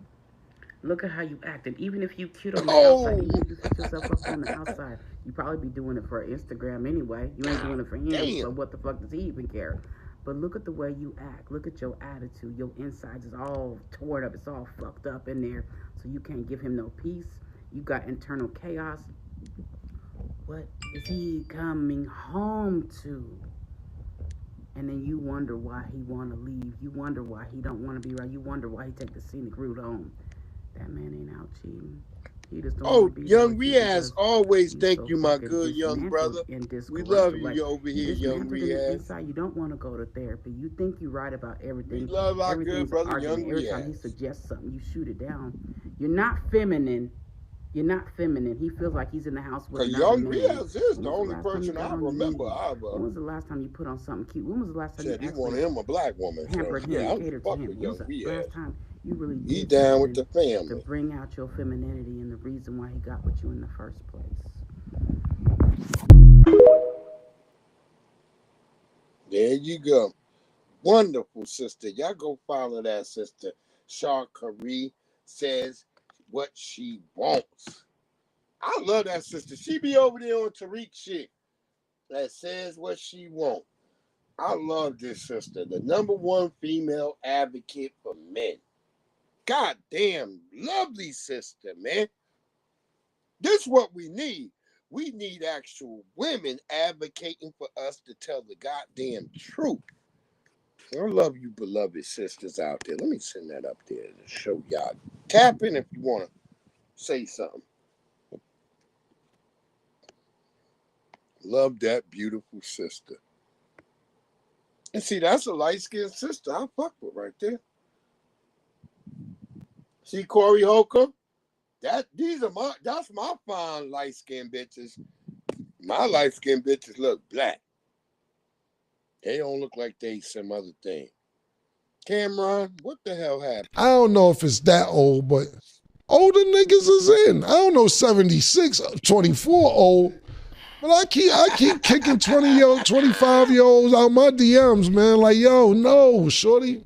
Look at how you act. And even if you cute on the outside, even if you fix yourself up on the outside, you probably be doing it for Instagram anyway. You ain't doing it for him, so what the fuck does he even care? But look at the way you act. Look at your attitude. Your insides is all torn up. It's all fucked up in there. So you can't give him no peace. You got internal chaos. What is he coming home to? And then you wonder why he want to leave. You wonder why he don't want to be right. You wonder why he take the scenic route home. That man ain't out cheating. He just don't want to be young Riaz, always thank you, my good young brother. We love you over here, young Riaz. Inside, you don't want to go to therapy. You think you're right about everything. We love our good brother, young Every time he suggests something, you shoot it down. You're not feminine. You're not feminine. He feels like he's in the house with another young man. Riaz is the only person I remember. When was the last time you put on something cute? When was the last time said you he wanted him a black woman? Pampered him, yeah, catered to him? When was the last time you really did he down with the family to bring out your femininity and the reason why he got with you in the first place? There you go. Wonderful sister. Y'all go follow that sister. Shaw Curry says what she wants. I love that sister. She be over there on Tariq shit that says what she wants. I love this sister. The #1 female advocate for men. God damn, lovely sister, man. This is what we need. We need actual women advocating for us to tell the goddamn truth. I love you, beloved sisters out there. Let me send that up there to show y'all. Tap in if you want to say something. Love that beautiful sister. And see, that's a light-skinned sister I fuck with right there. See Corey Holcomb? That's my fine light-skinned bitches. My light-skinned bitches look black. They don't look like they some other thing. Cameron, what the hell happened? I don't know if it's that old, but older niggas is in. I don't know 76, 24 old. But I keep kicking 25-year-olds out my DMs, man. Like, yo, no, shorty.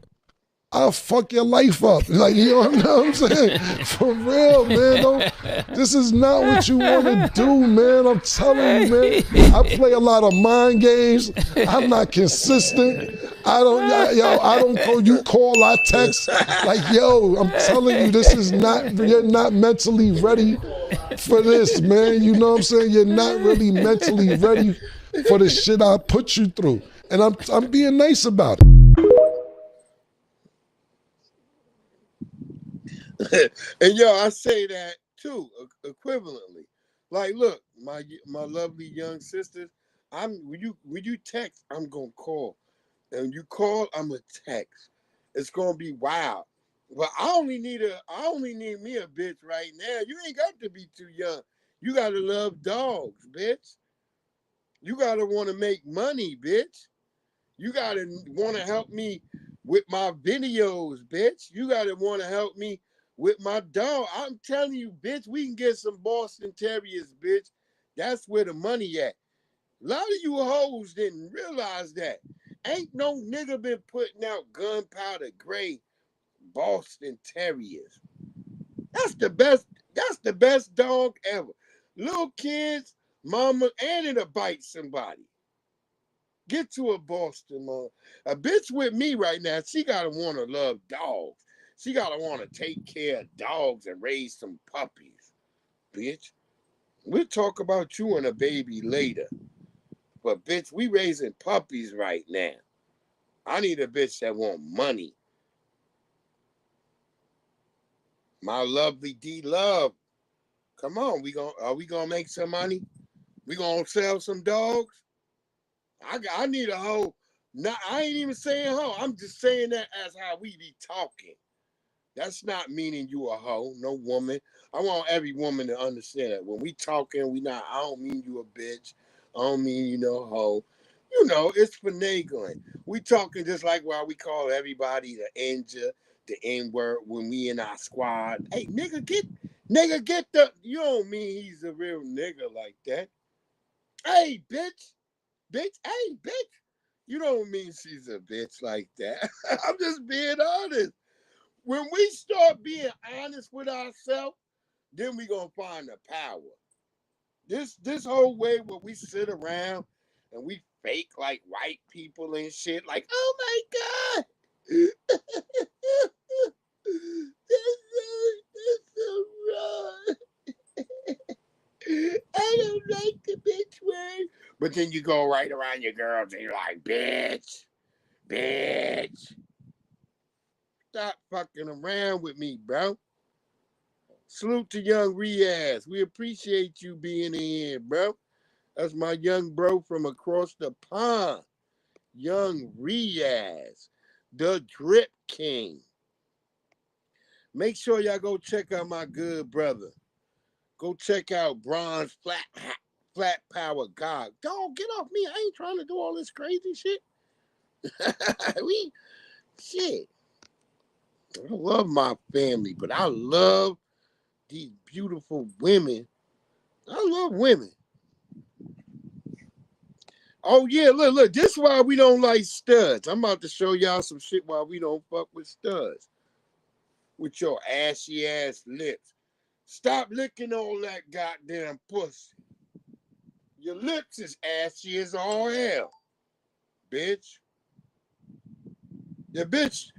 I'll fuck your life up. Like, you know what I'm saying? For real, man. This is not what you want to do, man. I'm telling you, man. I play a lot of mind games. I'm not consistent. I don't call, you call, I text. Like, yo, I'm telling you, you're not mentally ready for this, man. You know what I'm saying? You're not really mentally ready for the shit I put you through. And I'm being nice about it. And yo, I say that too, equivalently. Like, look, my lovely young sisters, when you text, I'm gonna call. and you call, I'm a text. It's gonna be wild. But I only need me a bitch right now. You ain't got to be too young. You gotta love dogs, bitch. You gotta want to make money, bitch. You gotta want to help me with my videos, bitch. You gotta want to help me with my dog. I'm telling you, bitch, we can get some Boston Terriers, bitch. That's where the money at. A lot of you hoes didn't realize that. Ain't no nigga been putting out gunpowder gray Boston Terriers. That's the best dog ever. Little kids, mama, and it'll bite somebody. Get to a Boston, mom. A bitch with me right now, she gotta want to love dogs. She gotta want to take care of dogs and raise some puppies, bitch. We'll talk about you and a baby later. But bitch, we raising puppies right now. I need a bitch that want money. My lovely D Love. Come on, are we gonna make some money? We gonna sell some dogs? I need a hoe. I ain't even saying hoe. I'm just saying that as how we be talking. That's not meaning you a hoe, no woman. I want every woman to understand that when we talking, I don't mean you a bitch. I don't mean you no hoe. You know, it's finagling. We talking just like while we call everybody the ninja, the N-word when we in our squad. Hey, nigga, get the, you don't mean he's a real nigga like that. Hey, bitch. Bitch, hey, bitch. You don't mean she's a bitch like that. I'm just being honest. When we start being honest with ourselves, then we gonna find the power. This whole way where we sit around and we fake like white people and shit, like, oh my God. That's so wrong. I don't like the bitch word. But then you go right around your girls and you're like, bitch. Stop fucking around with me, bro. Salute to young Riaz. We appreciate you being in here, bro. That's my young bro from across the pond. Young Riaz, the Drip King. Make sure y'all go check out my good brother. Go check out Bronze Flat Power God. Don't get off me. I ain't trying to do all this crazy shit. Shit. I love my family, but I love these beautiful women. I love women. Oh, yeah, look. This is why we don't like studs. I'm about to show y'all some shit why we don't fuck with studs. With your ashy ass lips. Stop licking all that goddamn pussy. Your lips is ashy as all hell, bitch. The bitch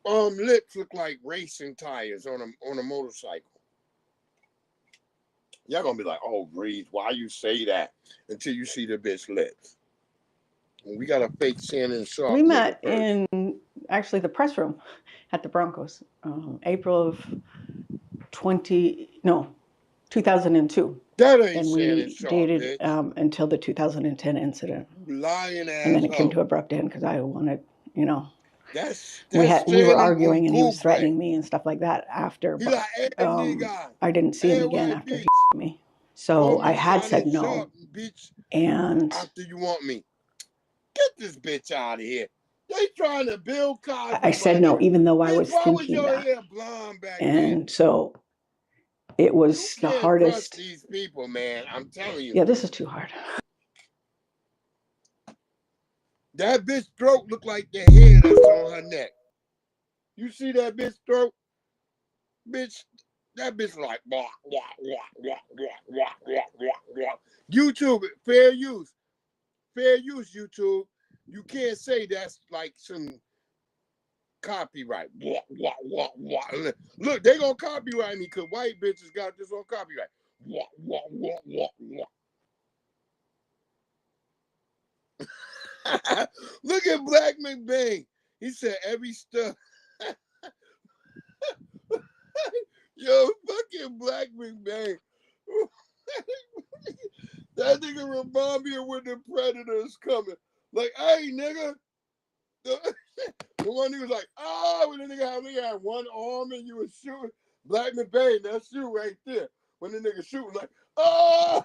lips look like racing tires on a motorcycle. Y'all gonna be like, oh, Breeze, why you say that? Until you see the bitch lips. And we got a fake Shannon Sharp. We met in actually the press room at the Broncos, April of 2002. That ain't and Shannon we Sharp, dated bitch. Until the 2010 incident. Lying ass. And then it came to abrupt end because I wanted, That's we were arguing and he was Shannon threatening me and stuff like that after. He But like, hey, nigga. I didn't see him again after he me. So I had said no. Sharp, bitch, And after you want me. Get this bitch out of here. They trying to build Cosby. I said no, even though I was Why was thinking your that. hair blonde back then? And so it was the Trust hardest. these people, man. I'm telling you. Yeah, this is too hard. That bitch throat look like the hair that's on her neck. You see that bitch throat? Bitch, that bitch like blah, blah, blah, blah, blah, blah, blah, blah, blah. YouTube, fair use. Fair use, YouTube. You can't say that's like some copyright. Blah, blah, blah, blah. Look, they gonna copyright me because white bitches got this on copyright. Blah, blah, blah, blah, blah. Look at Black McBain. He said every stuff. Yo, fucking Black McBain. That nigga remind me of when the Predators coming. Like, hey, nigga. The one nigga was like, oh, when the nigga had one arm and you was shooting. Black McBain, that's you right there. When the nigga shooting, like, oh!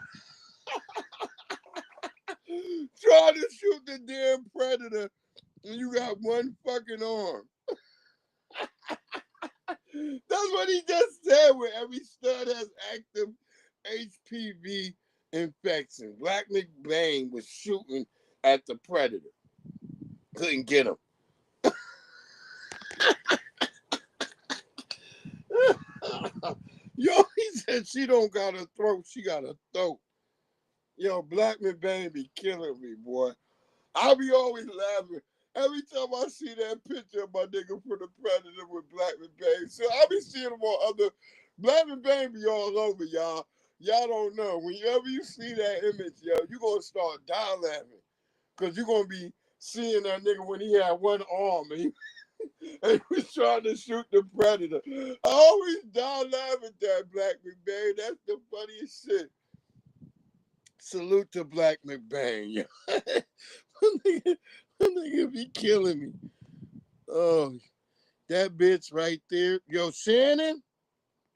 Trying to shoot the damn predator and you got one fucking arm. That's what he just said, where every stud has active HPV infection. Black McBain was shooting at the predator. Couldn't get him. Yo, he said she don't got a throat, she got a throat. Yo, Black McBain be killing me, boy. I'll be always laughing. Every time I see that picture of my nigga from the Predator with Black McBain. So I be seeing him on other. Black McBain be all over, y'all. Y'all don't know. Whenever you see that image, yo, you going to start dying laughing. Because you're going to be seeing that nigga when he had one arm and he was trying to shoot the Predator. I always die laughing at that, Black McBain. That's the funniest shit. Salute to Black McBain. That nigga be killing me. Oh, that bitch right there. Yo, Shannon.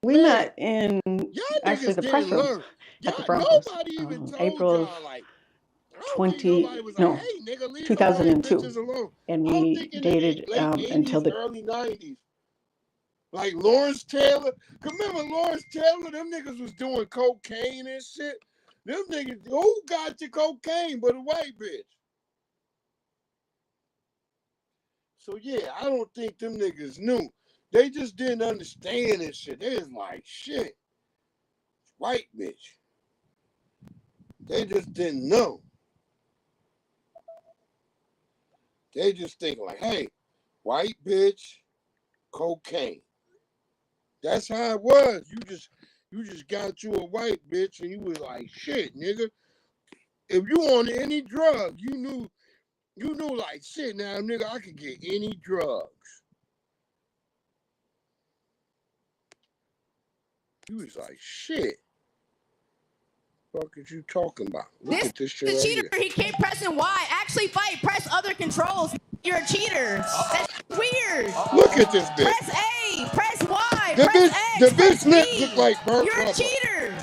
We met in Y'all actually niggas the press didn't room learn. at the Y'all, Broncos. nobody even told April of y'all, like, I don't think nobody was like, hey, nigga, leave the white 2002. bitches alone. And I don't we think in the dated late 80s, until the early 90s. Like Lawrence Taylor. Remember Lawrence Taylor? Them niggas was doing cocaine and shit. Them niggas, who got your cocaine but a white bitch? So yeah, I don't think them niggas knew. They just didn't understand this shit. They was like, shit, white bitch. They just didn't know. They just think like, hey, white bitch, cocaine. That's how it was. You just got you a white bitch and you was like, shit, nigga. If you on any drug, you knew like, shit, now, nigga, I could get any drugs. You was like, shit. What is you talking about? Look at this shit The right cheater, here. he kept pressing Y. Actually fight, press other controls. You're a cheater. That's weird. Look at this bitch. Press A, press Y, The press bitch, X, the press bitch lips B. look like burnt You're a rubber. cheater.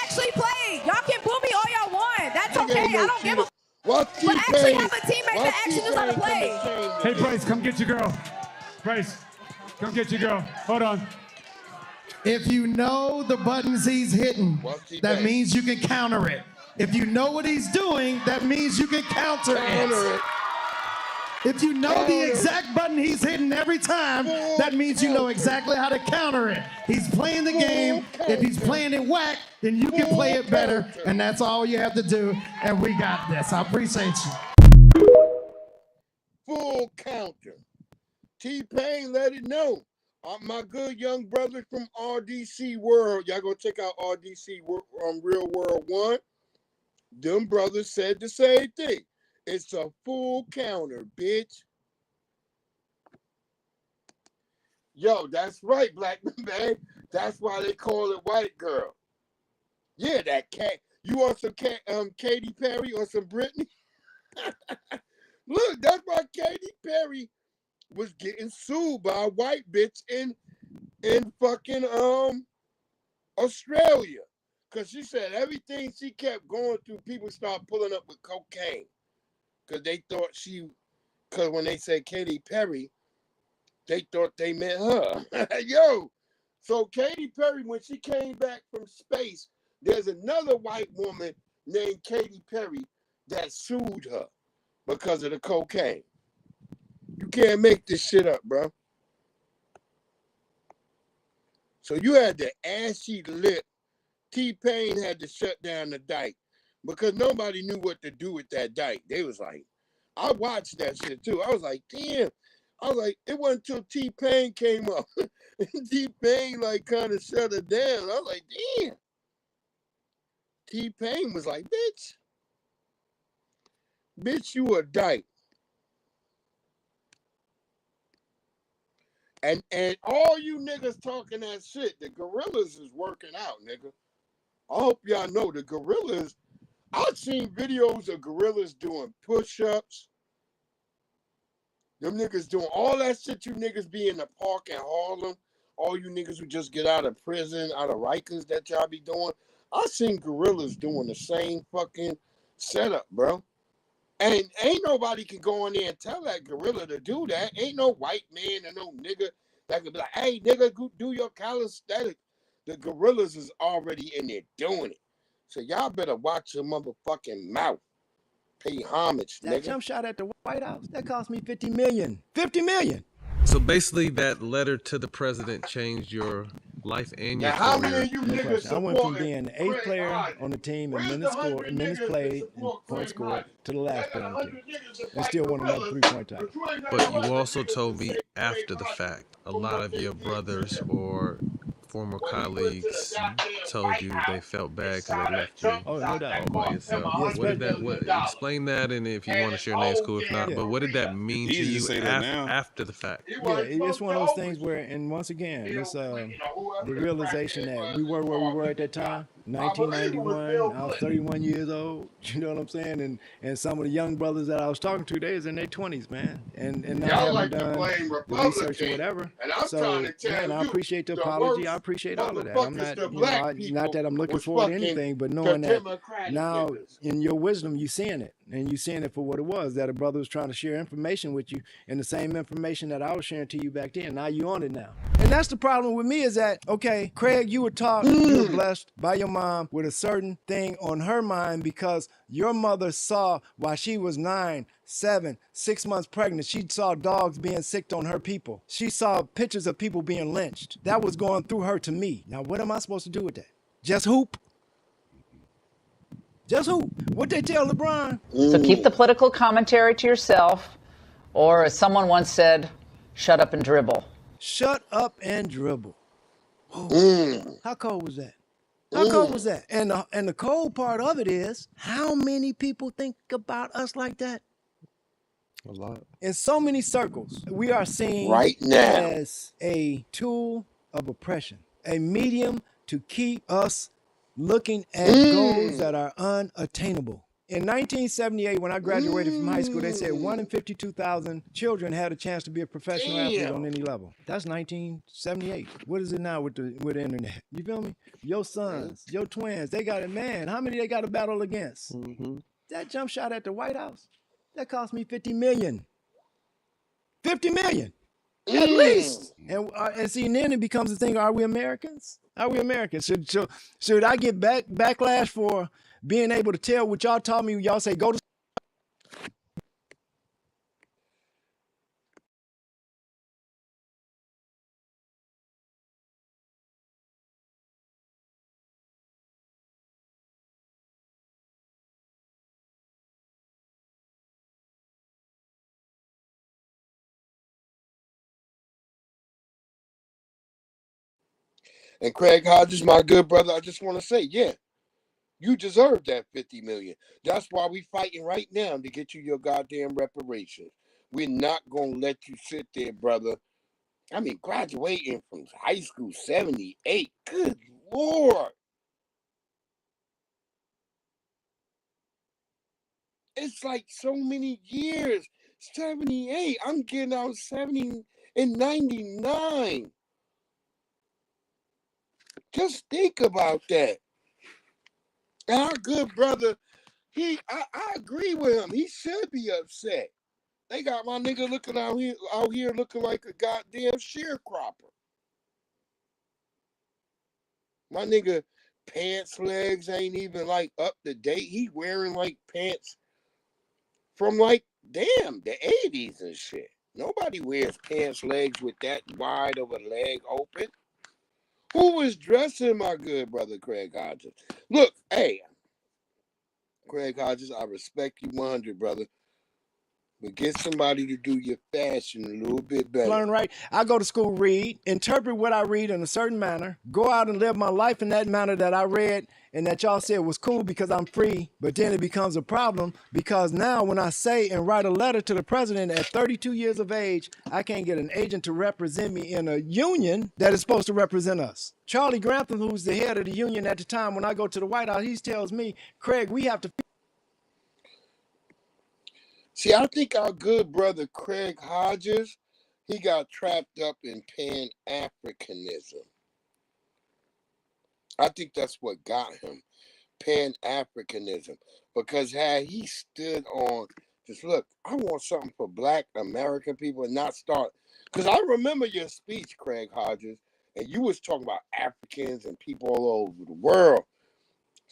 Actually play. Y'all can boo me all y'all want. That's Nigga okay. ain't no I don't give a cheater. Why but actually T-Pain? have a teammate Why that actually knows how to T-Pain play. come to shame Hey, this Bryce, come get your girl. Bryce, come get your girl. Hold on. If you know the buttons he's hitting, that means you can counter it. If you know what he's doing, that means you can counter it. If you know the exact button he's hitting every time, that means you know exactly how to counter it. He's playing the game. If he's playing it whack, then you can play it better, and that's all you have to do, and we got this. I appreciate you. Full counter. T-Pain let it know. My good young brothers from RDC World, y'all go check out RDC Real World 1. Them brothers said the same thing. It's a full counter, bitch. Yo, that's right, Black man. That's why they call it white girl. Yeah, that cat. You want some Katy Perry or some Britney? Look, that's why Katy Perry was getting sued by a white bitch in fucking Australia. Cause she said everything she kept going through, people started pulling up with cocaine. Cause they thought cause when they said Katy Perry, they thought they meant her. Yo, so Katy Perry, when she came back from space, there's another white woman named Katy Perry that sued her because of the cocaine. You can't make this shit up, bro. So you had the ashy lip. T-Pain had to shut down the Dyke because nobody knew what to do with that Dyke. They was like, I watched that shit too. I was like, damn. I was like, it wasn't until T-Pain came up. T-Pain like kind of shut it down. I was like, damn. T-Pain was like, bitch, you a Dyke. And all you niggas talking that shit, the Gorillas is working out, nigga. I hope y'all know the Gorillas. I've seen videos of gorillas doing push-ups. Them niggas doing all that shit you niggas be in the park in Harlem. All you niggas who just get out of prison, out of Rikers that y'all be doing. I've seen gorillas doing the same fucking setup, bro. And ain't nobody can go in there and tell that gorilla to do that. Ain't no white man and no nigga that could be like, hey, nigga, go do your calisthenics. The gorillas is already in there doing it. So y'all better watch your motherfucking mouth. Pay homage, That nigga. jump shot at the White House, that cost me $50 million. $50 million. So basically, that letter to the president changed your life and your Now, how career. many of you No niggas question. I went from supporting being the 8th Craig player Hodges? on the team and Where's minutes the 100 minutes niggas played that and support points Craig scored Hodges? to the last I player got on the 100 team. niggas that And fight still won another gorillas. 3-point tie. But you ain't got But you 100 also niggas told to me say Craig after the Hodges fact, a for lot what of they your did to brothers him. or former When he went to the colleagues goddamn told White you House they felt and bad because shot they a left jump you Oh, no shot doubt. that all by cost him yourself. Yeah, What did $100 that? million. Explain that, and if you And want to his share names, whole cool. If not, damn but what did that career. mean to Easy to you say that now. after the fact? He Yeah, wasn't it's supposed one to of those things always where, and once again, you know, it's whoever the this realization crackhead that was we in were where we charge were of at that this guy. time, I believe it was Bill 1991. I was Clinton. 31 years old. You know what I'm saying? And some of the young brothers that I was talking to, they was in their 20s, man, and not Y'all having like to done blame the research or Republicans, whatever. and I'm trying So, to tell man, I you, appreciate the the apology. I worst appreciate all of that. I'm motherfuckers, not, the you know, black not people, that I'm looking was forward to fucking anything, but the knowing that Democratic now niggas. in your wisdom, you seeing it, and you seeing it for what it was, that a brother was trying to share information with you, and the same information that I was sharing to you back then. Now you on it now. And that's the problem with me is that, okay, Craig, you were taught, you were blessed by your mom with a certain thing on her mind because your mother saw while she was 9, 7, 6 months pregnant, she saw dogs being sicked on her people. She saw pictures of people being lynched. That was going through her to me. Now, what am I supposed to do with that? Just hoop? Just hoop? What they tell LeBron? So keep the political commentary to yourself, or as someone once said, shut up and dribble. Shut up and dribble. How cold was that? How cold was that? And the cold part of it is, how many people think about us like that? A lot. In so many circles, we are seen Right now. as a tool of oppression, a medium to keep us looking at goals that are unattainable. In 1978, when I graduated from high school, they said 1 in 52,000 children had a chance to be a professional athlete on any level. That's 1978. What is it now with the internet? You feel me? Your sons, your twins, they got it, man. How many they got to battle against? That jump shot at the White House, that cost me $50 million. $50 million. At least. And see, and then it becomes a thing, are we Americans? Are we Americans? Should I get backlash for being able to tell what y'all taught me? Y'all say, go to And Craig Hodges, my good brother, I just want to say, yeah, you deserve that $50 million. That's why we fighting right now to get you your goddamn reparations. We're not gonna let you sit there, brother. I mean, graduating from high school 78. Good Lord. It's like so many years. 78. I'm getting out 70 and 99. Just think about that. And our good brother, I agree with him. He should be upset. They got my nigga looking out here looking like a goddamn sharecropper. My nigga pants legs ain't even like up to date. He wearing like pants from like damn the 80s and shit. Nobody wears pants legs with that wide of a leg open. Who was dressing my good brother Craig Hodges? Look, hey, Craig Hodges, I respect you 100, brother. But get somebody to do your fashion a little bit better. learn right. I go to school, read, interpret what I read in a certain manner, go out and live my life in that manner that I read and that y'all said was cool because I'm free. But then it becomes a problem because now when I say and write a letter to the president at 32 years of age, I can't get an agent to represent me in a union that is supposed to represent us. Charlie Grantham, who's the head of the union at the time, when I go to the White House, he tells me, Craig, we have to See, I think our good brother Craig Hodges, he got trapped up in Pan-Africanism. I think that's what got him, Pan-Africanism. Because had he stood on, just look, I want something for Black American people and not start. Because I remember your speech, Craig Hodges, and you was talking about Africans and people all over the world.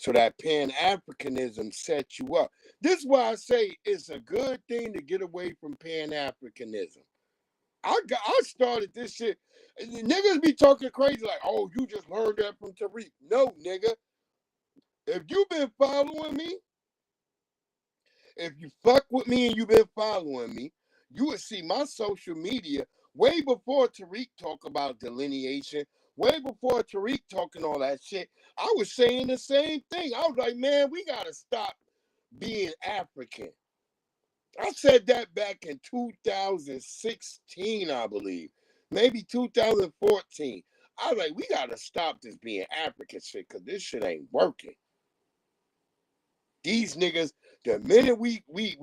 So that Pan-Africanism set you up. This is why I say it's a good thing to get away from Pan-Africanism. I started this shit. Niggas be talking crazy like, oh, you just learned that from Tariq. No, nigga. If you've been following me, if you fuck with me and you've been following me, you would see my social media way before Tariq talk about delineation, way before Tariq talking all that shit. I was saying the same thing. I was like, man, we got to stop being African. I said that back in 2016, I believe. Maybe 2014. I was like, we got to stop this being African shit because this shit ain't working. These niggas, the minute we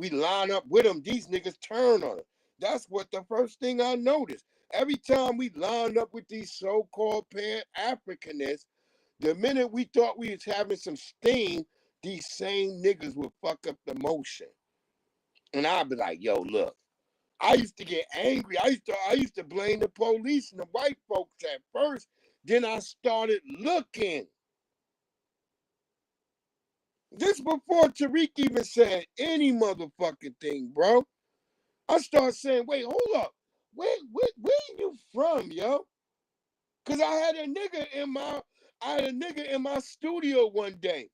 line up with them, these niggas turn on them. That's what the first thing I noticed. Every time we lined up with these so-called Pan-Africanists, the minute we thought we was having some steam, these same niggas would fuck up the motion. And I'd be like, yo, look, I used to get angry. I used to blame the police and the white folks at first. Then I started looking. This before Tariq even said any motherfucking thing, bro. I started saying, wait, hold up. Where you from, yo? Cause I had a nigga in my studio one day.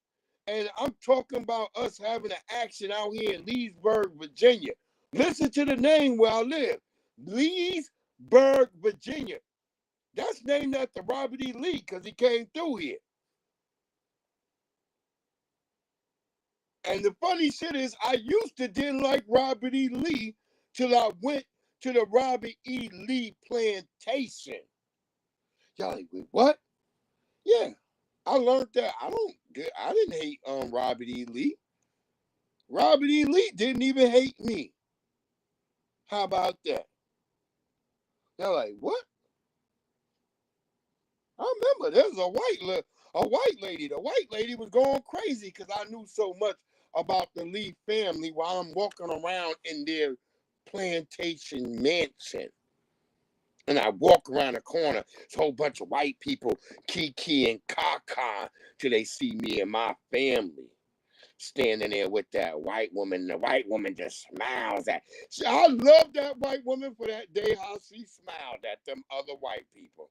And I'm talking about us having an action out here in Leesburg, Virginia. Listen to the name where I live. Leesburg, Virginia. That's named after Robert E. Lee because he came through here. And the funny shit is, I used to didn't like Robert E. Lee till I went to the Robert E. Lee plantation. Y'all like, wait, what? Yeah, I learned that. I didn't hate Robert E. Lee. Robert E. Lee didn't even hate me. How about that? They're like, what? I remember there was a white lady. The white lady was going crazy because I knew so much about the Lee family while I'm walking around in their plantation mansion. And I walk around the corner, it's a whole bunch of white people, kiki and kaka, till they see me and my family standing there with that white woman. The white woman just smiles at. I love that white woman for that day, how she smiled at them other white people.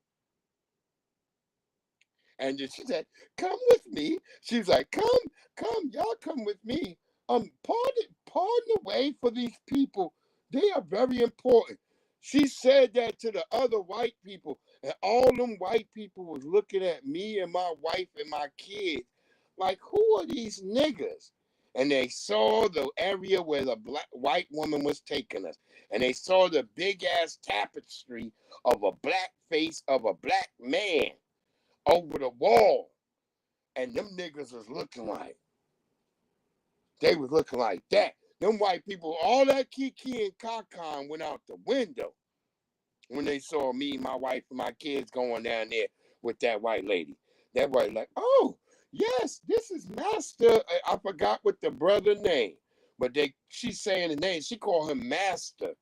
And then she said, come with me. She was like, come, y'all come with me. Pardon the way for these people. They are very important. She said that to the other white people. And all them white people was looking at me and my wife and my kids. Like, who are these niggas? And they saw the area where the white woman was taking us. And they saw the big ass tapestry of a black face of a black man over the wall. And them niggas was looking like, they was looking like that. Them white people, all that kiki and kakan went out the window when they saw me, my wife, and my kids going down there with that white lady. That white like, oh, yes, this is Master. I forgot what the brother name, but she's saying the name. She called him Master.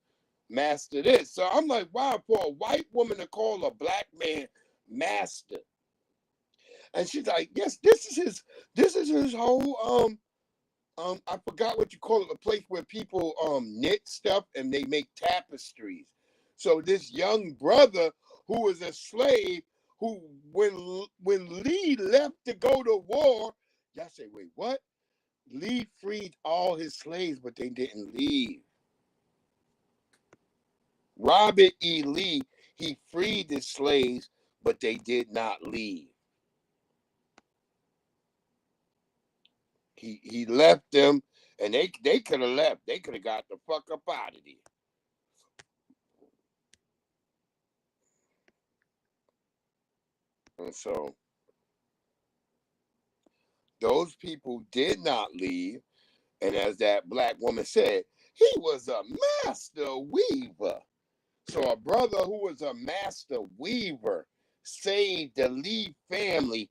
Master this. So I'm like, wow, for a white woman to call a black man Master. And she's like, yes, this is his whole I forgot what you call it, a place where people knit stuff and they make tapestries. So this young brother who was a slave, who when Lee left to go to war, y'all say, wait, what? Lee freed all his slaves, but they didn't leave. Robert E. Lee, he freed the slaves, but they did not leave. He left them, and they could have left. They could have got the fuck up out of there. And so those people did not leave. And as that black woman said, He was a master weaver. So a brother who was a master weaver saved the Lee family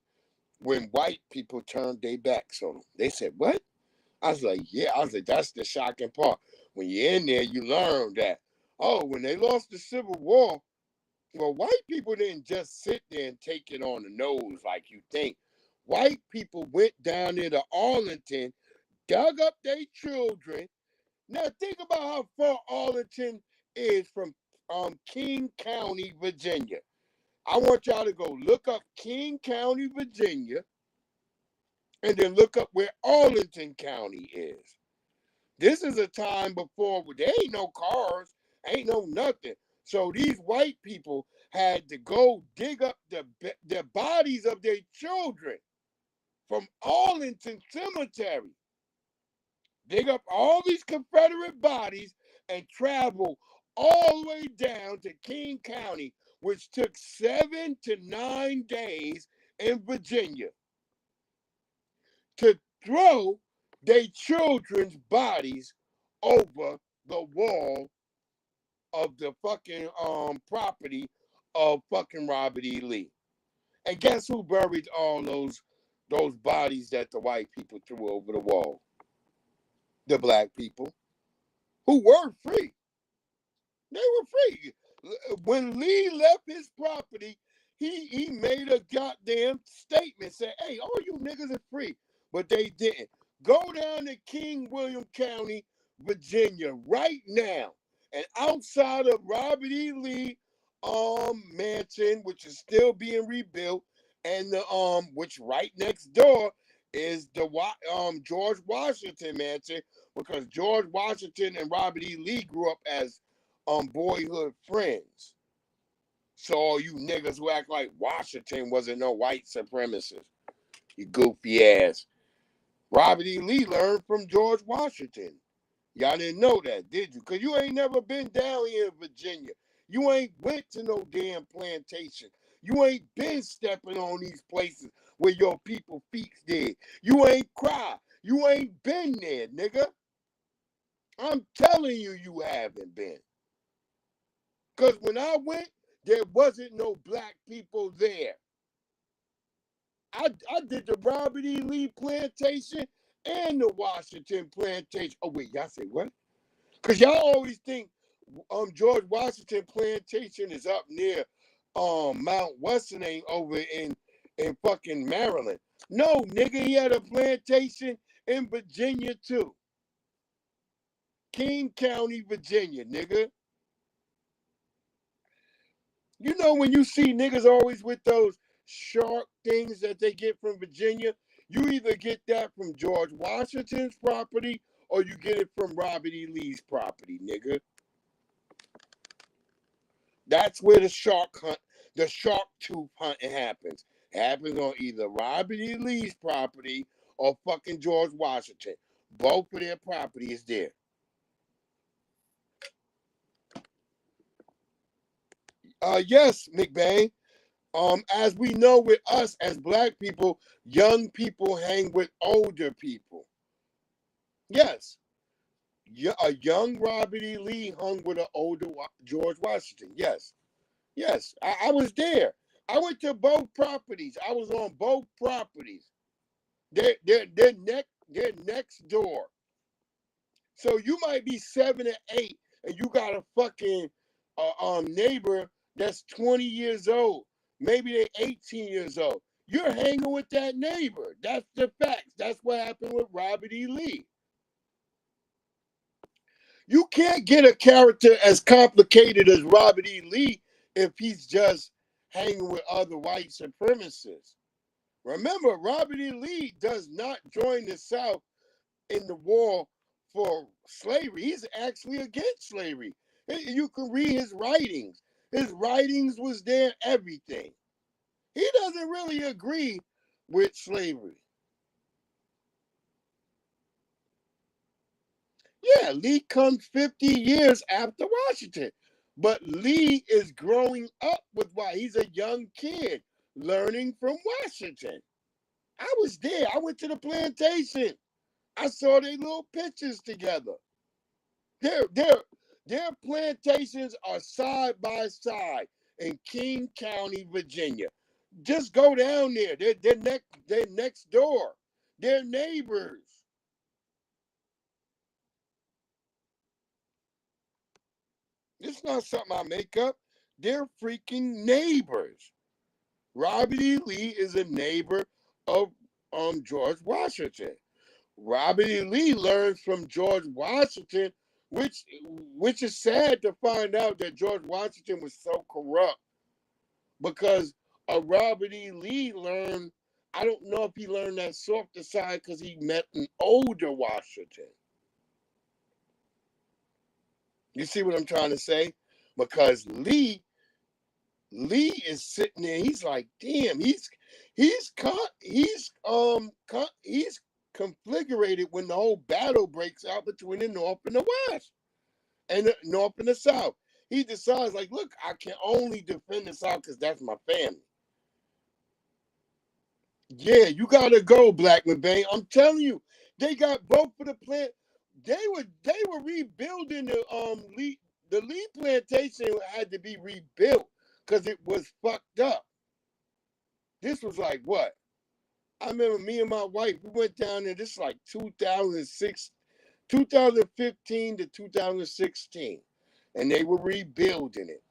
when white people turned their backs on them. They said, what? I was like, yeah. I was like, that's the shocking part. When you're in there, you learn that, oh, when they lost the Civil War, well, white people didn't just sit there and take it on the nose like you think. White people went down there to Arlington, dug up their children. Now, think about how far Arlington is from King County, Virginia. I want y'all to go look up King County, Virginia, and then look up where Arlington County is. This is a time before there ain't no cars, ain't no nothing. So these white people had to go dig up the bodies of their children from Arlington Cemetery. Dig up all these Confederate bodies and travel all the way down to King County, which took 7 to 9 days in Virginia to throw their children's bodies over the wall of the fucking property of fucking Robert E. Lee. And guess who buried all those bodies that the white people threw over the wall? The black people, who were free. They were free. When Lee left his property, he made a goddamn statement, said, hey, all you niggas are free. But they didn't. Go down to King William County, Virginia right now. And outside of Robert E. Lee mansion, which is still being rebuilt, and the which right next door is the George Washington mansion, because George Washington and Robert E. Lee grew up as boyhood friends. So all you niggas who act like Washington wasn't no white supremacist, you goofy ass. Robert E. Lee learned from George Washington. Y'all didn't know that, did you? Because you ain't never been down here in Virginia. You ain't went to no damn plantation. You ain't been stepping on these places where your people feet did. You ain't cried. You ain't been there, nigga. I'm telling you, you haven't been. Because when I went, there wasn't no black people there. I did the Robert E. Lee plantation and the Washington plantation. Oh, wait, y'all say what? Because y'all always think George Washington plantation is up near Mount Western over in fucking Maryland. No, nigga, he had a plantation in Virginia too. King County, Virginia, nigga. You know when you see niggas always with those shark things that they get from Virginia, you either get that from George Washington's property or you get it from Robert E. Lee's property, nigga. That's where the shark tooth hunting happens. It happens on either Robert E. Lee's property or fucking George Washington. Both of their property is there. Yes, McBain. As we know with us as black people, young people hang with older people. Yes. A young Robert E. Lee hung with an older George Washington. Yes. Yes. I was there. I went to both properties. I was on both properties. They're next door. So you might be 7 or 8 and you got a fucking neighbor that's 20 years old. Maybe they're 18 years old. You're hanging with that neighbor. That's the facts. That's what happened with Robert E. Lee. You can't get a character as complicated as Robert E. Lee if he's just hanging with other white supremacists. Remember, Robert E. Lee does not join the South in the war for slavery. He's actually against slavery. You can read his writings. His writings was there, everything. He doesn't really agree with slavery. Yeah, Lee comes 50 years after Washington. But Lee is growing up with why he's a young kid learning from Washington. I was there. I went to the plantation. I saw their little pictures together. Their plantations are side by side in King County, Virginia. Just go down there. They're next door. They're neighbors. It's not something I make up. They're freaking neighbors. Robert E. Lee is a neighbor of George Washington. Robert E. Lee learns from George Washington, which is sad to find out that George Washington was so corrupt, because Robert E. Lee learned, I don't know if he learned that softer side because he met an older Washington. You see what I'm trying to say? Because Lee is sitting there. He's like, damn. He's configurated when the whole battle breaks out between the North and the West, and the North and the South. He decides, like, look, I can only defend the South because that's my family. Yeah, you gotta go, Black McBain. I'm telling you, they got both for the plant. They were rebuilding the Lee plantation had to be rebuilt because it was fucked up. This was like what? I remember me and my wife, we went down there. This is like 2015 to 2016, and they were rebuilding it.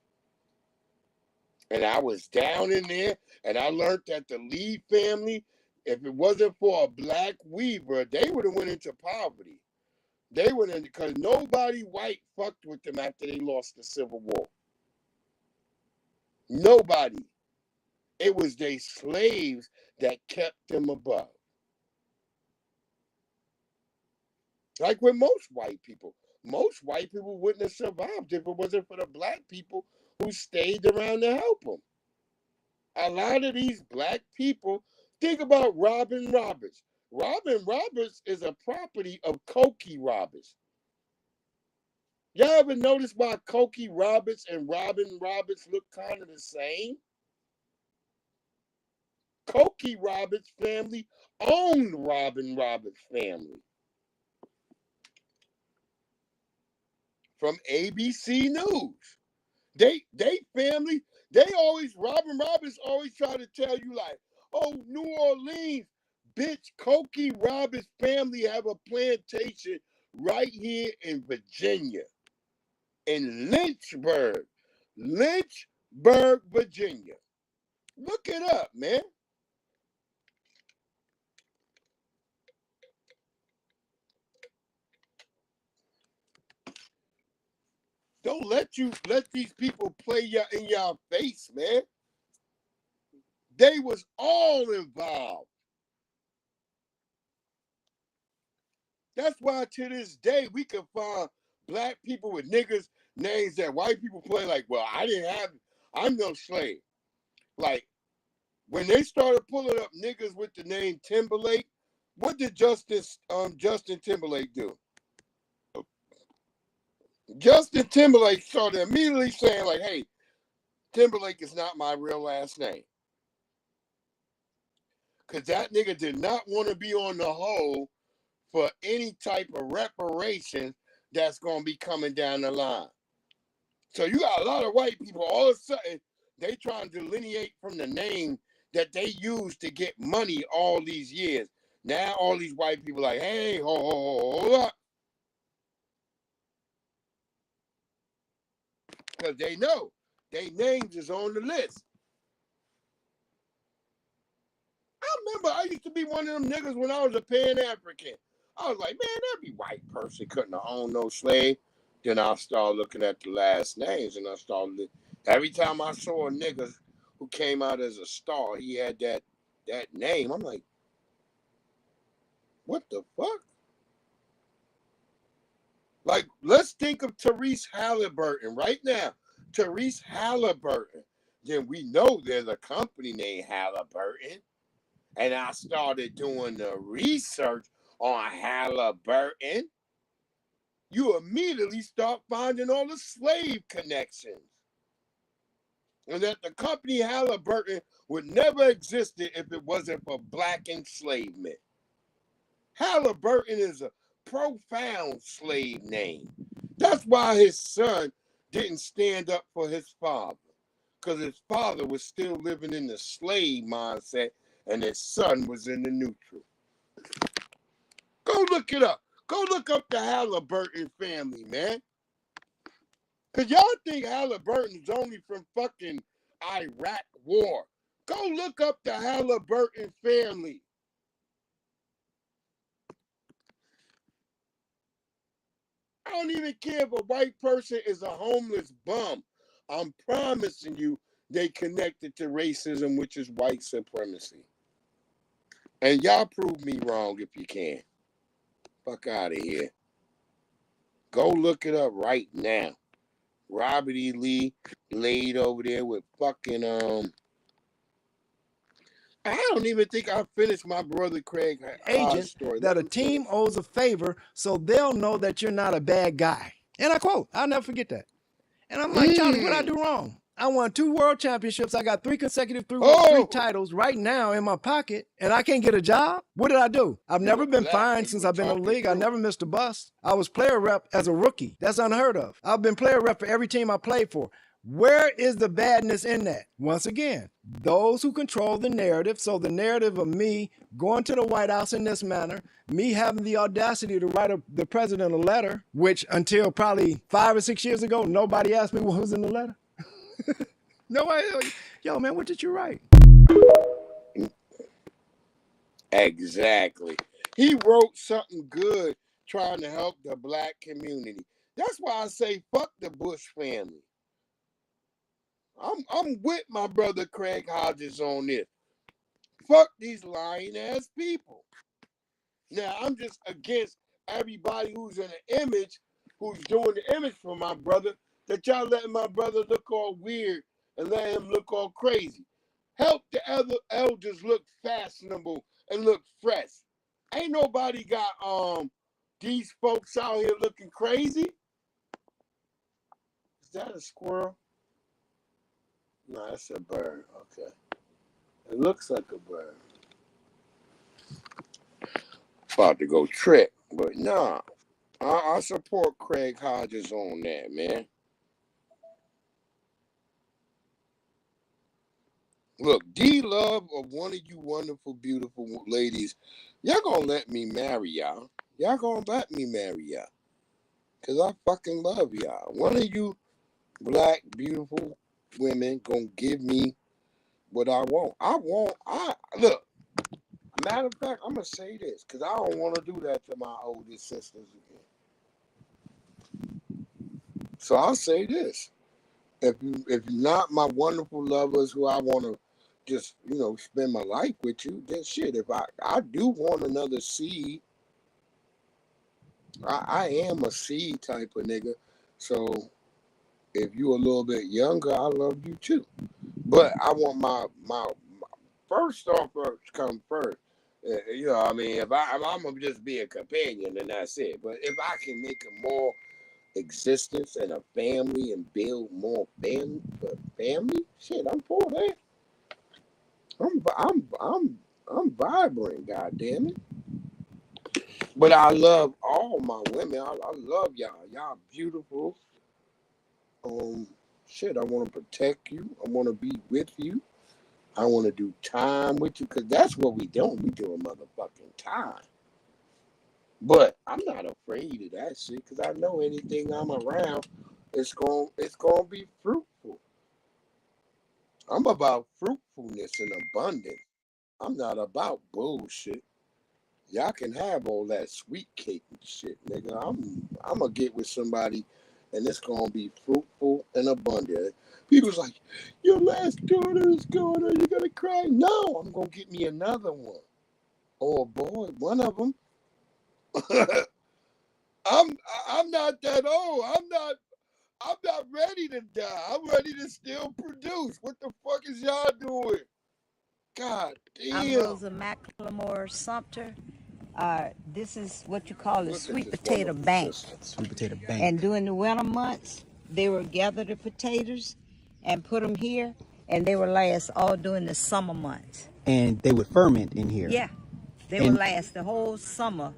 And I was down in there, and I learned that the Lee family, if it wasn't for a black weaver, they would have went into poverty. They went in because nobody white fucked with them after they lost the Civil War. Nobody. It was their slaves that kept them above. Like with most white people wouldn't have survived if it wasn't for the black people who stayed around to help them. A lot of these black people, think about Robin Roberts. Robin Roberts is a property of Cokie Roberts. Y'all ever notice why Cokie Roberts and Robin Roberts look kind of the same? Cokie Roberts family owned Robin Roberts family. From ABC News. They family, Robin Roberts always try to tell you like, oh, New Orleans, bitch, Cokie Roberts family have a plantation right here in Virginia. In Lynchburg, Virginia. Look it up, man. Don't let these people play in your face, man. They was all involved. That's why to this day we can find black people with niggas names that white people play like, well, I'm no slave. Like, when they started pulling up niggas with the name Timberlake, what did Justin Timberlake do? Justin Timberlake started immediately saying like, hey, Timberlake is not my real last name. Because that nigga did not want to be on the whole for any type of reparation that's going to be coming down the line. So you got a lot of white people, all of a sudden, they trying to delineate from the name that they used to get money all these years. Now all these white people like, hey, hold up. Because they know their names is on the list. I remember I used to be one of them niggas when I was a Pan-African. I was like, man, every white person couldn't have owned no slave. Then I started looking at the last names, and I started every time I saw a nigga who came out as a star, he had that name. I'm like, what the fuck? Like, let's think of Therese Halliburton right now. Therese Halliburton. Then we know there's a company named Halliburton. And I started doing the research on Halliburton. You immediately start finding all the slave connections. And that the company Halliburton would never existed if it wasn't for black enslavement. Halliburton is a profound slave name. That's why his son didn't stand up for his father, because his father was still living in the slave mindset and his son was in the neutral. Go look it up. Go look up the Halliburton family, man. Because y'all think Halliburton's only from fucking Iraq war. Go look up the Halliburton family. I don't even care if a white person is a homeless bum. I'm promising you they connected to racism, which is white supremacy. And y'all prove me wrong if you can. Fuck out of here. Go look it up right now. Robert E. Lee laid over there with fucking I don't even think I finished my brother Craig agent story. That a team owes a favor so they'll know that you're not a bad guy. And I quote, I'll never forget that. And I'm like, Charlie, what I do wrong? I won 2 world championships. I got 3 consecutive 3 titles right now in my pocket, and I can't get a job? What did I do? I've never been fined since I've been in the league. I never missed a bus. I was player rep as a rookie. That's unheard of. I've been player rep for every team I played for. Where is the badness in that? Once again, those who control the narrative, so the narrative of me going to the White House in this manner, me having the audacity to write the president a letter, which until probably 5 or 6 years ago, nobody asked me what was in the letter. Nobody, yo, man, what did you write? Exactly. He wrote something good trying to help the black community. That's why I say fuck the Bush family. I'm with my brother Craig Hodges on this. Fuck these lying ass people. Now I'm just against everybody who's in an image, who's doing the image for my brother, that y'all letting my brother look all weird and let him look all crazy. Help the other elders look fashionable and look fresh. Ain't nobody got these folks out here looking crazy. Is that a squirrel? No, that's a bird. Okay. It looks like a bird. About to go trick, but nah. I support Craig Hodges on that, man. Look, D-Love or one of you wonderful, beautiful ladies, y'all gonna let me marry y'all. Y'all gonna let me marry y'all. Because I fucking love y'all. One of you black, beautiful women gonna give me what I want. Look, matter of fact, I'm gonna say this because I don't want to do that to my oldest sisters again. So I'll say this. If you're not my wonderful lovers who I want to just, spend my life with you, then shit, if I do want another seed, I am a seed type of nigga. So if you a little bit younger, I love you too. But I want my first offer to come first. I mean, if I'm gonna just be a companion, then that's it. But if I can make a more existence and a family and build more family, shit, I'm for that. I'm vibrant, goddamn it. But I love all my women. I love y'all. Y'all beautiful. Shit, I want to protect you. I want to be with you. I want to do time with you, because that's what we doing. We doing motherfucking time. But I'm not afraid of that shit, because I know anything I'm around, it's going to be fruitful. I'm about fruitfulness and abundance. I'm not about bullshit. Y'all can have all that sweet cake and shit, nigga. I'm going to get with somebody, and it's going to be fruitful and abundant. People's like, your last daughter is gone. Are you going to cry? No, I'm going to get me another one. Or a boy, one of them. I'm not that old. I'm not ready to die. I'm ready to still produce. What the fuck is y'all doing? God damn. I'm Rosa McLemore Sumter. This is what you call a sweet potato bank. Sweet potato bank. And during the winter months, they would gather the potatoes and put them here, and they would last all during the summer months. And they would ferment in here. Yeah, they would last the whole summer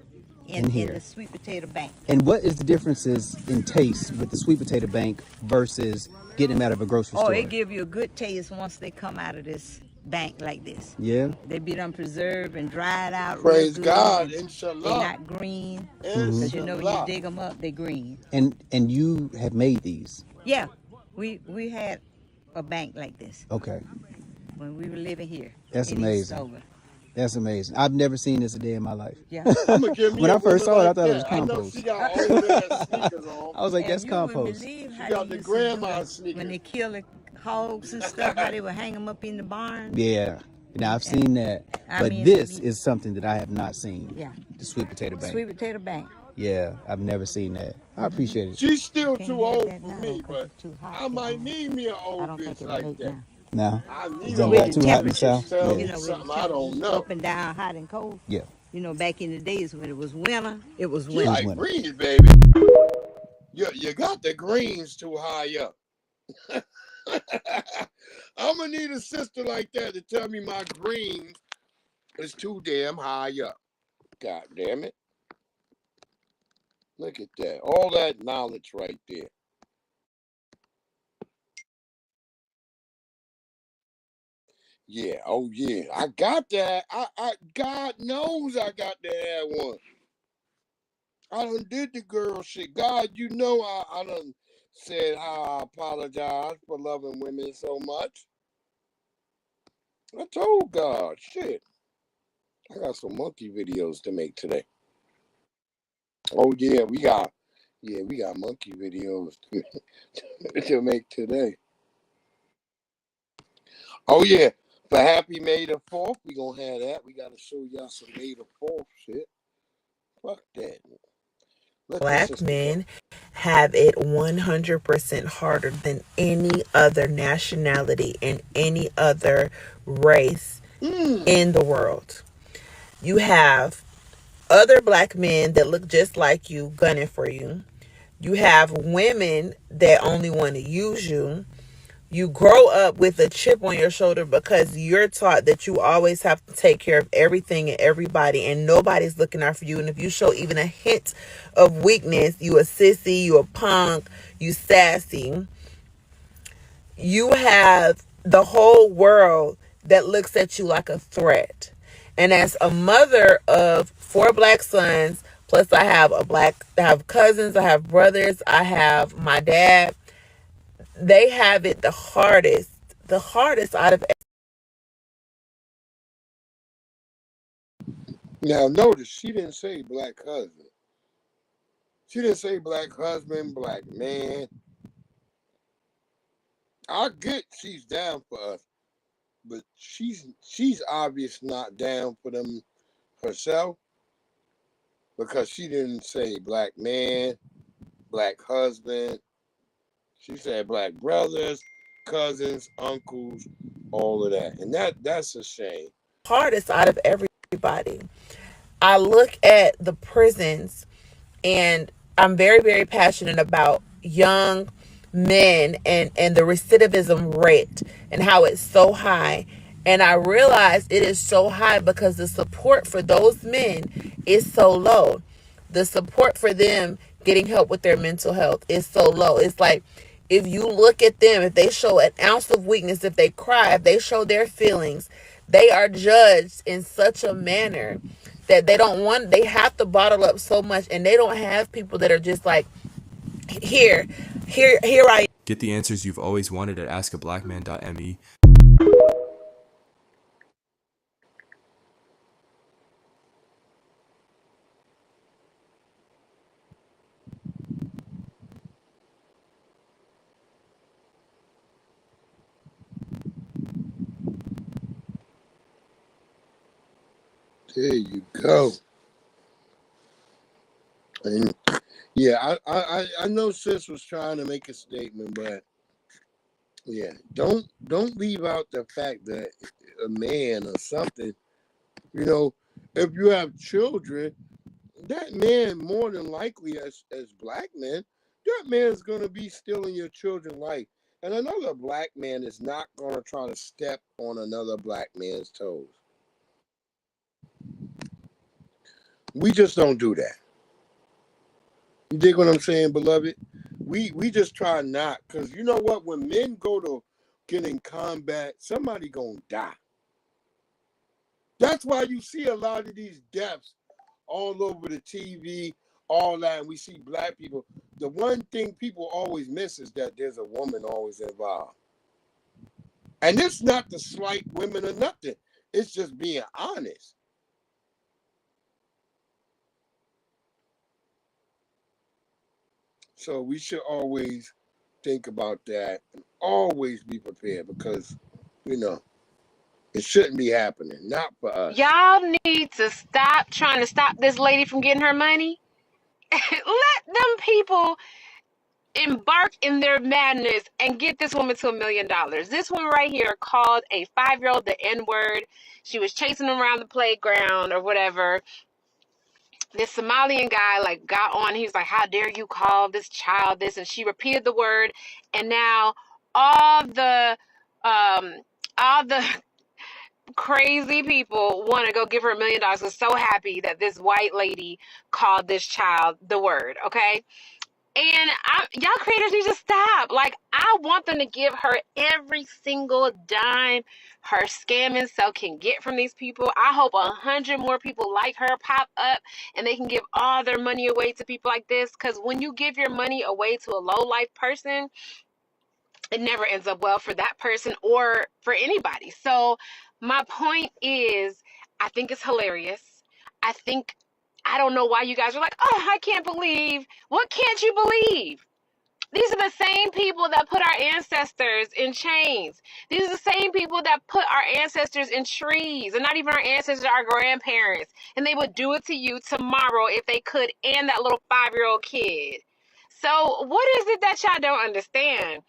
in here. the sweet potato bank. And what is the differences in taste with the sweet potato bank versus getting them out of a grocery Oh, store? it give you a good taste once they come out of this bank like this. Yeah. They be done preserved and dried out Praise real good. God, and They're inshallah. not green. Mhm. Because you know when you Inshallah. dig them up, they're green. And you have made these. Yeah, we had a bank like this Okay. when we were living here. That's in amazing. Eastover. That's amazing. I've never seen this a day in my life. Yeah. I'ma give me When a I first woman saw it, I like thought it was that. I know compost. she got old man sneakers on. I was like, And that's you wouldn't compost. believe She how got they the used to do grandma it sneakers. when they kill the hogs and stuff. How they would hang them up in the barn. Yeah. Now I've seen that, I but mean, this is something that I have not seen. Yeah. The sweet potato bank. Sweet potato bank. Yeah, I've never seen that. I appreciate it. She's still Can't too have old that for now me, 'cause but it's too hot I here. might need me an I old don't think bitch it'll like make that. Now, I it's need done a got too hot in the temperatures south. tell Yeah. me You know, with something the I don't temperatures know. up and down, hot and cold. Yeah. You know, back in the days when it was winter, it was She winter. like winter. greens, baby. You got the greens too high up. I'm gonna need a sister like that to tell me my greens is too damn high up. God damn it. Look at that. All that knowledge right there. Yeah, oh yeah. I got that. I God knows I got to have one. I done did the girl shit. God, you know I done said how I apologize for loving women so much. I told God, shit. I got some monkey videos to make today. Oh yeah, we got monkey videos to make today. Oh yeah, for Happy May the 4th, we gonna have that. We gotta show y'all some May the 4th shit. Fuck that. Let the Black sister men have it 100% harder than any other nationality and any other race in the world. You have other black men that look just like you gunning for you. You have women that only want to use you. You grow up with a chip on your shoulder because you're taught that you always have to take care of everything and everybody and nobody's looking out for you. And if you show even a hint of weakness, you a sissy, you a punk, you sassy. You have the whole world that looks at you like a threat. And as a mother of 4 black sons, plus I have cousins, I have brothers, I have my dad. They have it the hardest out of. Now notice she didn't say black husband. She didn't say black husband, black man. I get she's down for us, but she's obviously not down for them herself because she didn't say black man, black husband. She said black brothers, cousins, uncles, all of that. And that's a shame. Hardest out of everybody. I look at the prisons and I'm very, very passionate about young men and the recidivism rate and how it's so high. And I realize it is so high because the support for those men is so low. The support for them getting help with their mental health is so low. It's like if you look at them, if they show an ounce of weakness, if they cry, if they show their feelings, they are judged in such a manner that they have to bottle up so much, and they don't have people that are just like, here I am. Get the answers you've always wanted at askablackman.me. There you go. And yeah, I know sis was trying to make a statement, but yeah, don't leave out the fact that a man or something, you know, if you have children, that man more than likely as black men, that man's gonna be still in your children's life. And another black man is not gonna try to step on another black man's toes. We just don't do that. You dig what I'm saying, beloved? We just try not, because you know what? When men go to get in combat, somebody gonna die. That's why you see a lot of these deaths all over the TV, all that, and we see black people. The one thing people always miss is that there's a woman always involved. And it's not to slight women or nothing. It's just being honest. So we should always think about that and always be prepared because, you know, it shouldn't be happening. Not for us. Y'all need to stop trying to stop this lady from getting her money. Let them people embark in their madness and get this woman to $1 million. This woman right here called a 5-year-old the N-word. She was chasing him around the playground or whatever. This Somalian guy like got on. He was like, "How dare you call this child this?" And she repeated the word. And now all the crazy people want to go give her $1 million. They're so happy that this white lady called this child the word. Okay. And y'all creators need to stop. Like, I want them to give her every single dime her scamming so can get from these people. I hope 100 more people like her pop up and they can give all their money away to people like this. Because when you give your money away to a low-life person, it never ends up well for that person or for anybody. So my point is, I think it's hilarious. I don't know why you guys are like, "Oh, I can't believe." What can't you believe? These are the same people that put our ancestors in chains. These are the same people that put our ancestors in trees, and not even our ancestors, our grandparents. And they would do it to you tomorrow if they could, and that little 5-year-old kid. So what is it that y'all don't understand?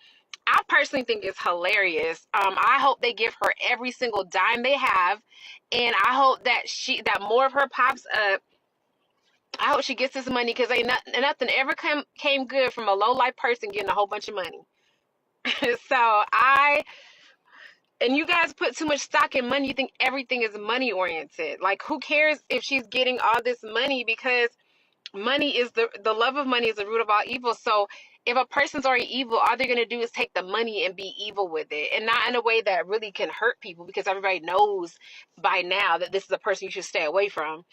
I personally think it's hilarious. I hope they give her every single dime they have, and I hope that more of her pops up. I hope she gets this money because ain't nothing ever came good from a low-life person getting a whole bunch of money. And you guys put too much stock in money. You think everything is money-oriented. Like, who cares if she's getting all this money? Because money is the love of money is the root of all evil. So if a person's already evil, all they're going to do is take the money and be evil with it. And not in a way that really can hurt people because everybody knows by now that this is a person you should stay away from.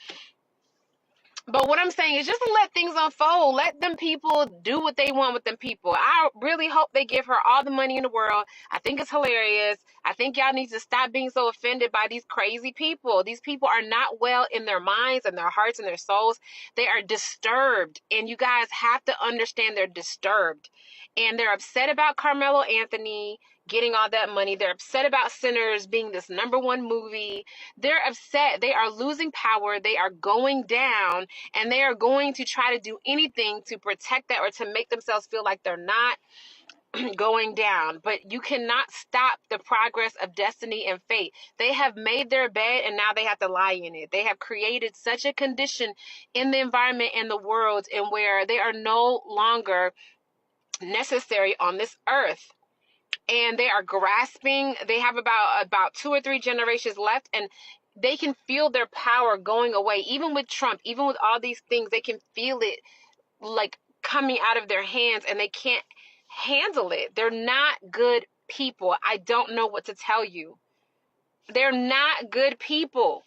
But what I'm saying is just let things unfold. Let them people do what they want with them people. I really hope they give her all the money in the world. I think it's hilarious. I think y'all need to stop being so offended by these crazy people. These people are not well in their minds and their hearts and their souls. They are disturbed. And you guys have to understand they're disturbed. And they're upset about Carmelo Anthony getting all that money. They're upset about Sinners being this #1 movie. They're upset. They are losing power. They are going down, and they are going to try to do anything to protect that or to make themselves feel like they're not going down. But you cannot stop the progress of destiny and fate. They have made their bed, and now they have to lie in it. They have created such a condition in the environment and the world in where they are no longer necessary on this earth. And they are grasping. They have about 2 or 3 generations left, and they can feel their power going away. Even with Trump, even with all these things, they can feel it like coming out of their hands, and they can't handle it. They're not good people. I don't know what to tell you. They're not good people.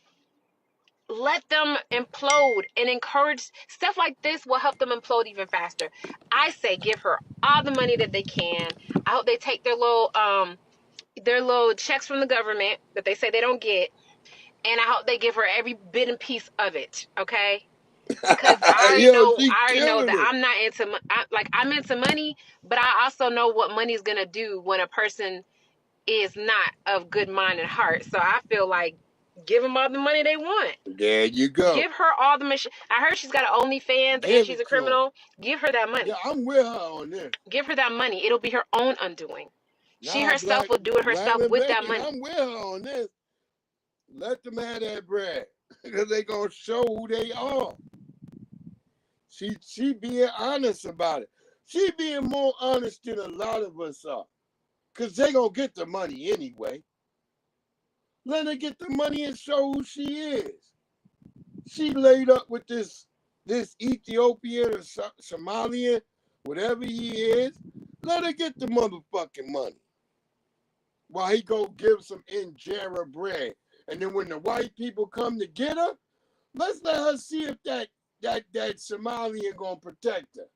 Let them implode and encourage. Stuff like this will help them implode even faster. I say give her all the money that they can. I hope they take their little checks from the government that they say they don't get, and I hope they give her every bit and piece of it. Okay? Because I already know that I'm not into. I'm into money, but I also know what money's gonna do when a person is not of good mind and heart. So I feel like give them all the money they want. There you go. Give her all the money. I heard she's got an OnlyFans and she's a criminal. Give her that money. Yeah, I'm with her on this. Give her that money. It'll be her own undoing. She Nah, herself will do it herself with that money. I'm with her on this. Let them have that bread because they gonna show who they are. She being honest about it. She being more honest than a lot of us are, because they gonna get the money anyway. Let her get the money and show who she is. She laid up with this Ethiopian or Somalian, whatever he is. Let her get the motherfucking money. While he go give some injera bread. And then when the white people come to get her, let's let her see if that Somalian gonna protect her.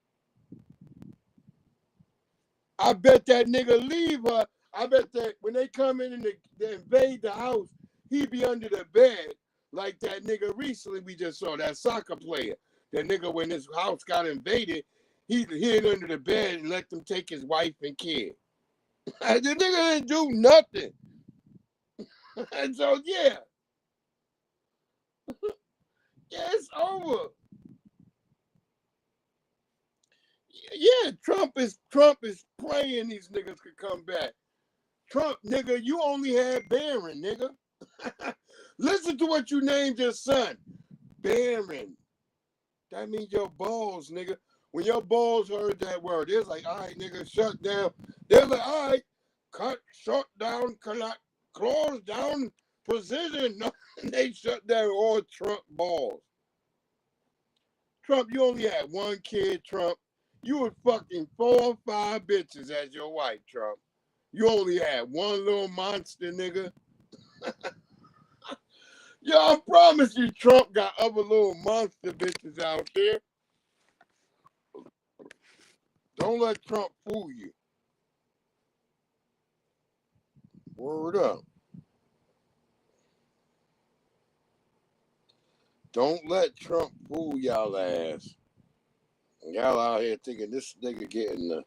I bet that nigga leave her. I bet that when they come in and they invade the house, he be under the bed like that nigga recently we just saw, that soccer player. That nigga, when his house got invaded, he hid under the bed and let them take his wife and kid. The nigga didn't do nothing. And so, yeah. Yeah, it's over. Yeah, Trump is praying these niggas could come back. Trump, nigga, you only had Barron, nigga. Listen to what you named your son. Barron. That means your balls, nigga. When your balls heard that word, they was like, all right, nigga, shut down. They're like, all right, shut down, close down, position. No, they shut down all Trump balls. Trump, you only had one kid, Trump. You was fucking 4 or 5 bitches as your wife, Trump. You only had one little monster, nigga. Yo, I promise you, Trump got other little monster bitches out there. Don't let Trump fool you. Word up. Don't let Trump fool y'all ass. Y'all out here thinking this nigga getting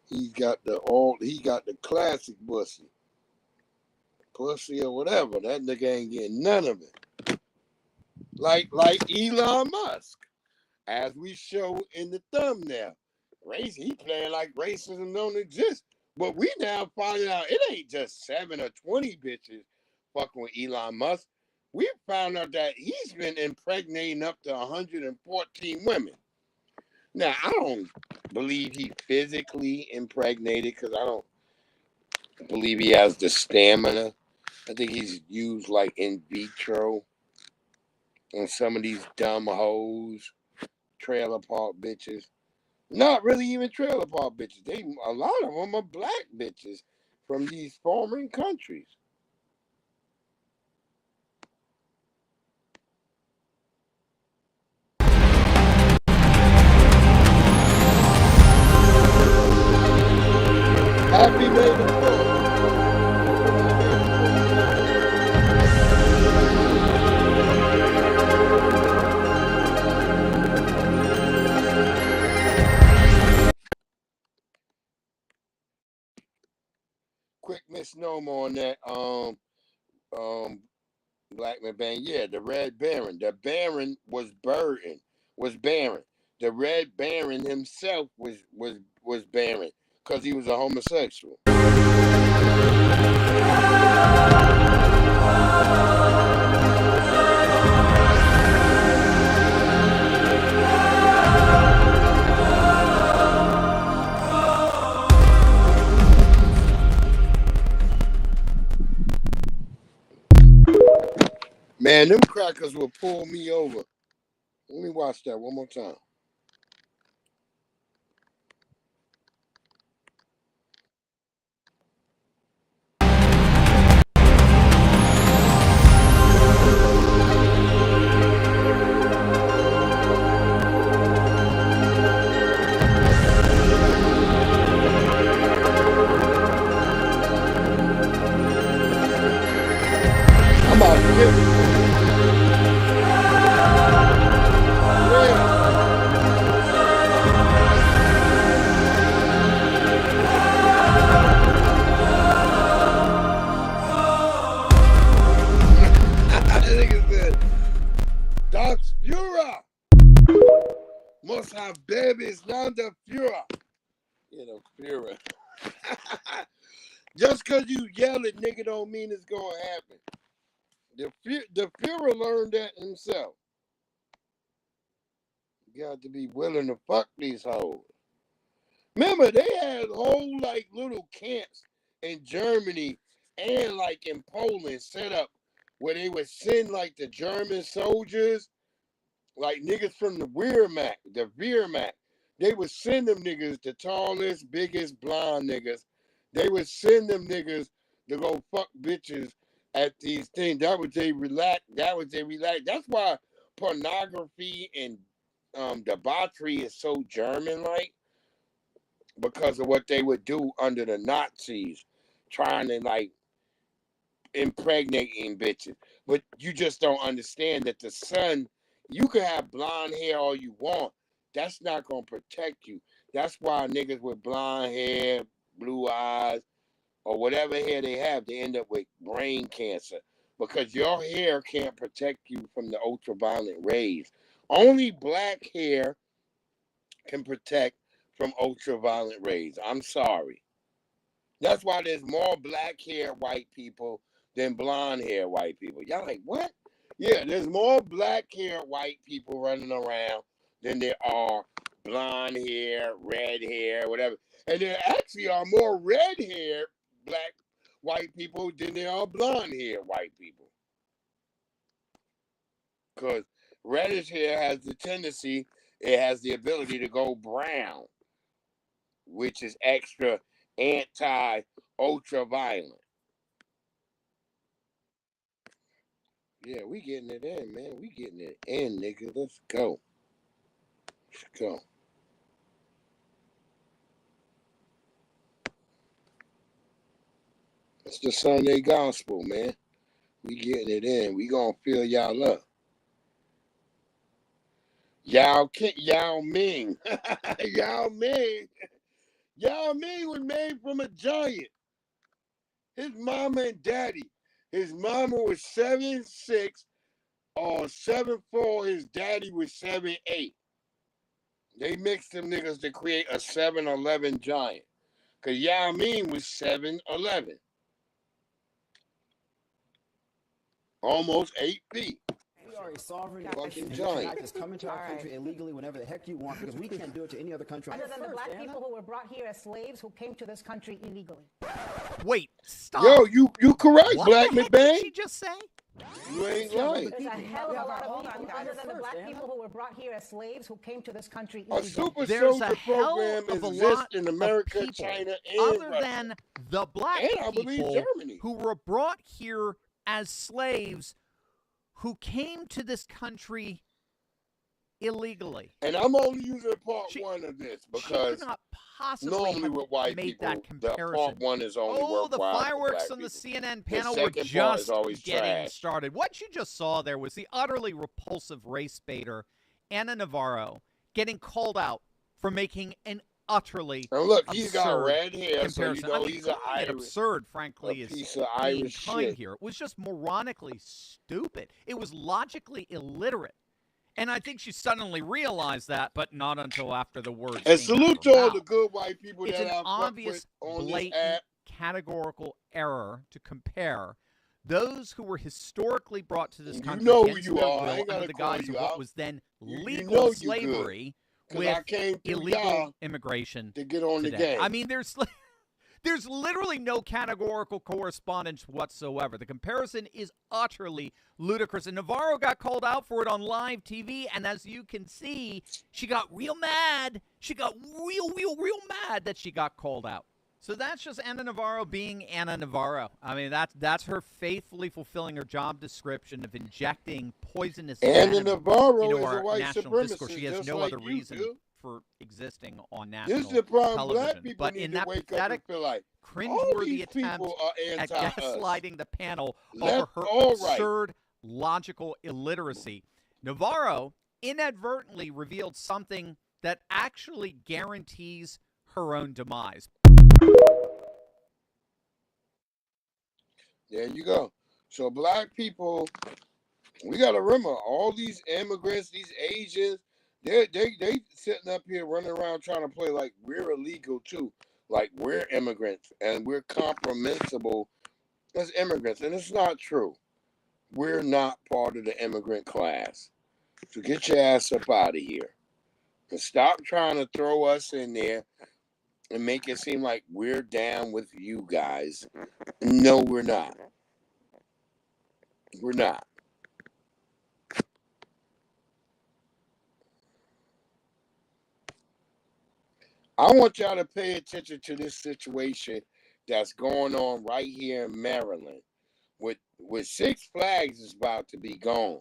he got the classic pussy or whatever. That nigga ain't getting none of it. Like Elon Musk, as we show in the thumbnail. He playing like racism don't exist. But we now finding out it ain't just 7 or 20 bitches fucking with Elon Musk. We found out that he's been impregnating up to 114 women. Now, I don't believe he physically impregnated because I don't believe he has the stamina. I think he's used like in vitro on some of these dumb hoes, trailer park bitches. Not really even trailer park bitches. A lot of them are black bitches from these foreign countries. Happy May the 4th. Quick misnomer on that Black Man Bang. Yeah, the Red Baron. The Baron was Barron. The Red Baron himself was Baron because he was a homosexual. Man, them crackers will pull me over. Let me watch that one more time. I'm about to get it. Das Führer must have babies, not the Führer. You know, Führer. Just because you yell it, nigga, don't mean it's going to happen. The Führer learned that himself. You got to be willing to fuck these hoes. Remember, they had whole, like, little camps in Germany and, like, in Poland set up where they would send, like, the German soldiers Like niggas from the Weirmac, they would send them niggas, the tallest, biggest, blonde niggas. They would send them niggas to go fuck bitches at these things. That was they relax. That's why pornography and debauchery is so German-like, because of what they would do under the Nazis, trying to like impregnating bitches. But you just don't understand that the sun, you can have blonde hair all you want. That's not going to protect you. That's why niggas with blonde hair, blue eyes, or whatever hair they have, they end up with brain cancer. Because your hair can't protect you from the ultraviolet rays. Only black hair can protect from ultraviolet rays. I'm sorry. That's why there's more black hair white people than blonde hair white people. Y'all like, what? Yeah, there's more black hair white people running around than there are blonde hair, red hair, whatever. And there actually are more red hair black white people than there are blonde hair white people. Because reddish hair has the tendency, it has the ability to go brown, which is extra anti-ultraviolet. Yeah, we getting it in, man. We getting it in, nigga. Let's go. Let's go. It's the Sunday gospel, man. We getting it in. We gonna fill y'all up. Yao Ming. Yao Ming. Yao Ming was made from a giant. His mama and daddy. His mama was 7'6" or 7'4". His daddy was 7'8". They mixed them niggas to create a 7'11" giant. Because Yao Ming was 7'11". Almost 8 feet. We are a sovereign Fucking nation. You giant. cannot just come into our country illegally whenever the heck you want, because we can't do it to any other country. Other than the black people who were brought here as slaves who came to this country illegally. Wait, stop. Yo, you correct, What Black the heck McBain. did she just say? You ain't lying. There's a hell of a lot of people other than the black people who were brought here as slaves who came to this country A illegally. super There's soldier a hell program of a exists lot in of America, people China, and other Russia. than the black And I believe people Germany. who were brought here as slaves who came to this country illegally. And I'm only using part one of this She because could not possibly normally have with white made people, that the comparison. part one is only Oh, the worthwhile for fireworks black on the people. CNN The panel were second part is just always getting trash. started. What you just saw there was the utterly repulsive race baiter, Ana Navarro, getting called out for making an utterly And look, absurd he's got red hair, so you comparison. know I mean, he's a calling it Irish, absurd, frankly, a is piece of being Irish kind shit. here. It was just moronically stupid. It was logically illiterate. And I think she suddenly realized that, but not until after the words And came out salute of to her all mouth. the good white people It's that an I've fucked obvious, with on this blatant, app. categorical error to compare those who were historically brought to this You country know who against you their are. I will ain't under gotta the call guise you of what out. was then You legal know you slavery good. 'Cause with I came through illegal y'all immigration to get on the today. game. I mean, there's literally no categorical correspondence whatsoever. The comparison is utterly ludicrous. And Navarro got called out for it on live TV. And as you can see, she got real mad. She got real mad that she got called out. So that's just Ana Navarro being Ana Navarro. I mean, that's her faithfully fulfilling her job description of injecting poisonous Ana venom Navarro into is a our white national discourse. supremacist, She has just no like other you reason do. for existing on national This is the problem. television. Black people But need in to that wake up pathetic, and feel like all cringeworthy these attempt people are at anti-us. gaslighting the panel Left over her or right. absurd logical illiteracy, Navarro inadvertently revealed something that actually guarantees her own demise. There you go. So black people, we got to remember all these immigrants, these Asians, they sitting up here running around trying to play like we're illegal too, like we're immigrants and we're comprehensible as immigrants, and it's not true. We're not part of the immigrant class. So get your ass up out of here and stop trying to throw us in there and make it seem like we're down with you guys. No, we're not. We're not. I want y'all to pay attention to this situation that's going on right here in Maryland. With Six Flags is about to be gone.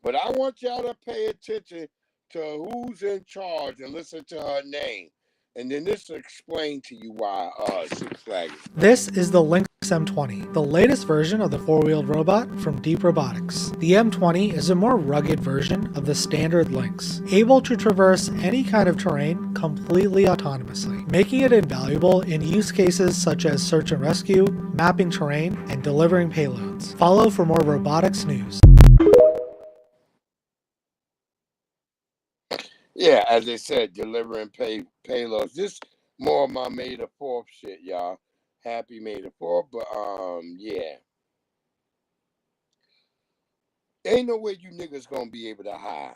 But I want y'all to pay attention to who's in charge and listen to her name. And then this will explain to you why Six Flags. This is the Lynx M20, the latest version of the four-wheeled robot from Deep Robotics. The M20 is a more rugged version of the standard Lynx, able to traverse any kind of terrain completely autonomously, making it invaluable in use cases such as search and rescue, mapping terrain, and delivering payloads. Follow for more robotics news. Yeah, as they said, delivering payloads. This more of my May the 4th shit, y'all. Happy May the 4th, but yeah. Ain't no way you niggas gonna be able to hide.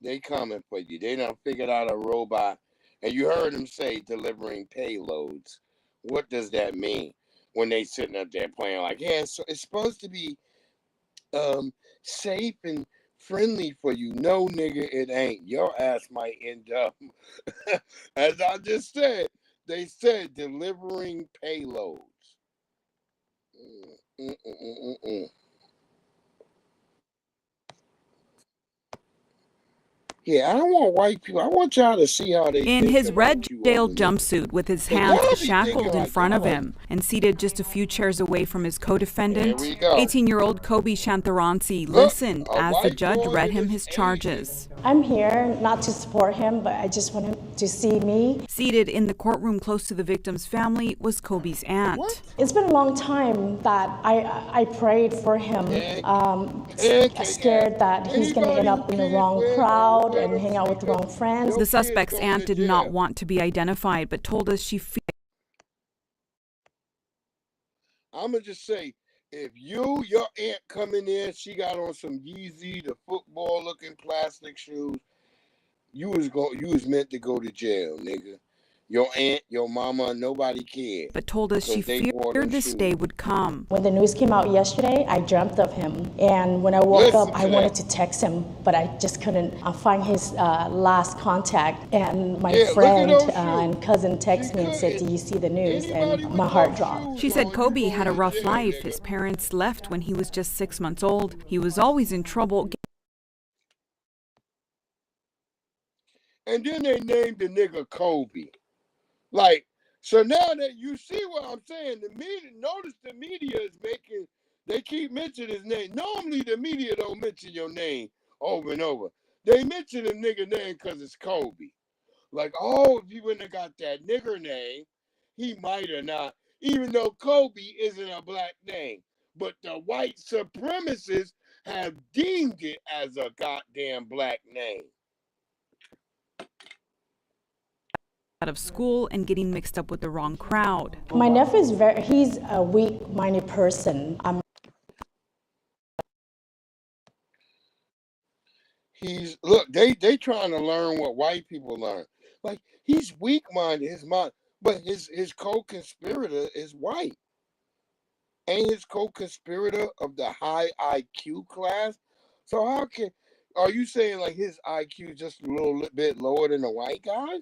They coming for you. They done figured out a robot, and you heard them say delivering payloads. What does that mean? When they sitting up there playing like, yeah, so it's supposed to be safe and friendly for you. No, nigga, it ain't. Your ass might end up, as I just said, they said delivering payloads. Yeah, I don't want white people. I want y'all to see how they In think his about red you jail other niggas. jumpsuit with his But hands y'all be thinking shackled in like front of y'all- him and seated just a few chairs away from his co-defendant, Here we go. 18-year-old Kobe Shantaransi Look, listened a as the white judge boy read that him is his charges. I'm here not to support him, but I just want him to see me. Seated in the courtroom close to the victim's family was Kobe's aunt. It's been a long time that I prayed for him, scared that he's going to end up in the wrong crowd and hang out with the wrong friends. The suspect's aunt did not want to be identified, but told us she feared. I'm gonna just say, if your aunt coming in, she got on some Yeezy, the football looking plastic shoes, you was meant to go to jail, nigga. Your aunt, your mama, nobody cared. But told us she 'Cause they wore them feared this shoes. day would come. When the news came out yesterday, I dreamt of him. And when I woke Listen up, I to wanted that. to text him, but I just couldn't find his last contact. And my Yeah, look at friend those shoes. and cousin texted me and said, "Do you see the news?" And my heart dropped. She said Kobe had a rough life. His parents left when he was just 6 months old. He was always in trouble. And then they named the nigga Kobe. Like, so now that you see what I'm saying, the media, notice the media is making, they keep mentioning his name. Normally the media don't mention your name over and over. They mention a nigga name because it's Kobe. Like, oh, if he wouldn't have got that nigger name, he might have not, even though Kobe isn't a black name. But the white supremacists have deemed it as a goddamn black name. Out of school and getting mixed up with the wrong crowd. My nephew is he's a weak-minded person. Look, they trying to learn what white people learn. Like, he's weak-minded, his mind, but his co-conspirator is white. Ain't his co-conspirator of the high IQ class? So are you saying like his IQ is just a little bit lower than the white guys?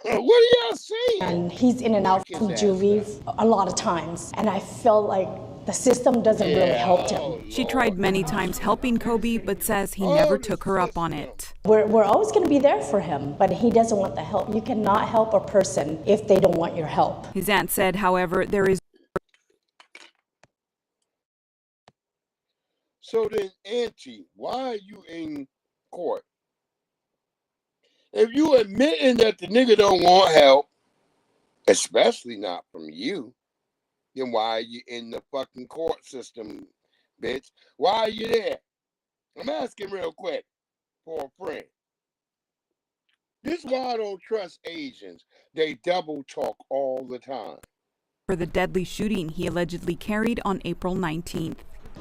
What are y'all saying? And he's in and out from juvie a lot of times. And I feel like the system doesn't really help him. She tried many times helping Kobe, but says he never took her up on it. We're always going to be there for him, but he doesn't want the help. You cannot help a person if they don't want your help. His aunt said, however, there is. So then, Auntie, why are you in court? If you admitting that the nigga don't want help, especially not from you, then why are you in the fucking court system, bitch? Why are you there? I'm asking real quick for a friend. This is why I don't trust Asians. They double talk all the time. For the deadly shooting he allegedly carried on April 19th.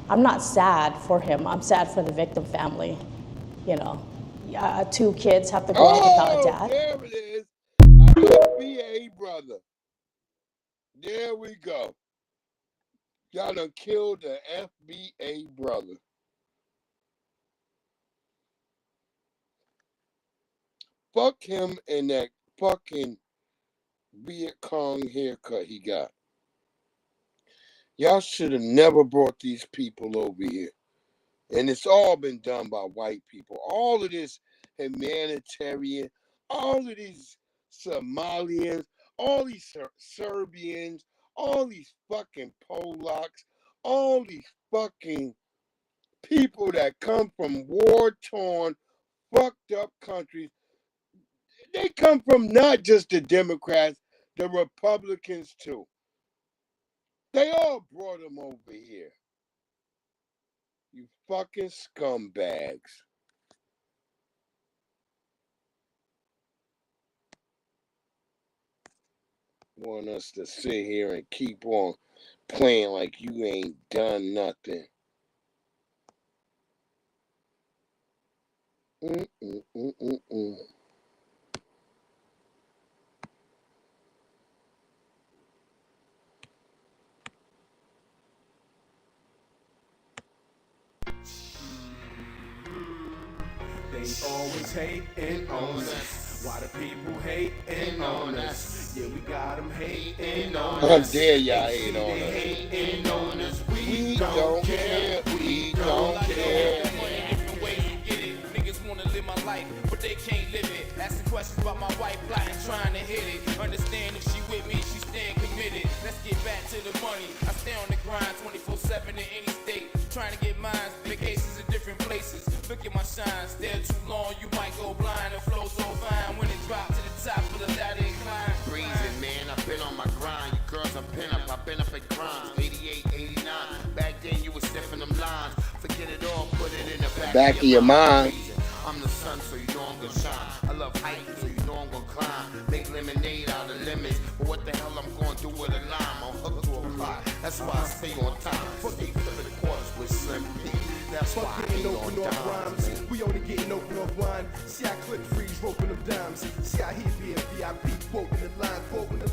I'm not sad for him. I'm sad for the victim family. You know, 2 kids have to grow up without a dad. There it is. An FBA brother. There we go. Y'all done killed the FBA brother. Fuck him and that fucking Viet Cong haircut he got. Y'all should have never brought these people over here. And it's all been done by white people. All of this humanitarian, all of these Somalians, all these Serbians, all these fucking Polacks, all these fucking people that come from war-torn, fucked up countries. They come from not just the Democrats, the Republicans too. They all brought them over here. You fucking scumbags. Want us to sit here and keep on playing like you ain't done nothing. They always hating on us. Why the people hating on us? Yeah, we got them hating on us. How dare y'all hate on us? Hating on us. We don't care. We don't care. Different ways to get it. Niggas wanna live my life, but they can't live it. Asking questions about my wife, plotting, trying to hit it. Understand if she with me, she staying committed. Let's get back to the money. I stay on the grind 24/7 in any state. Trying to get mines, vacations in different places. Look at my shine, stare too long, you might go blind. It flows so fine when it drops to the top of the ladder incline. Breezing, man, I've been on my grind. You girls are pin up, I've been up at crimes. 88, 89. Back then you was stiffing them lines. Forget it all, put it in the Back of your mind. I'm the sun, so you know I'm gonna shine. I love hiking, so you know I'm gonna climb. Make lemonade out of lemons. But what the hell I'm gonna do with a lime? I'm hooked to a pot. That's why I stay on time. Stay flipping quarters with Slim P. That's why I ain't on rhymes. We only getting open off wine. See how clip freeze, roping them dimes. See how he be a VIP, quoting the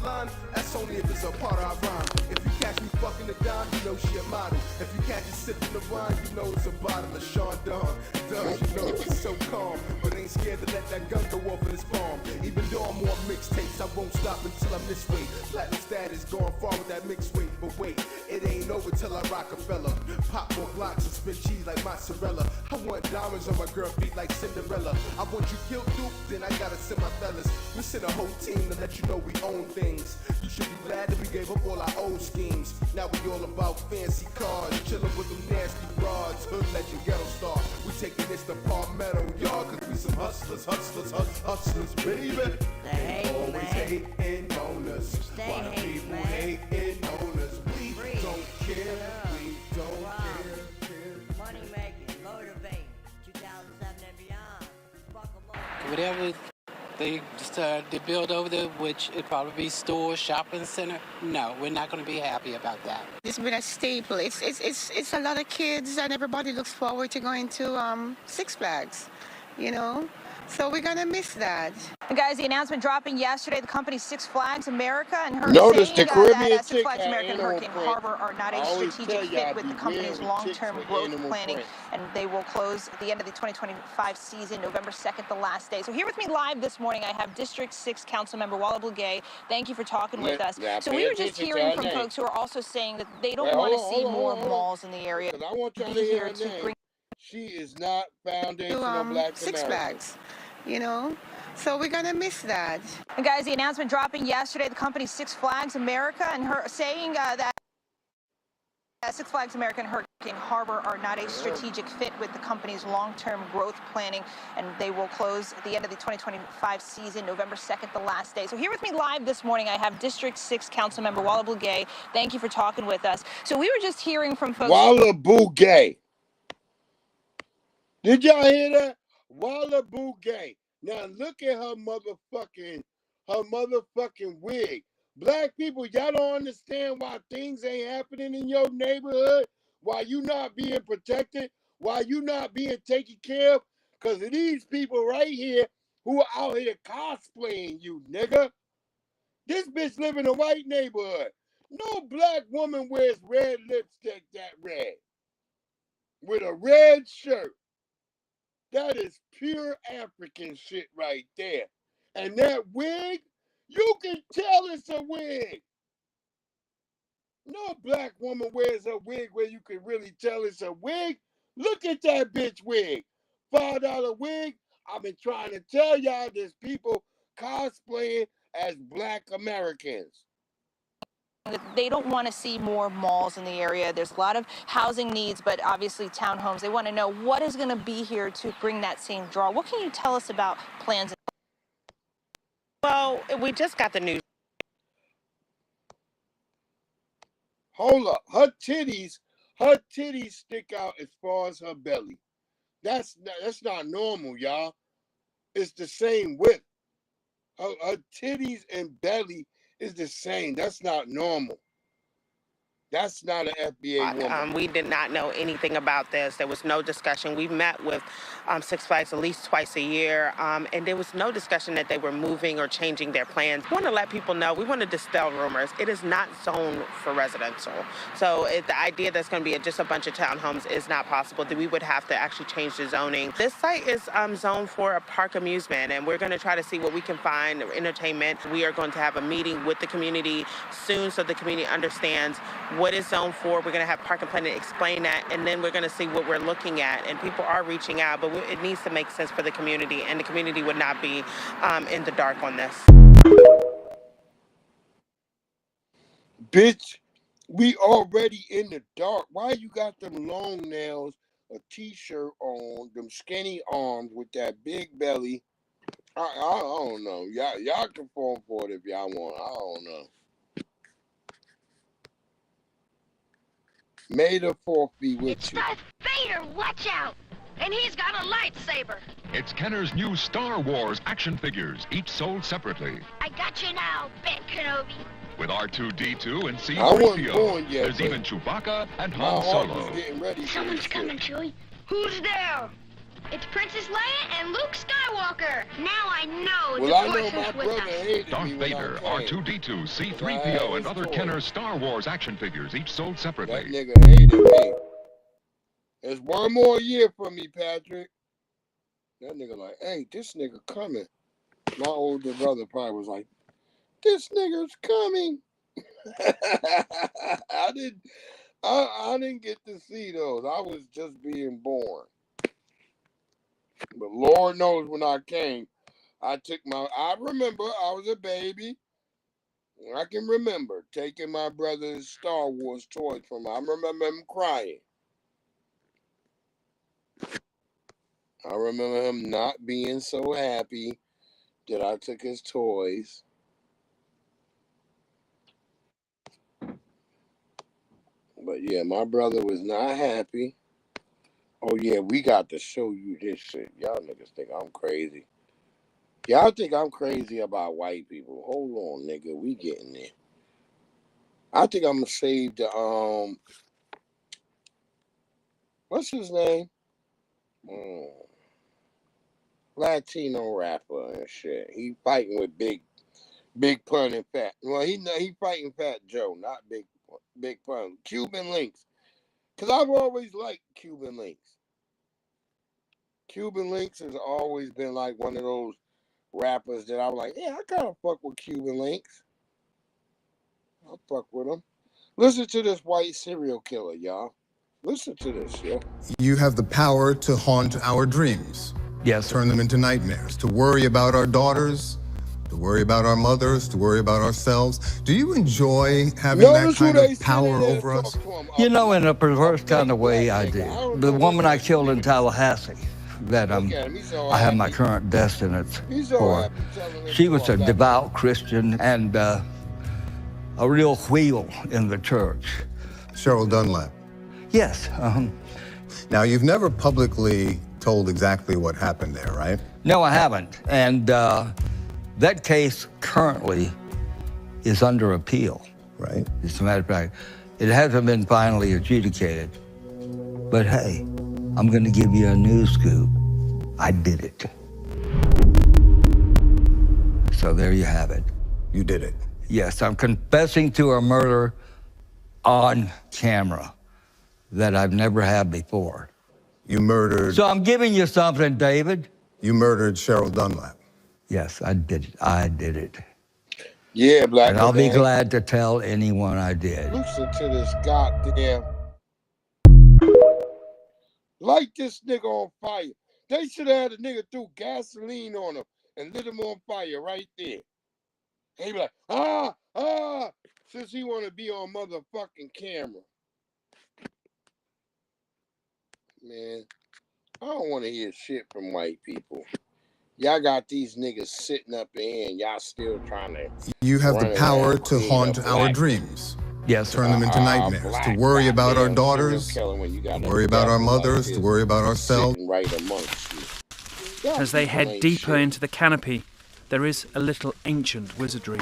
line. That's only if it's a part of our rhyme. If you catch me fucking the dime, you know she a model. If you catch me sipping the wine, you know it's a bottle of Sean Don. You know it's so calm, but ain't scared to let that gun go off in his palm. Even though I'm on mixtapes, I won't stop until I'm this way. Platinum status going far with that mixed weight, but wait, it ain't over till I Rockefeller. Pop more blocks and spin cheese like mozzarella. I want diamonds on my girl feet like Cinderella. I want you killed, Duke, then I gotta send my fellas. We send a whole team to let you know we own things. You should be glad that we gave up all our old schemes. Now we all about fancy cars, chillin' with them nasty broads. Hood legend, ghetto star. We taking this to Palmetto, y'all, cause we some hustlers, baby. They always hating on us. Why the people hating on us? We don't care. We don't care. Money making, motivating, 2007 and beyond. Fuck 'em up. Whatever they decide to build over there, which it probably be store, shopping center. No, we're not going to be happy about that. It's been a staple. It's a lot of kids, and everybody looks forward to going to Six Flags, you know. So we're gonna miss that. And guys, the announcement dropping yesterday, the company Six Flags America and her Notice saying the Caribbean that Six chick Flags had America and animal Hurricane print. Harbor are not I a always strategic tell y'all, fit with the be company's wearing long-term chicks with growth animal planning, print. and they will close at the end of the 2025 season, November 2nd, the last day. So here with me live this morning, I have District 6 Councilmember Walla Bugay. Thank you for talking with us. Now, So pay we were just attention to hearing her from name. folks who are also saying that they don't Wait, want to hold on, see hold on, more hold on. malls in the area. 'Cause I want y'all Be to hear here her to name. bring She is not foundational To black Six America. Flags, you know. So we're gonna miss that. And guys, the announcement dropping yesterday, the company Six Flags America and her saying that Six Flags America and Hurricane Harbor are not a strategic fit with the company's long-term growth planning, and they will close at the end of the 2025 season, November 2nd, the last day. So here with me live this morning, I have District 6 Councilmember Walla Bugay. Thank you for talking with us. So we were just hearing from folks. Walla Bugay. Did y'all hear that? Walla Bugay. Now look at her motherfucking wig. Black people, y'all don't understand why things ain't happening in your neighborhood, why you not being protected, why you not being taken care of, because of these people right here who are out here cosplaying you, nigga. This bitch live in a white neighborhood. No black woman wears red lipstick that red with a red shirt. That is pure African shit right there. And that wig, you can tell it's a wig. No black woman wears a wig where you can really tell it's a wig. Look at that bitch wig. $5 wig. I've been trying to tell y'all there's people cosplaying as Black Americans. They don't want to see more malls in the area. There's a lot of housing needs, but obviously townhomes. They want to know what is going to be here to bring that same draw. What can you tell us about plans? Well, we just got the news. Hold up. Her titties stick out as far as her belly. That's not normal, y'all. It's the same width. Her titties and belly is the same. That's not normal. That's not an FBA woman. We did not know anything about this. There was no discussion. We met with Six Flags at least twice a year, and there was no discussion that they were moving or changing their plans. We want to let people know. We want to dispel rumors. It is not zoned for residential. So the idea that's going to be just a bunch of townhomes is not possible. That we would have to actually change the zoning. This site is zoned for a park amusement, and we're going to try to see what we can find, entertainment. We are going to have a meeting with the community soon so the community understands what is zoned for. We're going to have Park and Planet explain that, and then we're going to see what we're looking at. And people are reaching out, but it needs to make sense for the community, and the community would not be in the dark on this. Bitch, we already in the dark. Why you got them long nails, a t-shirt on, them skinny arms with that big belly? I don't know. Y'all can fall for it if y'all want. I don't know. May the 4th be with it's you. Darth Vader, watch out! And he's got a lightsaber. It's Kenner's new Star Wars action figures, each sold separately. I got you now, Ben Kenobi. With R2-D2 and I wasn't C-3PO. born yet, There's but even Chewbacca and my Han heart Solo. was getting ready for Someone's this coming, shit. Chewie. Who's there? It's Princess Leia and Luke Skywalker. Now I know Well, I the know Force my is with brother us. hated Darth me when I Vader, came. R2-D2, C-3PO, and other Kenner Star Wars action figures, each sold That separately. nigga hated me. There's one more year for me, Patrick. That nigga like, hey, this nigga coming. My older brother probably was like, this nigga's coming. I didn't get to see those. I was just being born. But Lord knows when I came, I remember I was a baby. I can remember taking my brother's Star Wars toys from him. I remember him crying. I remember him not being so happy that I took his toys. But yeah, my brother was not happy. Oh yeah, we got to show you this shit. Y'all niggas think I'm crazy. Y'all think I'm crazy about white people. Hold on, nigga. We getting there. I think I'm gonna save the what's his name? Latino rapper and shit. He fighting with Big Pun and Fat. Well, he fighting Fat Joe, not Big Pun. Cuban Links. Cause I've always liked Cuban Links. Cuban Links has always been like one of those rappers that I'm like, yeah, I kind of fuck with Cuban Links. I'll fuck with him. Listen to this white serial killer, y'all. Listen to this, yeah. You have the power to haunt our dreams. Yes. Turn them into nightmares, to worry about our daughters, to worry about our mothers, to worry about ourselves. Do you enjoy having that kind of power over us? You know, in a perverse kind of way, I do. The woman I killed in Tallahassee, that I have my current destinants for. She was a devout Christian and a real wheel in the church. Cheryl Dunlap. Yes. Now, you've never publicly told exactly what happened there, right? No, I haven't. And that case currently is under appeal. Right. As a matter of fact, it hasn't been finally adjudicated. But hey, I'm going to give you a news scoop. I did it. So there you have it. You did it? Yes, I'm confessing to a murder on camera that I've never had before. You murdered... So I'm giving you something, David. You murdered Cheryl Dunlap. Yes, I did it. I did it. Yeah, Black And I'll be man. glad to tell anyone I did. Listen to this goddamn. Light this nigga on fire. They should have had a nigga threw gasoline on him and lit him on fire right there. And he be like, since he want to be on motherfucking camera. Man, I don't want to hear shit from white people. Y'all got these niggas sitting up there and y'all still trying to. You have the run power around to being haunt a our black dreams. Yes, Turn them into nightmares. To worry about our daughters, to worry about our mothers, to worry about ourselves. sitting right amongst you. Y'all As they people head ain't deeper shit. into the canopy, there is a little ancient wizardry.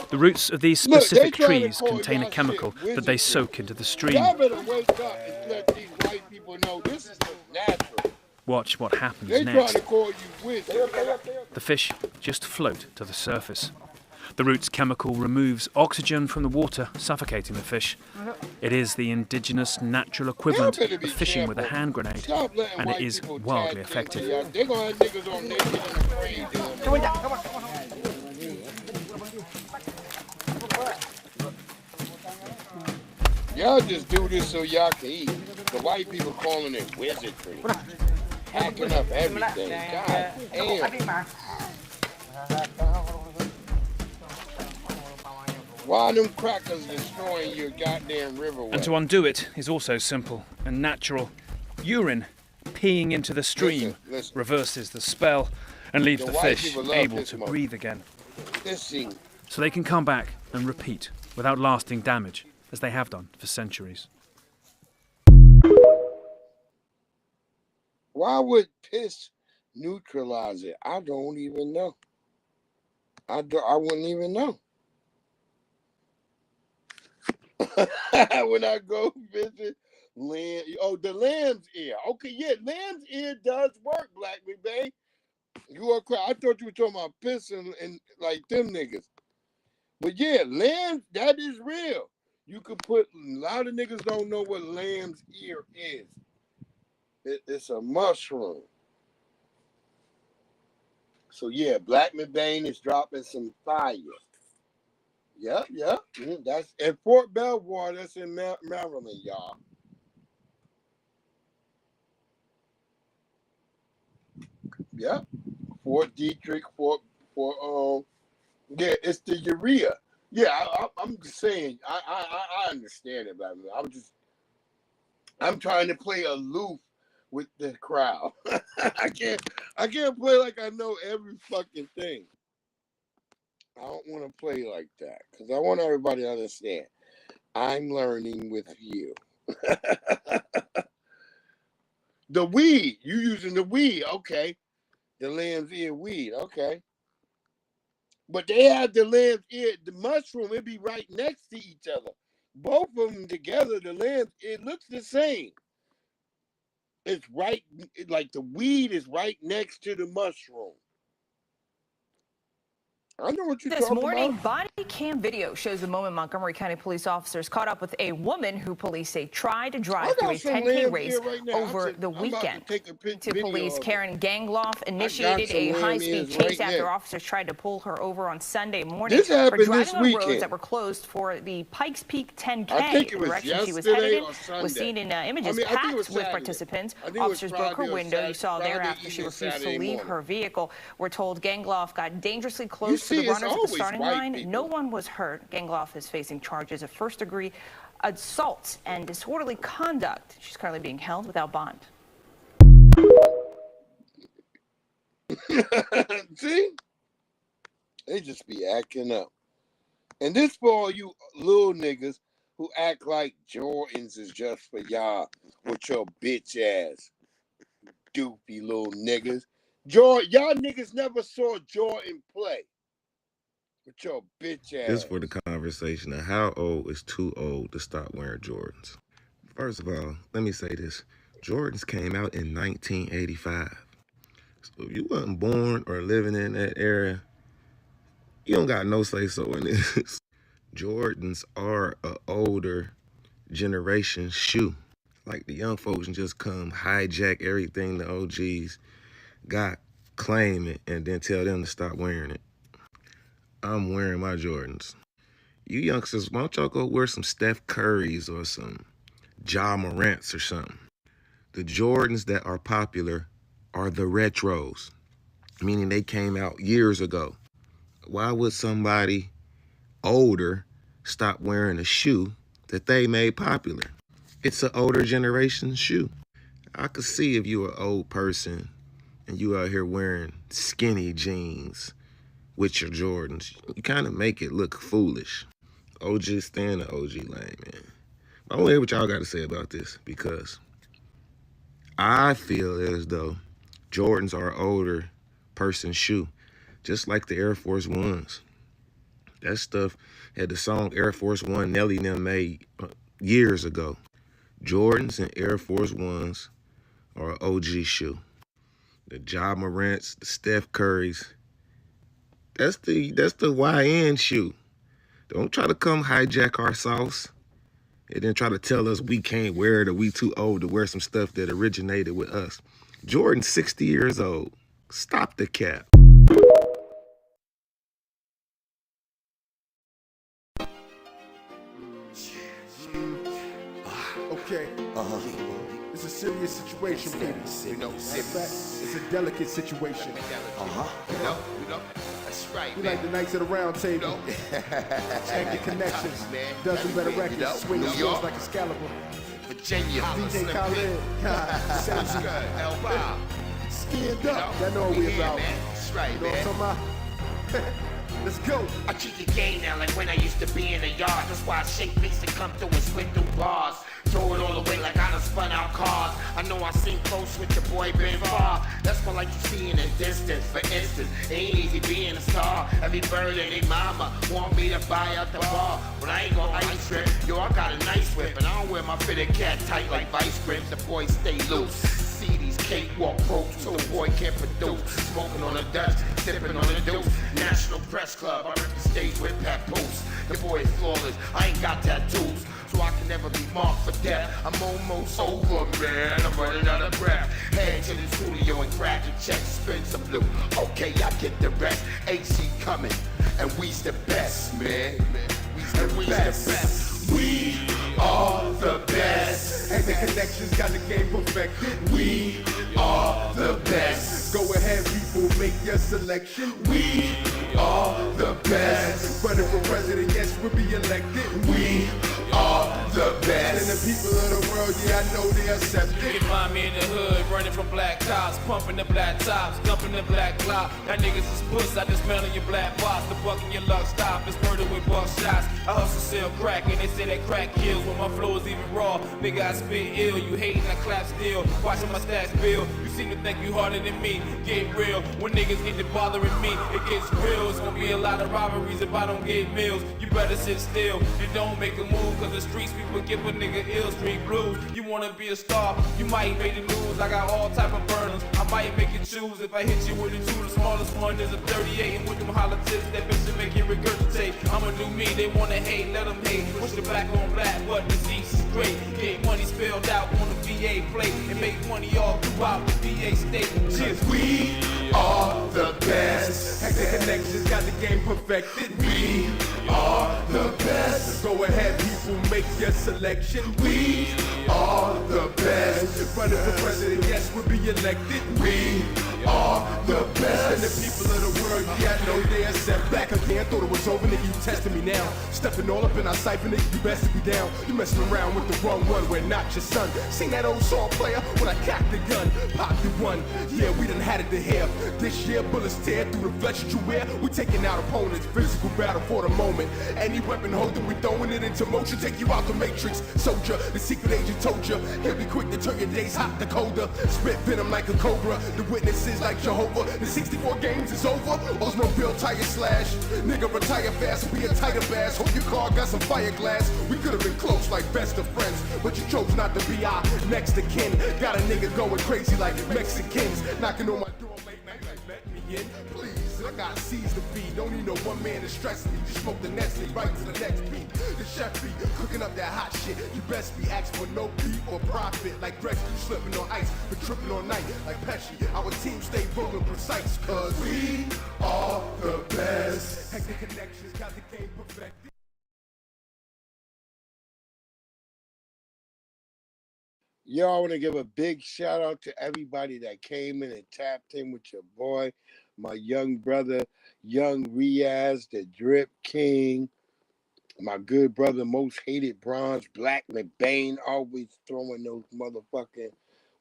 The roots of these Look, they specific trying to trees call contain a y'all chemical shit that they wizardry. soak into the stream. Y'all better wake up and let these white people know this is what's natural. Watch what happens They trying next. to call you wizard. The fish just float to the surface. The root's chemical removes oxygen from the water, suffocating the fish. It is the indigenous natural equivalent better of be fishing with a careful. hand grenade, Stop letting and it white is people wildly tag into effective. y'all. They gonna have niggas on naked and afraid doing that. Y'all just do this so y'all can eat. The white people calling it wizardry. Hacking up everything. God damn. Why them crackers destroying your goddamn riverway? And to undo it is also simple and natural. Urine peeing into the stream Listen. reverses the spell and leaves The the white fish people love able this to mode. breathe again. Fishing. So they can come back and repeat without lasting damage, as they have done for centuries. Why would piss neutralize it? I don't even know. I wouldn't even know. When I go visit lamb, the lamb's ear. Okay, yeah, lamb's ear does work, Black McBay. You are correct. I thought you were talking about piss and like them niggas. But yeah, lambs, that is real. You could put, a lot of niggas don't know what lamb's ear is. It's a mushroom. So yeah, Black McBain is dropping some fire. Yep. That's at Fort Belvoir. That's in Maryland, y'all. Yep. Fort Detrick, yeah, it's the urea. Yeah, I'm just saying. I understand it, but I'm trying to play aloof with the crowd. I can't play like I know every fucking thing. I don't want to play like that because I want everybody to understand. I'm learning with you. The weed, you using the weed, okay? The lamb's ear weed, okay? But they have the lamb's ear, the mushroom, it be right next to each other. Both of them together, the lamb's, it looks the same. It's right, like the weed is right next to the mushroom. I know what you're This talking morning, about. body cam video shows the moment Montgomery County police officers caught up with a woman who police say tried to drive through a 10K race over the weekend. To police, Karen Gangloff initiated a high-speed chase after officers tried to pull her over on Sunday morning This for happened driving this on roads weekend. that were closed for the Pikes Peak 10K. I think it was The direction she was yesterday headed in or Sunday. was seen in images I think it packed was with Saturday. participants. I think it was Officers broke her Friday or window. You saw there Friday after she evening, refused to Saturday leave morning. her vehicle. We're told Gangloff got dangerously You close to see, the it's runners at the always starting white line. people. No one was hurt. Gangloff is facing charges of first-degree assault and disorderly conduct. She's currently being held without bond. See? They just be acting up. And this for all you little niggas who act like Jordans is just for y'all with your bitch ass. Doofy little niggas. Y'all niggas never saw Jordan play. With your bitch ass. This for the conversation of how old is too old to stop wearing Jordans. First of all, let me say this. Jordans came out in 1985. So if you wasn't born or living in that era, you don't got no say-so in this. Jordans are an older generation shoe. Like the young folks can just come hijack everything the OGs got, claim it, and then tell them to stop wearing it. I'm wearing my Jordans. You youngsters, why don't y'all go wear some Steph Currys or some Ja Morants or something? The Jordans that are popular are the retros, meaning they came out years ago. Why would somebody older stop wearing a shoe that they made popular? It's an older generation shoe. I could see if you're an old person and you out here wearing skinny jeans with your Jordans, you kind of make it look foolish. OG, stay in the OG lane, man. I want to hear what y'all got to say about this, because I feel as though Jordans are an older person's shoe, just like the Air Force Ones. That stuff had the song Air Force One Nelly and them made years ago. Jordans and Air Force Ones are an OG shoe. The Ja Morants, the Steph Currys, that's the YN shoe. Don't try to come hijack our sauce and then try to tell us we can't wear it or we too old to wear some stuff that originated with us. Jordan's 60 years old. Stop the cap. Okay. It's a serious situation, baby. You know, it's a delicate situation. You know, that's right, We man. like the Knights of the Round Table. Check the connections. Dozen better records. Swing the swords like Excalibur. Virginia. DJ Khaled. Sounds good. El Bob. Skinned up. Y'all know what we about. That's right, You know man. what I'm talking about? Let's go. I treat the game now like when I used to be in the yard. That's why I shake beats and come through and spit through bars. Throw it all away like I done spun out cars. I know I seem close with your boy Ben Far. That's what like you see in the distance. For instance, it ain't easy being a star. Every bird and they mama want me to buy out the bar. But I ain't gon' ice trip. Yo, I got a nice whip. And I don't wear my fitted cat tight like vice grips. The boys stay loose. See these cakewalk pros, so the boy can't produce. Smoking on the Dutch, sipping on the deuce. National Press Club, I rip the stage with Pat Post. The boy is flawless, I ain't got tattoos, so I can never be marked for death. I'm almost over, man, I'm running out of breath. Head to the studio and crack a check, spin some blue. Okay, I get the rest. AC coming, and we's the best, man. We's the best. We are the best. And the connections got the game perfected. We are the best. Go ahead, people, make your selection. We are the best. Running for president, yes, we'll be elected. We are the best. And the people of the world, yeah, I know they accept You it. can find me in the hood, running from black tops, pumping the black tops, dumping the black clock. That niggas is puss, I dismantle your black box. The buck in your luck stop, it's murder with buck shots. I hustle, sell crack, and they say that crack kills when my flow is even raw. Big I spit ill, you hating, I clap still. Watching my stats build, you seem to think you harder than me. Get real, when niggas get to bothering me, it gets real. It's gonna be a lot of robberies if I don't get meals. You better sit still and don't make a move, cause the streets people give a nigga ill street blues. You wanna be a star, you might make it lose. I got all type of burners, I might make you choose. If I hit you with a 2, the smallest one is a 38. And with them hollow tips, that bitch to make you regurgitate. I'm a new me, they wanna hate, let them hate. Push the black on black, but disease is great. Get money spelled out on the VA plate and make money all throughout the VA state. Cheers. We are the best. And the connections got the game perfected. We are the best. Go ahead, people, make your selection. We are the best. Running for president, yes, we'll be elected. We are the best. And the people of the world, yeah, I know they accept. Back again, thought it was over, nigga, you testing me now. Stepping all up in our cipher, nigga, you best to be down. You messing around with the wrong one, we're not your son. Seen that old song player when I cocked the gun, popped the one. Yeah, we done had it to here. This year, bullets tear through the flesh that you wear. We taking out opponents, physical battle for the moment. Any weapon holder, we throwing it into motion. Take you out the matrix, soldier. The secret agent told you, he'll be quick to turn your days hot to colder. Spit venom like a cobra. The witnesses like Jehovah. The 64 games is over. Oldsmobile tire slash. Nigga retire fast, be a tighter bass. Hope your car got some fire glass. We could have been close like best of friends, but you chose not to be our next of kin. Got a nigga going crazy like Mexicans, knocking on my door late night like let me in, please. I got C's to feed, don't need no one man to stress me. You smoke the Nestle right to the next beat. The chef be cooking up that hot shit. You best be asking for no beef or profit. Like Grex, you slipping on ice, but tripping all night. Like Pesci, our team stay rolling precise, cause we are the best. Hectic connections, got the game perfected. Y'all want to give a big shout out to everybody that came in and tapped in with your boy, my young brother, Young Riaz, the Drip King, my good brother, Most Hated Bronze, Black McBain, always throwing those motherfucking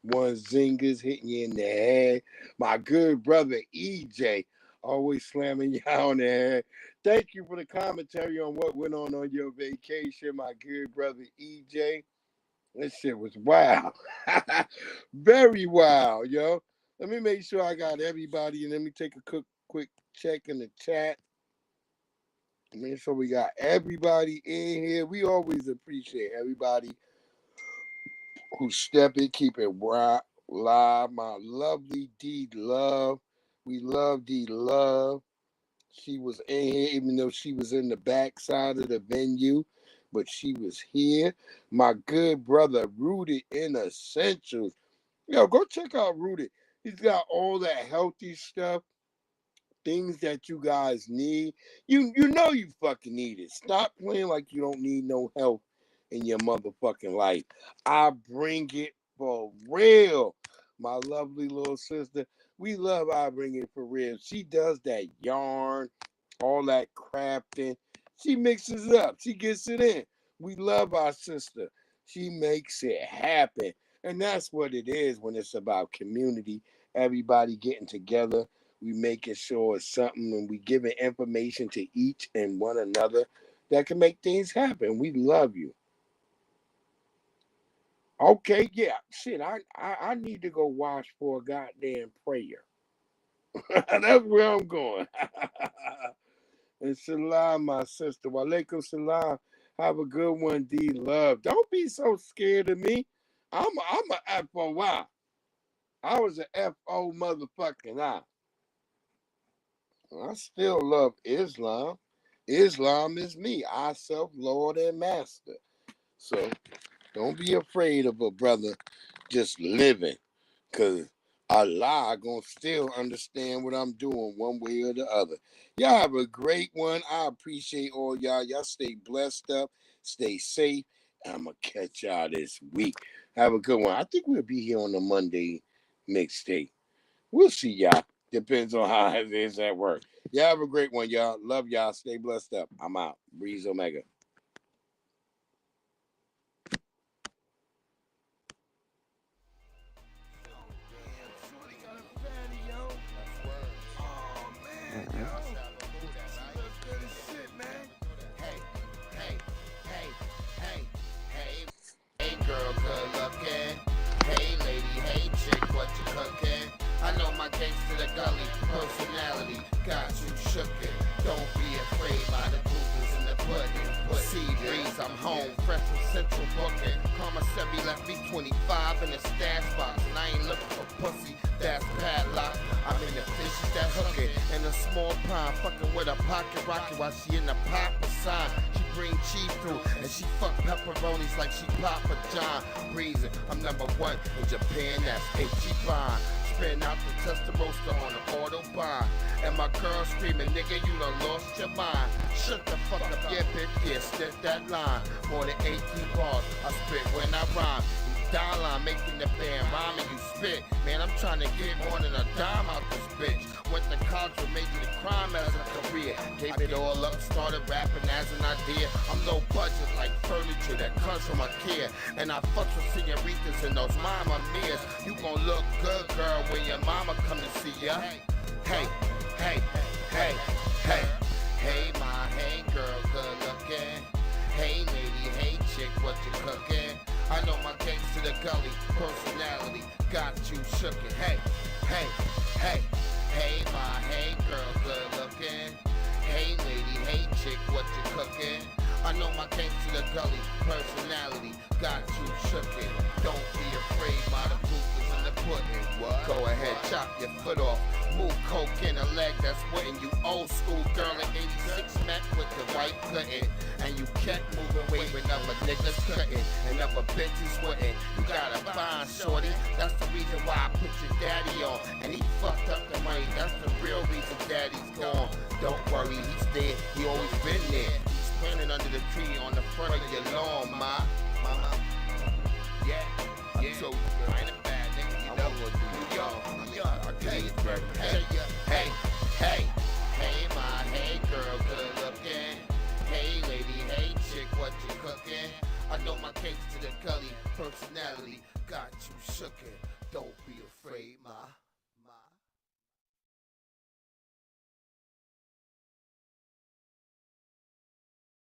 one zingers, hitting you in the head. My good brother, EJ, always slamming you on the head. Thank you for the commentary on what went on your vacation, my good brother, EJ. This shit was wild. Very wild, yo. Let me make sure I got everybody, and let me take a quick check in the chat. Make sure we got everybody in here. We always appreciate everybody who step in, keep it live. My lovely D Love. We love D Love. She was in here, even though she was in the back side of the venue. But she was here. My good brother, Rooted in Essentials. Yo, go check out Rooted. He's got all that healthy stuff, things that you guys need. You know you fucking need it. Stop playing like you don't need no help in your motherfucking life. I bring it for real. My lovely little sister. We love I Bring It for real. She does that yarn, all that crafting. She mixes it up. She gets it in. We love our sister. She makes it happen. And that's what it is when it's about community. Everybody getting together. We making sure it's something, and we giving information to each and one another that can make things happen. We love you. Okay, yeah. Shit, I need to go wash for a goddamn prayer. That's where I'm going. And salam, my sister. Walaikum salam. Have a good one, D Love. Don't be so scared of me. I'm a FOI. I was an FO motherfucking I. I still love Islam. Islam is me. I self, Lord and Master. So don't be afraid of a brother just living. Because Allah gonna still understand what I'm doing one way or the other. Y'all have a great one. I appreciate all y'all. Y'all stay blessed up, stay safe. I'm gonna catch y'all this week. Have a good one. I think we'll be here on the Monday mixtape. We'll see y'all. Depends on how it is at work. Y'all have a great one, y'all. Love y'all. Stay blessed up. I'm out. Breeze Omega. Girl, good looking. Hey, lady, hey, chick, what you cooking? I know my gangsta the gully personality got you shookin'. Don't be afraid by the goofers in the pudding. Sea breeze, I'm home, fresh from Central Booking. Karma said he left me 25 in the stash box, and I ain't looking for pussy. That's padlock. I'm in the fishes that hookin'. In a small pond, fucking with a pocket rocket while she in the Papa sign. She bring cheese through, and she fuck pepperonis like she Papa John. Breezing, I'm #1 in Japan, that's H.E. Bond. Spin out the Testarossa on the Autobahn. And my girl screaming, nigga, you done lost your mind. Shut the fuck up, yeah, bitch, yeah, spit that line. More than 18 bars, I spit when I rhyme. Dollar making the band rhyme and you spit. Man, I'm trying to get more than a dime out this bitch. Went to college with major the crime as a career. Gave it all up, started rapping as an idea. I'm no budget like furniture that comes from IKEA. And I fucks with senoritas and those mama mirrors. You gon' look good, girl, when your mama come to see ya. Hey, hey, hey, hey. Hey, my, hey, girl, good looking. Hey, lady, hey, chick, what you cooking? I know my gangsta the gully personality got you shookin'. Hey, hey, hey, hey, my, hey, girl, good looking. Hey, lady, hey, chick, what you cooking? I know my case to the gully, personality got you shookin'. Don't be afraid, my the proof is in the pudding. Go ahead, chop your foot off. Move coke in a leg that's wetting. You old school girl in 86 met with the white pudding. And you kept moving, waving up a nigga's cutting. And up a bitch is sweating. You got a fine shorty. That's the reason why I put your daddy on. And he fucked up the money. That's the real reason daddy's gone. Don't worry, he's there. He always been there. He's planted under the tree on the front of your lawn, ma. Mama. Yeah. So I ain't a bad nigga, you know what do yo. I tell you, hey, my, hey girl, good looking. Hey lady, hey chick, what you cooking? I know my case to the gully, personality got you shookin'. Don't be afraid, ma.